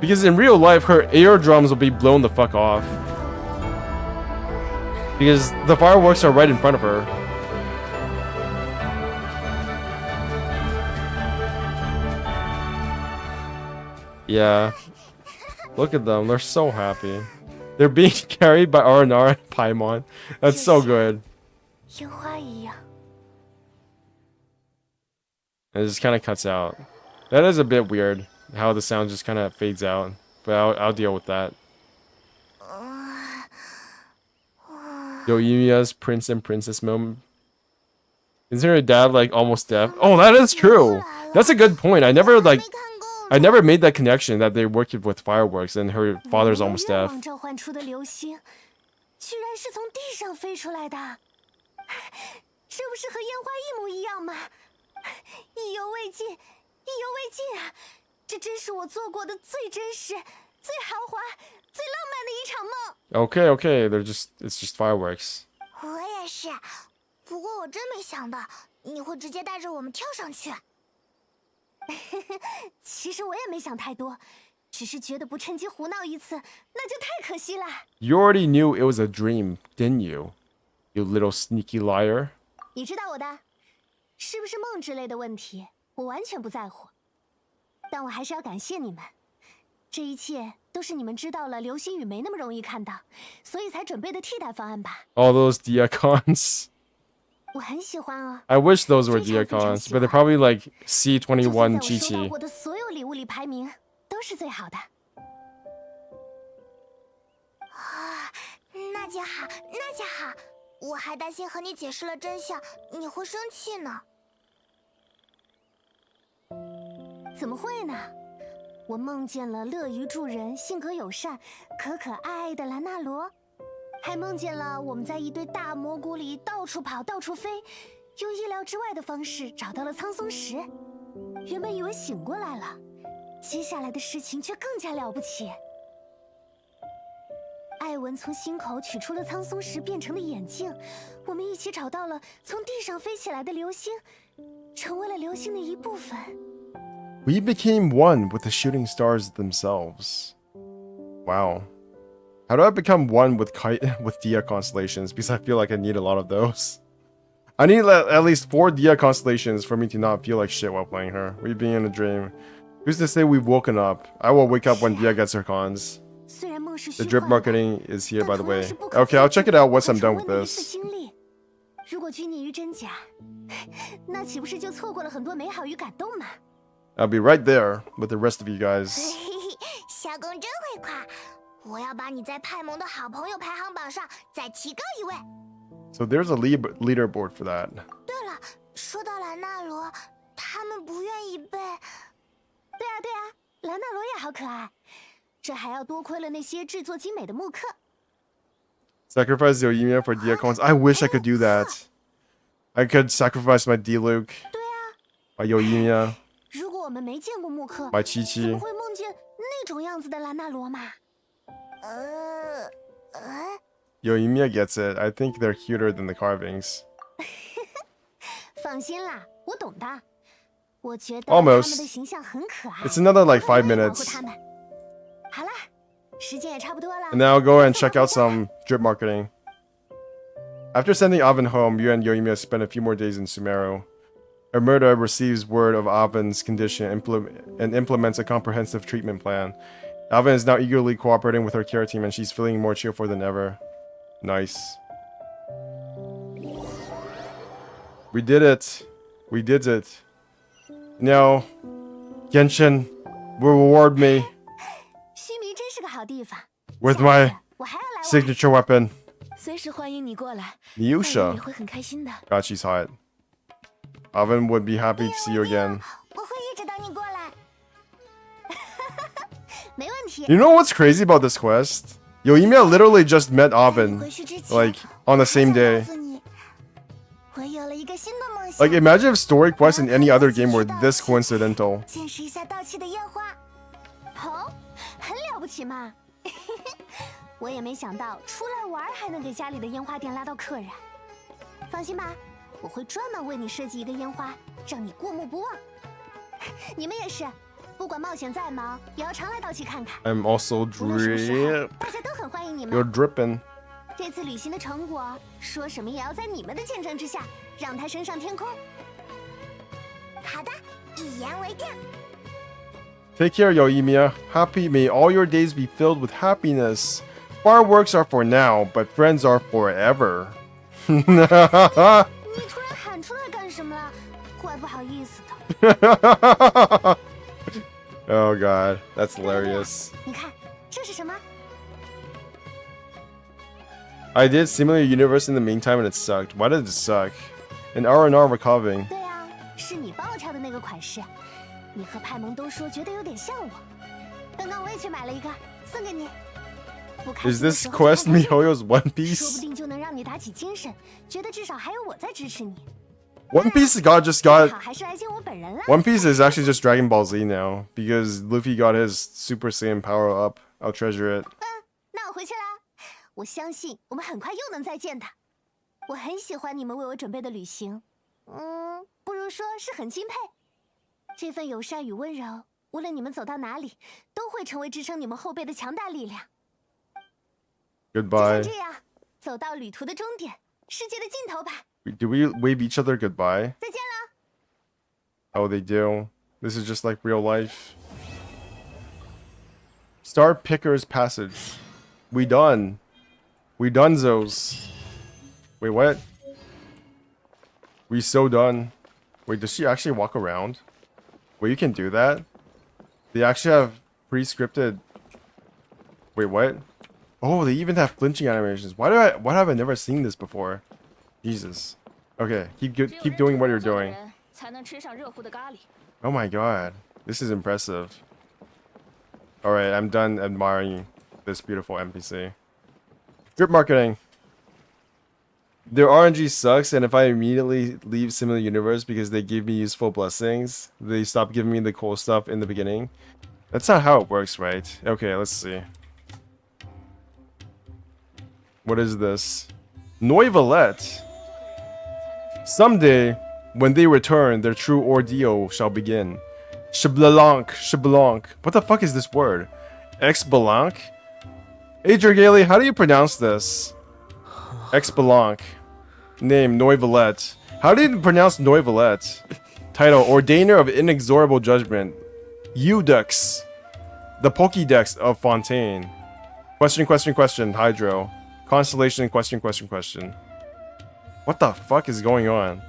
Because in real life, her eardrums will be blown the fuck off. Because the fireworks are right in front of her. Yeah. Look at them. They're so happy. They're being carried by R&R and Paimon. That's so good. 樱花一样。 It just kind of cuts out. That is a bit weird. How the sound just kind of fades out. But I'll deal with that. Yoimiya's prince and princess moment. Isn't her dad like almost deaf? Oh, that is true. That's a good point. I never made that connection that they worked with fireworks and her father's almost deaf. 愿望召唤出的流星，居然是从地上飞出来的，这不是和烟花一模一样吗？意犹未尽，意犹未尽啊！这真是我做过的最真实、最豪华、最浪漫的一场梦。 Okay, it's just fireworks. 我也是，不过我真没想到你会直接带着我们跳上去。其实我也没想太多，只是觉得不趁机胡闹一次，那就太可惜了。 You already knew it was a dream, didn't you? You little sneaky liar. 你知道我的，是不是梦之类的问题，我完全不在乎。但我还是要感谢你们，这一切都是你们知道了流星雨没那么容易看到，所以才准备的替代方案吧。 All those diacons. 我很喜欢啊。 I wish those were diacons, but they're probably like 就 C21 算在我收到 Chi-Chi. 过的所有礼物里排名都是最好的。啊，那就好，那就好。我还担心和你解释了真相，你会生气呢。怎么会呢？我梦见了乐于助人、性格友善、可可爱爱的兰纳罗，还梦见了我们在一堆大蘑菇里到处跑、到处飞，用意料之外的方式找到了苍松石。原本以为醒过来了，接下来的事情却更加了不起。艾文从心口取出了苍松石变成的眼镜，我们一起找到了从地上飞起来的流星，成为了流星的一部分。 We became one with the shooting stars themselves. Wow. How do I become one with Dia constellations? Because I feel like I need a lot of those. I need at least 4 Dia constellations for me to not feel like shit while playing her. We being in a dream. Who's to say we've woken up? I will wake up when Dia gets her cons. The drip marketing is here, by the way. Okay, I'll check it out once I'm done with this. 如果拘泥于真假，那岂不是就错过了很多美好与感动吗？ I'll be right there with the rest of you guys. 小公真会夸，我要把你在派蒙的好朋友排行榜上再提高一位。 So there's a leaderboard for that. 对了，说到兰纳罗，他们不愿意被……对啊，兰纳罗也好可爱，这还要多亏了那些制作精美的木刻。 Sacrifice Yoimiya for Diacons. I wish I could do that. I could sacrifice my D-Luke. 对啊， My Yoimiya. 如果我们没见过木刻， My Chi-Chi. 怎么会梦见那种样子的兰纳罗嘛？ Yoimiya gets it. I think they're cuter than the carvings. 放心啦，我懂的。我觉得 Almost. 他们的形象很可爱。 It's another like 5我会保护 minutes. 他们。好啦，时间也差不多了。 And now I'll go and check out some drip marketing. After sending Avin home, you and Yoimiya spend a few more days in Sumeru. Ermerda receives word of Avin's condition and implements a comprehensive treatment plan. Alvin is now eagerly cooperating with her care team, and she's feeling more cheerful than ever. Nice. We did it. We did it. Now, Genshin will reward me 须弥真是个好地方。 with 下 my 次我还要来玩。 signature weapon, 随时欢迎你过来， Yusha. 也会很开心的。 God, she's hot. Alvin would be happy to see you again. 我会一直等你过来。没问题。 You know what's crazy about this quest? Yoimiya literally just met Alvin, 回去之前 like, on the same 我想 day. 告诉你，我有了一个新的梦想。 Like, imagine if story quests in any other game were this coincidental. 见识一下到期的烟花。哦，很了不起嘛！我也没想到出来玩还能给家里的烟花店拉到客人。放心吧，我会专门为你设计一个烟花，让你过目不忘。你们也是，不管冒险再忙，也要常来道奇看看。 I'm also 无论什么时候 drip. 大家都很欢迎你 You're 们。 dripping. 这次旅行的成果，说什么也要在你们的见证之下，让它升上天空。好的，一言为定。 Take care, Yoimiya. Happy, may all your days be filled with happiness. Fireworks are for now, but friends are forever. 你突然喊出来干什么了？怪不好意思的。 Oh god, that's hilarious. 你看，这是什么？ I did Simulator Universe in the meantime and it sucked. Why did it suck? An R&R recovering. 对啊，是你帮我挑的那个款式。你和派蒙都说觉得有点像我。刚刚我也去买了一个，送给你。不开 Is 心的 this 时候就 quest 看看这个 MiHoYo's One 说不 Piece? 定就能让你打起精神，觉得至少还有我在支持你。 One Piece just 最 got... 好还是来见我本人啦。 One Piece is actually just Dragon Ball Z now, because Luffy got his Super Saiyan power up. I'll treasure it. 那我回去啦。我相信我们很快又能再见他。我很喜欢你们为我准备的旅行，不如说是很钦佩。这份友善与温柔，无论你们走到哪里，都会成为支撑你们后背的强大力量。就 Goodbye. 像这样，走到旅途的终点，世界的尽头吧。 Do we wave each other goodbye? 再见了。 Oh, they do. This is just like real life. Star Picker's Passage. We done. We donezos. Wait, what? We so done. Wait, does she actually walk around? Wait, you can do that? They actually have pre-scripted... Wait, what? Oh, they even have flinching animations. Why have I never seen this before? Jesus. Okay, keep doing what you're doing. 才能吃上热乎的咖喱。 Oh my god. This is impressive. Alright, I'm done admiring this beautiful NPC. Drip marketing. Their RNG sucks, and if I immediately leave Similar Universe because they give me useful blessings, they stop giving me the cool stuff in the beginning. That's not how it works, right? Okay, let's see. What is this? Noivalette. Someday, when they return, their true ordeal shall begin. Shiblanc. What the fuck is this word? Exbalanc? Hey, Jergaly, how do you pronounce this? Exbalanc. Name, Noivalette. How do you pronounce Noivalette? Title, Ordainer of Inexorable Judgment. Udux. The Pokédex of Fontaine. Question, Hydro. Constellation, question. What the fuck is going on?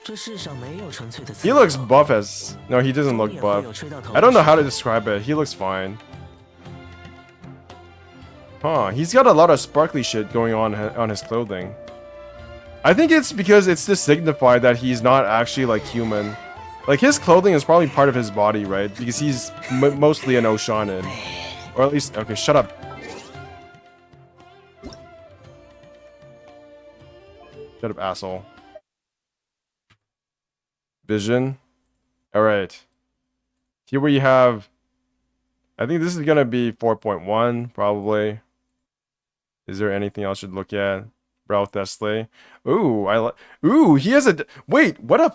这世上没有纯粹的自 He 由 looks buff as... No, he doesn't look buff. I don't know how to describe it. He looks fine. Huh, he's got a lot of sparkly shit going on his clothing. I think it's because it's to signify that he's not actually like human. Like his clothing is probably part of his body, right? Because he's mostly an Oshanin. Or at least... Okay, shut up. Shut up, asshole. Vision. Alright. Here we have... I think this is gonna be 4.1, probably. Is there anything else I should look at? Brow Thestley. Ooh, Ooh, he has a... Wait, what a...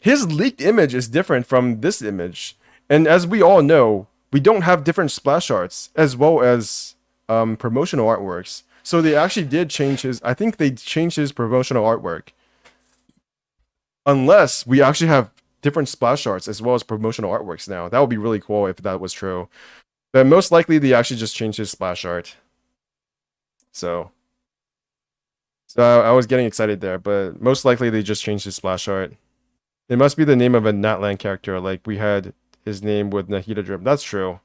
His leaked image is different from this image. And as we all know, we don't have different splash arts, as well as promotional artworks. So they actually did change his... I think they changed his promotional artwork. Unless we actually have different splash arts as well as promotional artworks now. That would be really cool if that was true. But most likely they actually just changed his splash art. So I was getting excited there, but most likely they just changed his splash art. It must be the name of a Natland character, like we had his name with Nahida Drip. That's true.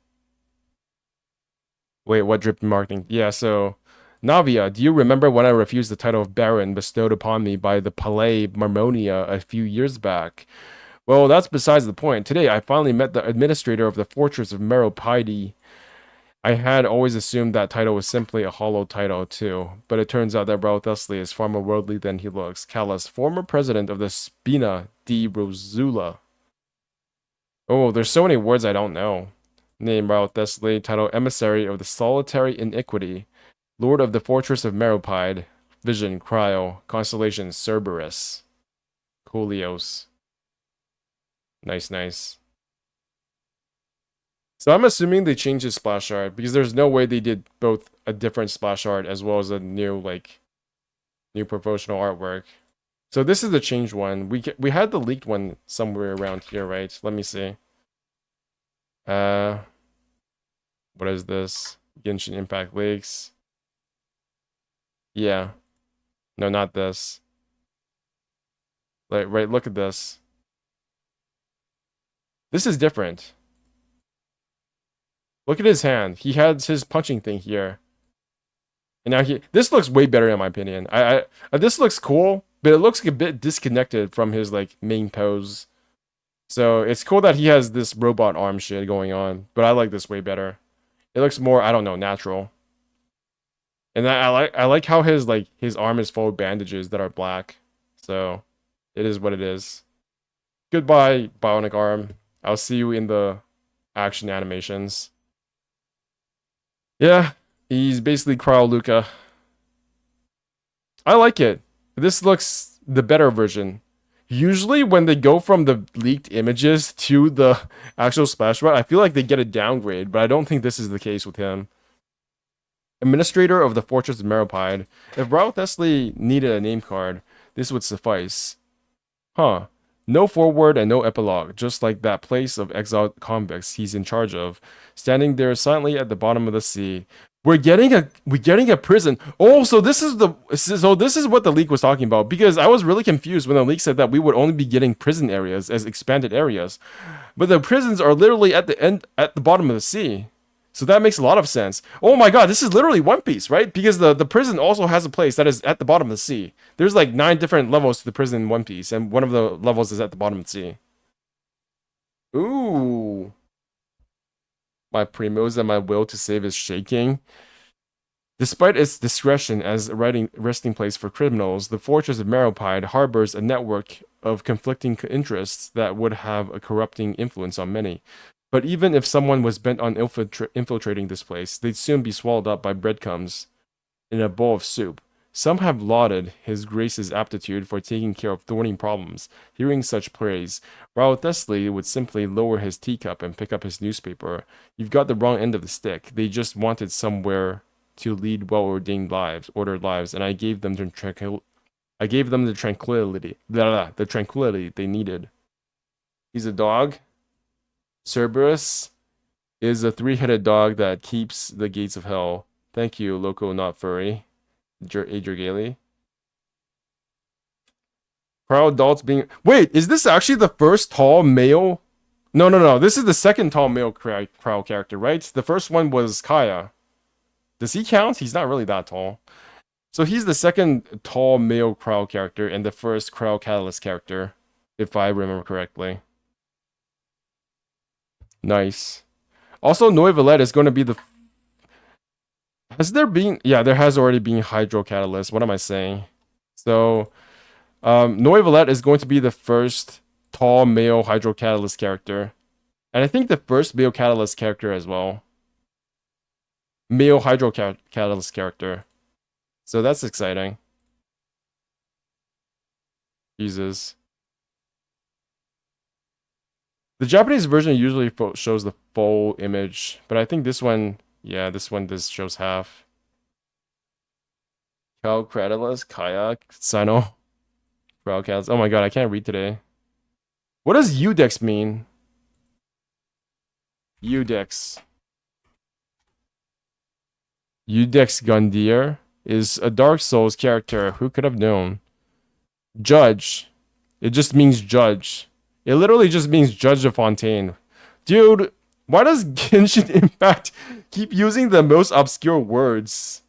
Wait, what drip marketing? Yeah, so Navia, do you remember when I refused the title of Baron bestowed upon me by the Palais Marmonia a few years back? Well, that's besides the point. Today, I finally met the administrator of the Fortress of Meropide. I had always assumed that title was simply a hollow title, too, but it turns out that Raoul Thusly is far more worldly than he looks. Callus, former president of the Spina di Rosula. Oh, there's so many words I don't know. Name Raoul Thusly, title Emissary of the Solitary Iniquity, Lord of the Fortress of Meropide, Vision, Cryo, Constellation Cerberus, Coolios. Nice, nice. So I'm assuming they changed his splash art because there's no way they did both a different splash art as well as a new promotional artwork. So this is the changed one. We had the leaked one somewhere around here, right? Let me see. What is this? Genshin Impact leaks. Yeah. No, not this. Like, right, look at this. This is different. Look at his hand. He has his punching thing here. And now this looks way better in my opinion. This looks cool, but it looks a bit disconnected from his like main pose. So it's cool that he has this robot arm shit going on, but I like this way better. It looks more, I don't know, natural. And I like how his arm is full of bandages that are black. So it is what it is. Goodbye, Bionic Arm. I'll see you in the action animations. Yeah, he's basically Cryo Luca. I like it. This looks the better version. Usually when they go from the leaked images to the actual splash art, I feel like they get a downgrade, but I don't think this is the case with him. Administrator of the Fortress of Meropide. If Raoul Thusly needed a name card, this would suffice. Huh. No foreword and no epilogue, just like that place of exiled convicts he's in charge of, standing there silently at the bottom of the sea. We're getting a prison. Oh, so this is what the leak was talking about, because I was really confused when the leak said that we would only be getting prison areas as expanded areas. But the prisons are literally at the bottom of the sea. So that makes a lot of sense. Oh my god, this is literally One Piece, right? Because the prison also has a place that is at the bottom of the sea. There's like 9 different levels to the prison in One Piece, and one of the levels is at the bottom of the sea. Ooh. My primos and my will to save is shaking. Despite its discretion as a resting place for criminals, the Fortress of Meropide harbors a network of conflicting interests that would have a corrupting influence on many. But even if someone was bent on infiltrating this place, they'd soon be swallowed up by breadcrumbs in a bowl of soup. Some have lauded His Grace's aptitude for taking care of thorny problems. Hearing such praise, Raoul Thusly would simply lower his teacup and pick up his newspaper. You've got the wrong end of the stick. They just wanted somewhere to lead well-ordered lives, and I gave them the tranquility they needed. He's a dog. Cerberus is a 3-headed dog that keeps the gates of hell. Thank you, Loco Not Furry. Adrigali. Proud adults being... Wait, is this actually the first tall male? No. This is the second tall male Crow character, right? The first one was Kaya. Does he count? He's not really that tall. So he's the second tall male Crow character and the first Crow Catalyst character, if I remember correctly. Nice. Also, Noivalette is going to be the... Has there been... Yeah, there has already been Hydro Catalyst. What am I saying? So, Noivalette is going to be the first tall male Hydro Catalyst character. And I think the first male Catalyst character as well. Male Hydro Catalyst character. So that's exciting. Jesus. The Japanese version usually shows the full image, but I think this one, yeah, this shows half. Cal Cradulus, Kayak, Sino, Crowcats. Oh my god, I can't read today. What does Udex mean? Udex. Udex Gundyr is a Dark Souls character. Who could have known? Judge. It just means judge. It literally just means Judge of Fontaine. Dude, why does Genshin Impact keep using the most obscure words?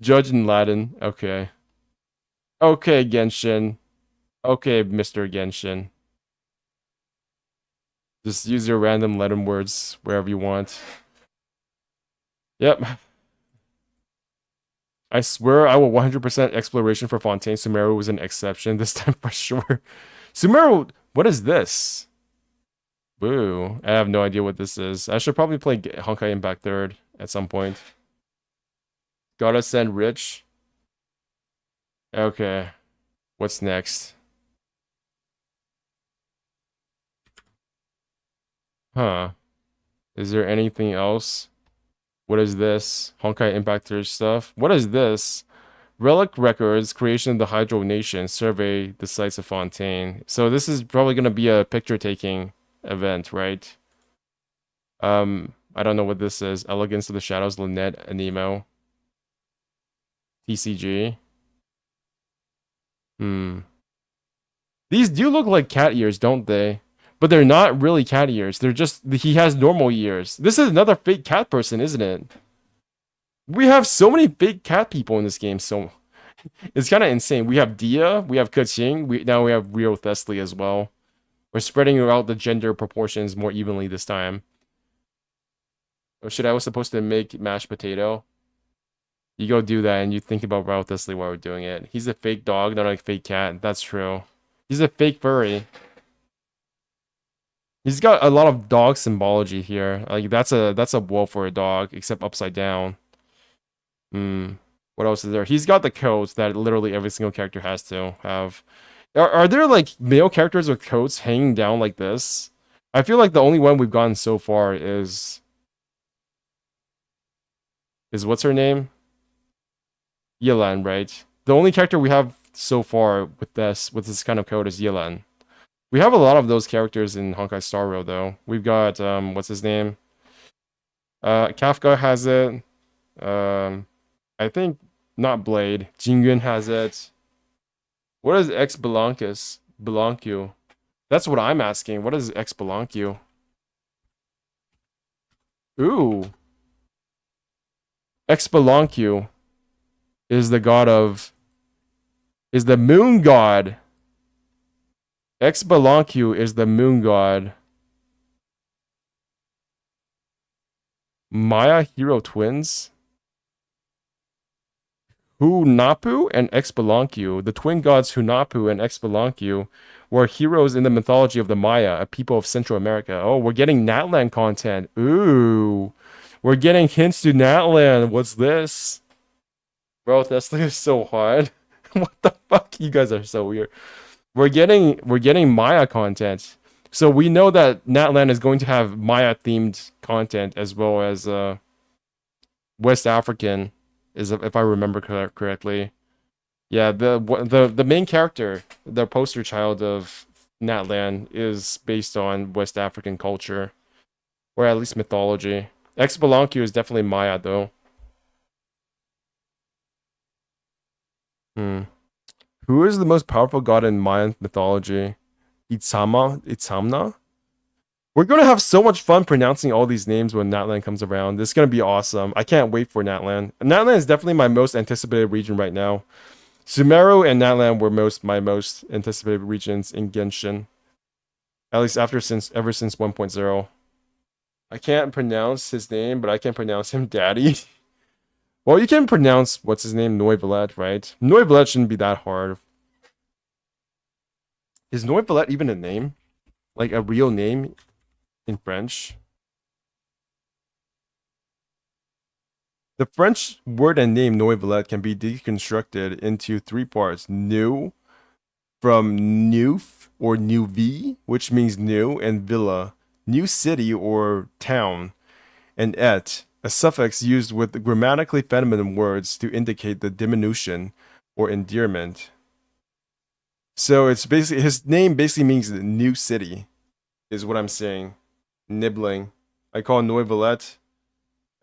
Judge in Latin. Okay. Okay, Genshin. Okay, Mr. Genshin. Just use your random Latin words wherever you want. Yep. I swear I will 100% exploration for Fontaine. Sumeru was an exception this time for sure. Sumeru, what is this? Boo. I have no idea what this is. I should probably play Honkai Impact 3rd at some point. Gotta send Rich. Okay. What's next? Huh. Is there anything else? What is this? Honkai Impact 3rd stuff? What is this? Relic Records, creation of the Hydro Nation, survey the sites of Fontaine. So this is probably going to be a picture-taking event, right? I don't know what this is. Elegance of the Shadows, Lynette, Anemo. TCG. These do look like cat ears, don't they? But they're not really cat ears. They're just, he has normal ears. This is another fake cat person, isn't it? We have so many fake cat people in this game, so it's kind of insane. We have Dia, we have Keqing, now we have Rio Thesly as well. We're spreading out the gender proportions more evenly this time. Or should I was supposed to make mashed potato? You go do that and you think about Rio Thesly while we're doing it. He's a fake dog, not a fake cat. That's true. He's a fake furry. He's got a lot of dog symbology here. Like that's a wolf for a dog, except upside down. What else is there? He's got the coats that literally every single character has to have. Are there like male characters with coats hanging down like this? I feel like the only one we've gotten so far is what's her name? Yelan, right? The only character we have so far with this kind of coat is Yelan. We have a lot of those characters in Honkai Star Rail though. We've got what's his name? Kafka has it. I think not Blade. Jingyun has it. What is Ex Belancu? That's what I'm asking. What is Ex Belancu? Ooh. Ex Belancu is the god of... is the moon god. Ex Belancu is the moon god. Maya Hero Twins? Hunahpu and Ex Belancu, the twin gods Hunahpu and Ex Belancu, were heroes in the mythology of the Maya, a people of Central America. Oh, we're getting Natlan content. Ooh. We're getting hints to Natlan. What's this? Bro, this thing is so hard. What the fuck? You guys are so weird. We're getting Maya content. So we know that Natlan is going to have Maya themed content as well as West African, if I remember correctly. Yeah, the main character, the poster child of Natlan, is based on West African culture, or at least mythology. Ex Belancu is definitely Maya though. Who is the most powerful god in Mayan mythology? Itzamna? We're going to have so much fun pronouncing all these names when Natlan comes around. This is going to be awesome. I can't wait for Natlan. Natlan is definitely my most anticipated region right now. Sumeru and Natlan were my most anticipated regions in Genshin. At least ever since 1.0. I can't pronounce his name, but I can pronounce him Daddy. Well, you can pronounce, what's his name, Noivellette, right? Noivellette shouldn't be that hard. Is Noivellette even a name? Like a real name in French? The French word and name Noivellette can be deconstructed into three parts. New, from neuf or nouvi, which means new, and villa, new city or town, and et, a suffix used with grammatically feminine words to indicate the diminution or endearment. So it's basically, his name basically means new city, is what I'm saying. Nibbling. I call Noivellette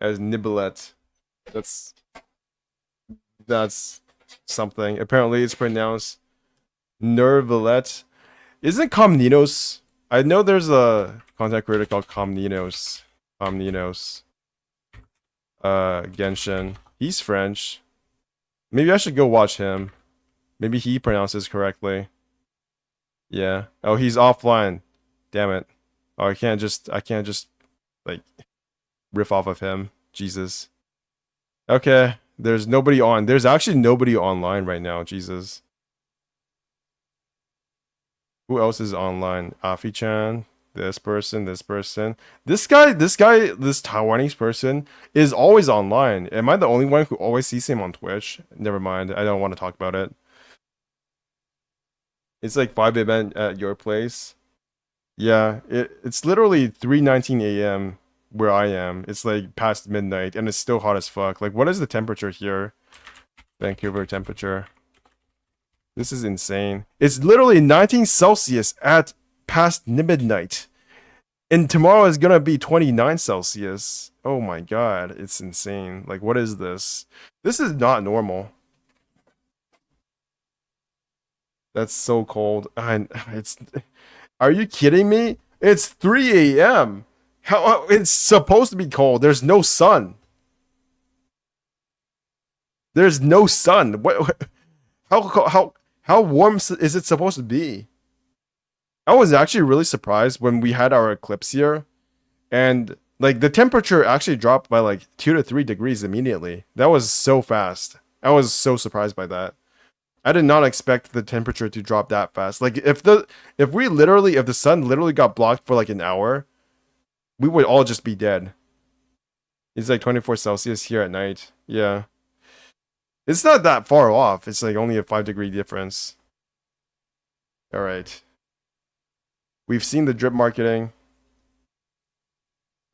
as Nibelet. That's something. Apparently it's pronounced Nervelet. Isn't Comninos? I know there's a content creator called Comninos. Genshin. He's French. Maybe I should go watch him. Maybe he pronounces correctly. Yeah. Oh, he's offline. Damn it. Oh, I can't just like riff off of him. Jesus. Okay. There's nobody on. There's actually nobody online right now. Jesus. Who else is online? Afi-chan. This person. This Taiwanese person is always online. Am I the only one who always sees him on Twitch? Never mind. I don't want to talk about it. It's like 5 a.m. at your place. Yeah, it's literally 3:19 a.m. where I am. It's like past midnight and it's still hot as fuck. Like, what is the temperature here? Vancouver temperature. This is insane. It's literally 19 Celsius at past midnight. And tomorrow is gonna be 29 Celsius. Oh my god, it's insane. Like, what is this? This is not normal. That's so cold. Are you kidding me? It's 3 a.m. How it's supposed to be cold. There's no sun. There's no sun. What how warm is it supposed to be? I was actually really surprised when we had our eclipse here, and like the temperature actually dropped by like 2 to 3 degrees immediately. That was so fast. I was so surprised by that. I did not expect the temperature to drop that fast. Like if the sun literally got blocked for like an hour, we would all just be dead. It's like 24 Celsius here at night. Yeah. It's not that far off. It's like only a 5-degree difference. All right. We've seen the drip marketing.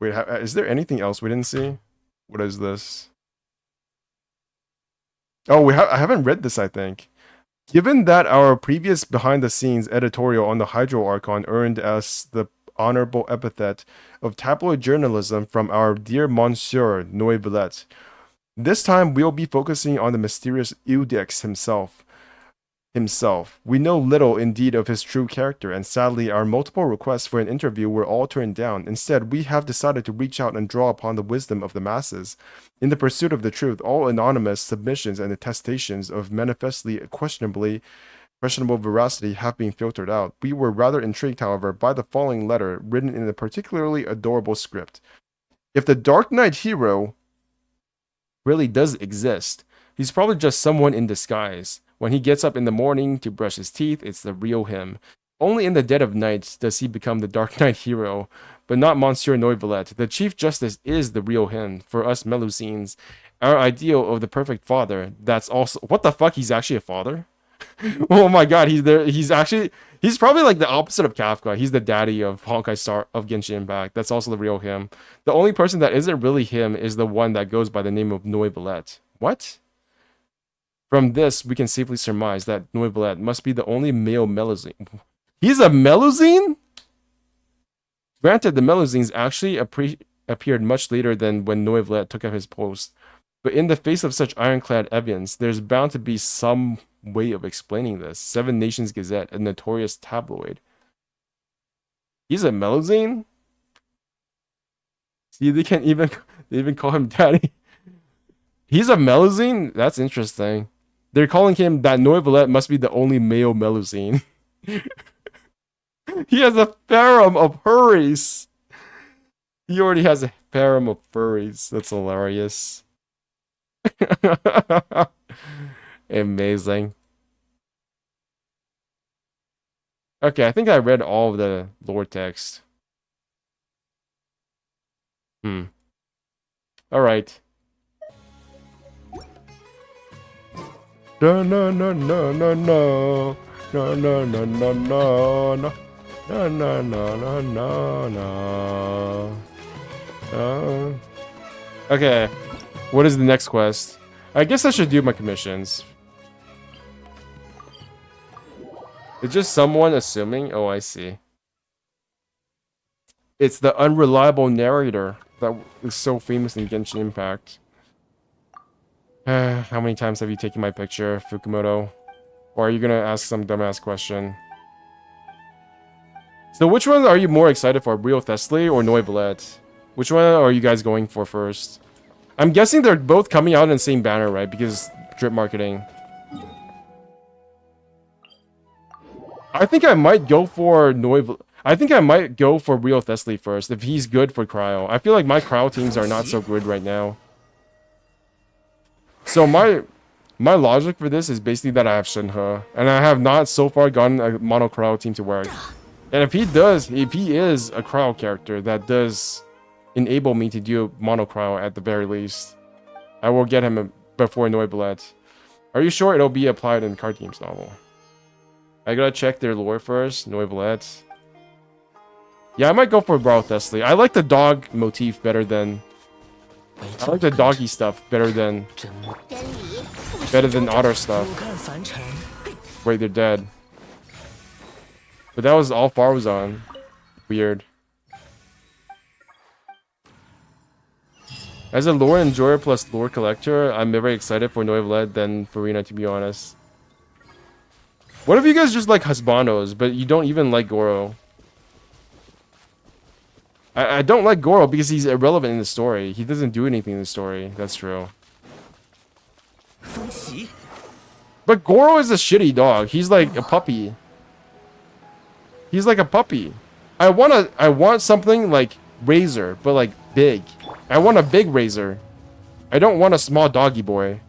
Wait, is there anything else we didn't see? What is this? Oh, I haven't read this, I think. Given that our previous behind-the-scenes editorial on the Hydro Archon earned us the honorable epithet of tabloid journalism from our dear Monsieur Noivillette, this time we'll be focusing on the mysterious Eudex himself. We know little indeed of his true character, and sadly our multiple requests for an interview were all turned down. Instead, we have decided to reach out and draw upon the wisdom of the masses. In the pursuit of the truth, all anonymous submissions and attestations of manifestly questionable veracity have been filtered out. We were rather intrigued, however, by the following letter, written in a particularly adorable script. If the Dark Knight hero really does exist, he's probably just someone in disguise. When he gets up in the morning to brush his teeth, it's the real him. Only in the dead of night does he become the Dark Knight hero, but not Monsieur Noivillette. The Chief Justice is the real him, for us Melusines. Our ideal of the perfect father, that's also... What the fuck, he's actually a father? Oh my god, he's probably like the opposite of Kafka. He's the daddy of Honkai Star of Genshin Impact. That's also the real him. The only person that isn't really him is the one that goes by the name of Noivillette. What? From this, we can safely surmise that Noivillette must be the only male Melusine. He's a Melusine? Granted, the Melusines actually appeared much later than when Noivillette took up his post, but in the face of such ironclad evidence, there's bound to be some way of explaining this. Seven Nations Gazette, a notorious tabloid. He's a Melusine? See, they even call him daddy. He's a Melusine? That's interesting. They're calling him that Noivillette must be the only male Melusine. He has a harem of furries. He already has a harem of furries. That's hilarious. Amazing. Okay, I think I read all of the lore text. Alright. No no no no no no no no no no no no no no no no no. Okay, what is the next quest? I guess I should do my commissions. It's just someone assuming. Oh, I see. It's the unreliable narrator. that is so famous in Genshin Impact. How many times have you taken my picture, Fukumoto? Or are you gonna ask some dumbass question? So which one are you more excited for, Rio Thessaly or Noivellette? Which one are you guys going for first? I'm guessing they're both coming out in the same banner, right? Because drip marketing. I think I might go for I think I might go for Rio Thessaly first if he's good for Cryo. I feel like my Cryo teams are not so good right now. So my logic for this is basically that I have Shinhe, and I have not so far gotten a mono Cryo team to work. And if he is a Cryo character that does enable me to do mono Cryo at the very least, I will get him before Noivellette. Are you sure it'll be applied in the card team's novel? I gotta check their lore first. Noivellette. Yeah, I might go for Rio Thessaly. I like the dog motif better than... I like the doggy stuff better than otter stuff. Wait, they're dead. But that was all Faruzan. Weird. As a lore enjoyer plus lore collector, I'm very excited for Noivellette than Farina, to be honest. What if you guys just like husbandos, but you don't even like Goro? I don't like Goro because he's irrelevant in the story. He doesn't do anything in the story. That's true. But Goro is a shitty dog. He's like a puppy. He's like a puppy. I want something like Razor, but like big. I want a big Razor. I don't want a small doggy boy.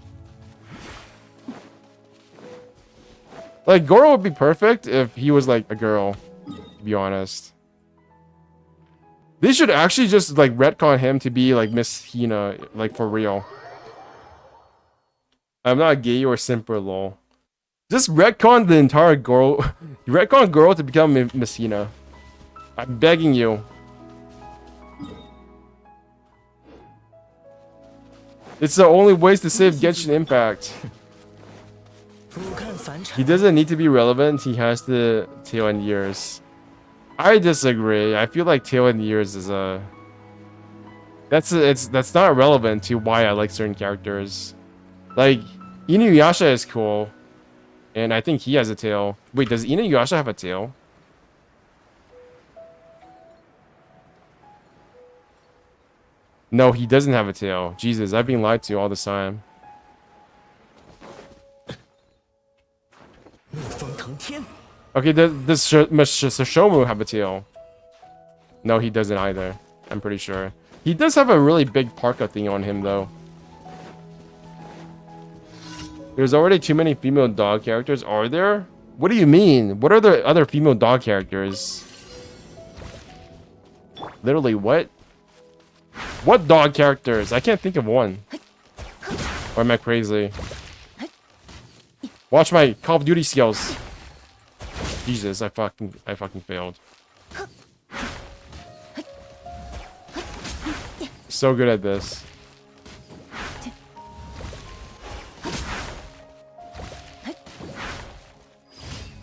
Like, Goro would be perfect if he was like a girl, to be honest. They should actually just like retcon him to be like Miss Hina, like for real. I'm not gay or simper, lol. Just retcon the entire Goro. Retcon Goro to become Miss Hina. I'm begging you. It's the only ways to save Genshin Impact. He doesn't need to be relevant. He has the tail end years. I disagree. I feel like tail end years is a... That's not relevant to why I like certain characters. Like, Inuyasha is cool. And I think he has a tail. Wait, does Inuyasha have a tail? No, he doesn't have a tail. Jesus, I've been lied to all this time. Okay, does Sashomu have a tail? No, he doesn't either. I'm pretty sure. He does have a really big parka thing on him, though. There's already too many female dog characters. Are there? What do you mean? What are the other female dog characters? Literally, what? What dog characters? I can't think of one. Or am I crazy? Watch my Call of Duty skills. Jesus, I fucking failed. So good at this.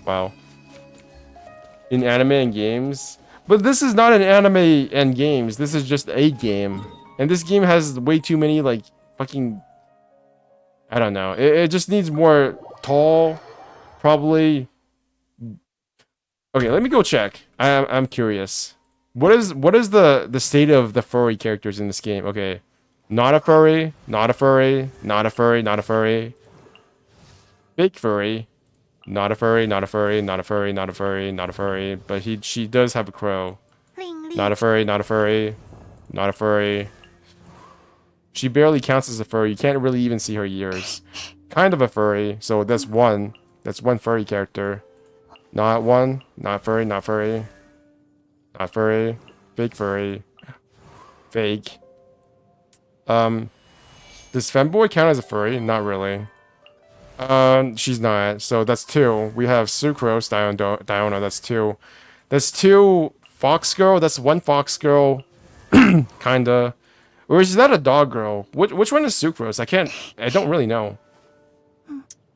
Wow. In anime and games? But this is not an anime and games. This is just a game. And this game has way too many, like, fucking... I don't know. It just needs more tall, probably... Okay, let me go check. I'm curious. What is the state of the furry characters in this game? Okay. Not a furry, not a furry, not a furry, not a furry. Fake furry. Not a furry, not a furry, not a furry, not a furry, not a furry. But she does have a crow. Not a furry, not a furry, not a furry. She barely counts as a furry. You can't really even see her ears. Kind of a furry, so that's one. That's one furry character. Not one, not furry, not furry. Not furry. Fake furry. Fake. Does Femboy count as a furry? Not really. She's not. So that's two. We have Sucrose, Diona. That's two. That's two Fox Girl. That's one Fox Girl. Kinda. Or is that a dog girl? Which one is Sucrose? I don't really know.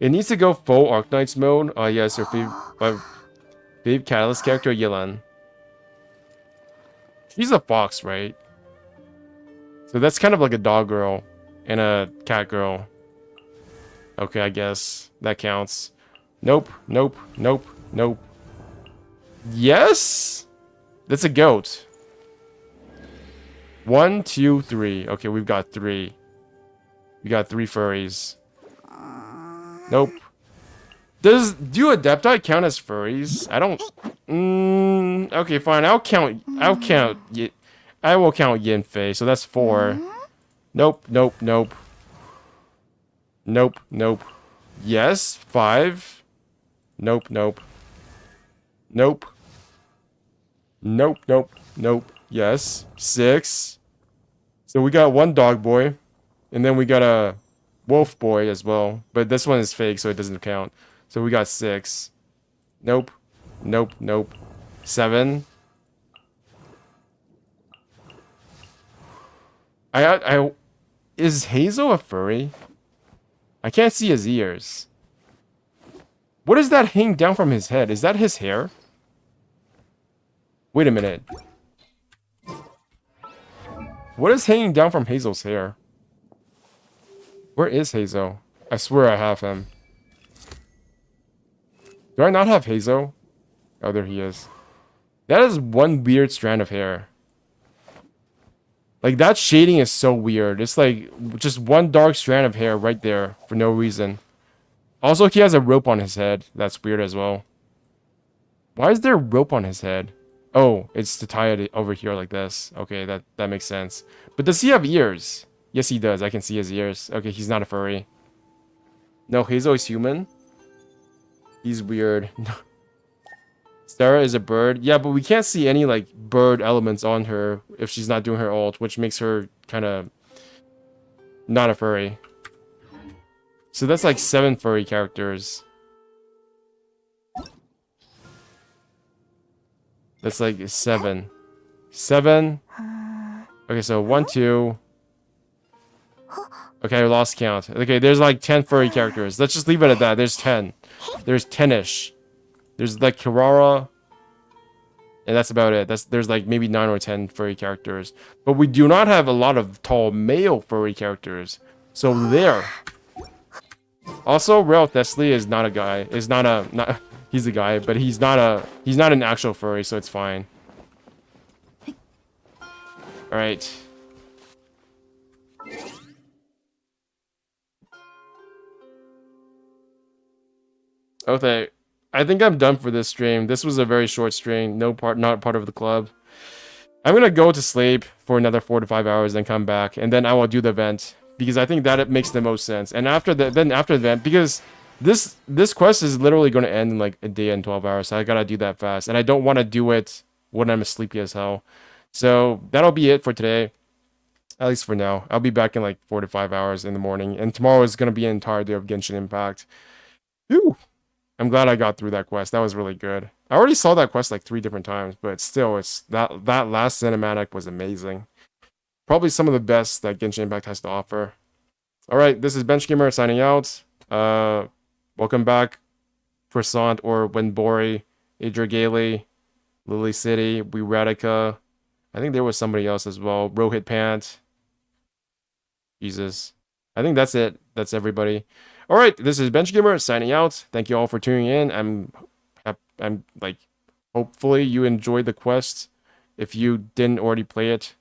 It needs to go full Arknights mode. Yes, your favorite Catalyst character, Yelan. She's a fox, right? So that's kind of like a dog girl and a cat girl. Okay, I guess that counts. Nope, nope, nope, nope. Yes? That's a goat. 1, 2, 3. Okay, we've got 3. We got 3 furries. Nope. Do Adepti count as furries? I don't. Okay, fine. I'll count. I will count Yinfei. So that's 4. Nope. Nope. Nope. Nope. Nope. Yes. 5. Nope. Nope. Nope. Nope. Nope. Nope. Yes. 6. So we got 1 dog boy, and then we got a wolf boy as well. But this one is fake, so it doesn't count. So we got 6. Nope. Nope. Nope. 7. Is Hazel a furry? I can't see his ears. What is that hanging down from his head? Is that his hair? Wait a minute. What is hanging down from Hazel's hair? Where is Hazel? I swear I have him. Do I not have Hazel? Oh, there he is. That is one weird strand of hair. Like, that shading is so weird. It's like just one dark strand of hair right there for no reason. Also, he has a rope on his head. That's weird as well. Why is there a rope on his head? Oh, it's to tie it over here like this. Okay, that makes sense. But does he have ears? Yes, he does. I can see his ears. Okay, he's not a furry. No, Hazel is human. He's weird. Sarah is a bird. Yeah, but we can't see any, like, bird elements on her if she's not doing her ult, which makes her kind of not a furry. So that's like 7 furry characters. That's like 7. 7. Okay, so 1, 2. Okay, I lost count. Okay, there's like 10 furry characters. Let's just leave it at that. There's 10. There's 10-ish. There's like Kirara. And that's about it. There's like maybe 9 or 10 furry characters. But we do not have a lot of tall male furry characters. So there. Also, Ralph Thessley is not a guy. He's a guy, but he's not an actual furry, so it's fine. Alright. Okay. I think I'm done for this stream. This was a very short stream. Not part of the club. I'm gonna go to sleep for another 4 to 5 hours, then come back, and then I will do the event because I think that it makes the most sense. And after the event, because this quest is literally gonna end in like a day and 12 hours, so I gotta do that fast, and I don't want to do it when I'm sleepy as hell. So that'll be it for today, at least for now. I'll be back in like 4 to 5 hours in the morning, and tomorrow is gonna be an entire day of Genshin Impact. Whew. I'm glad I got through that quest. That was really good. I already saw that quest like 3 different times, but still, that last cinematic was amazing. Probably some of the best that Genshin Impact has to offer. Alright, this is Benchgamer signing out. Welcome back, Croissant or Wenbori, Adria Gailey, Lily City, Radica. I think there was somebody else as well. Rohit Pant. Jesus. I think that's it. That's everybody. Alright, this is Benchgamer signing out. Thank you all for tuning in. I'm like, hopefully you enjoyed the quest if you didn't already play it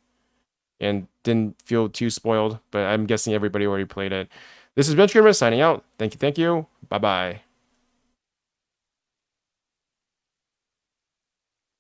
and didn't feel too spoiled, but I'm guessing everybody already played it. This is Benchgamer signing out. Thank you. Bye-bye.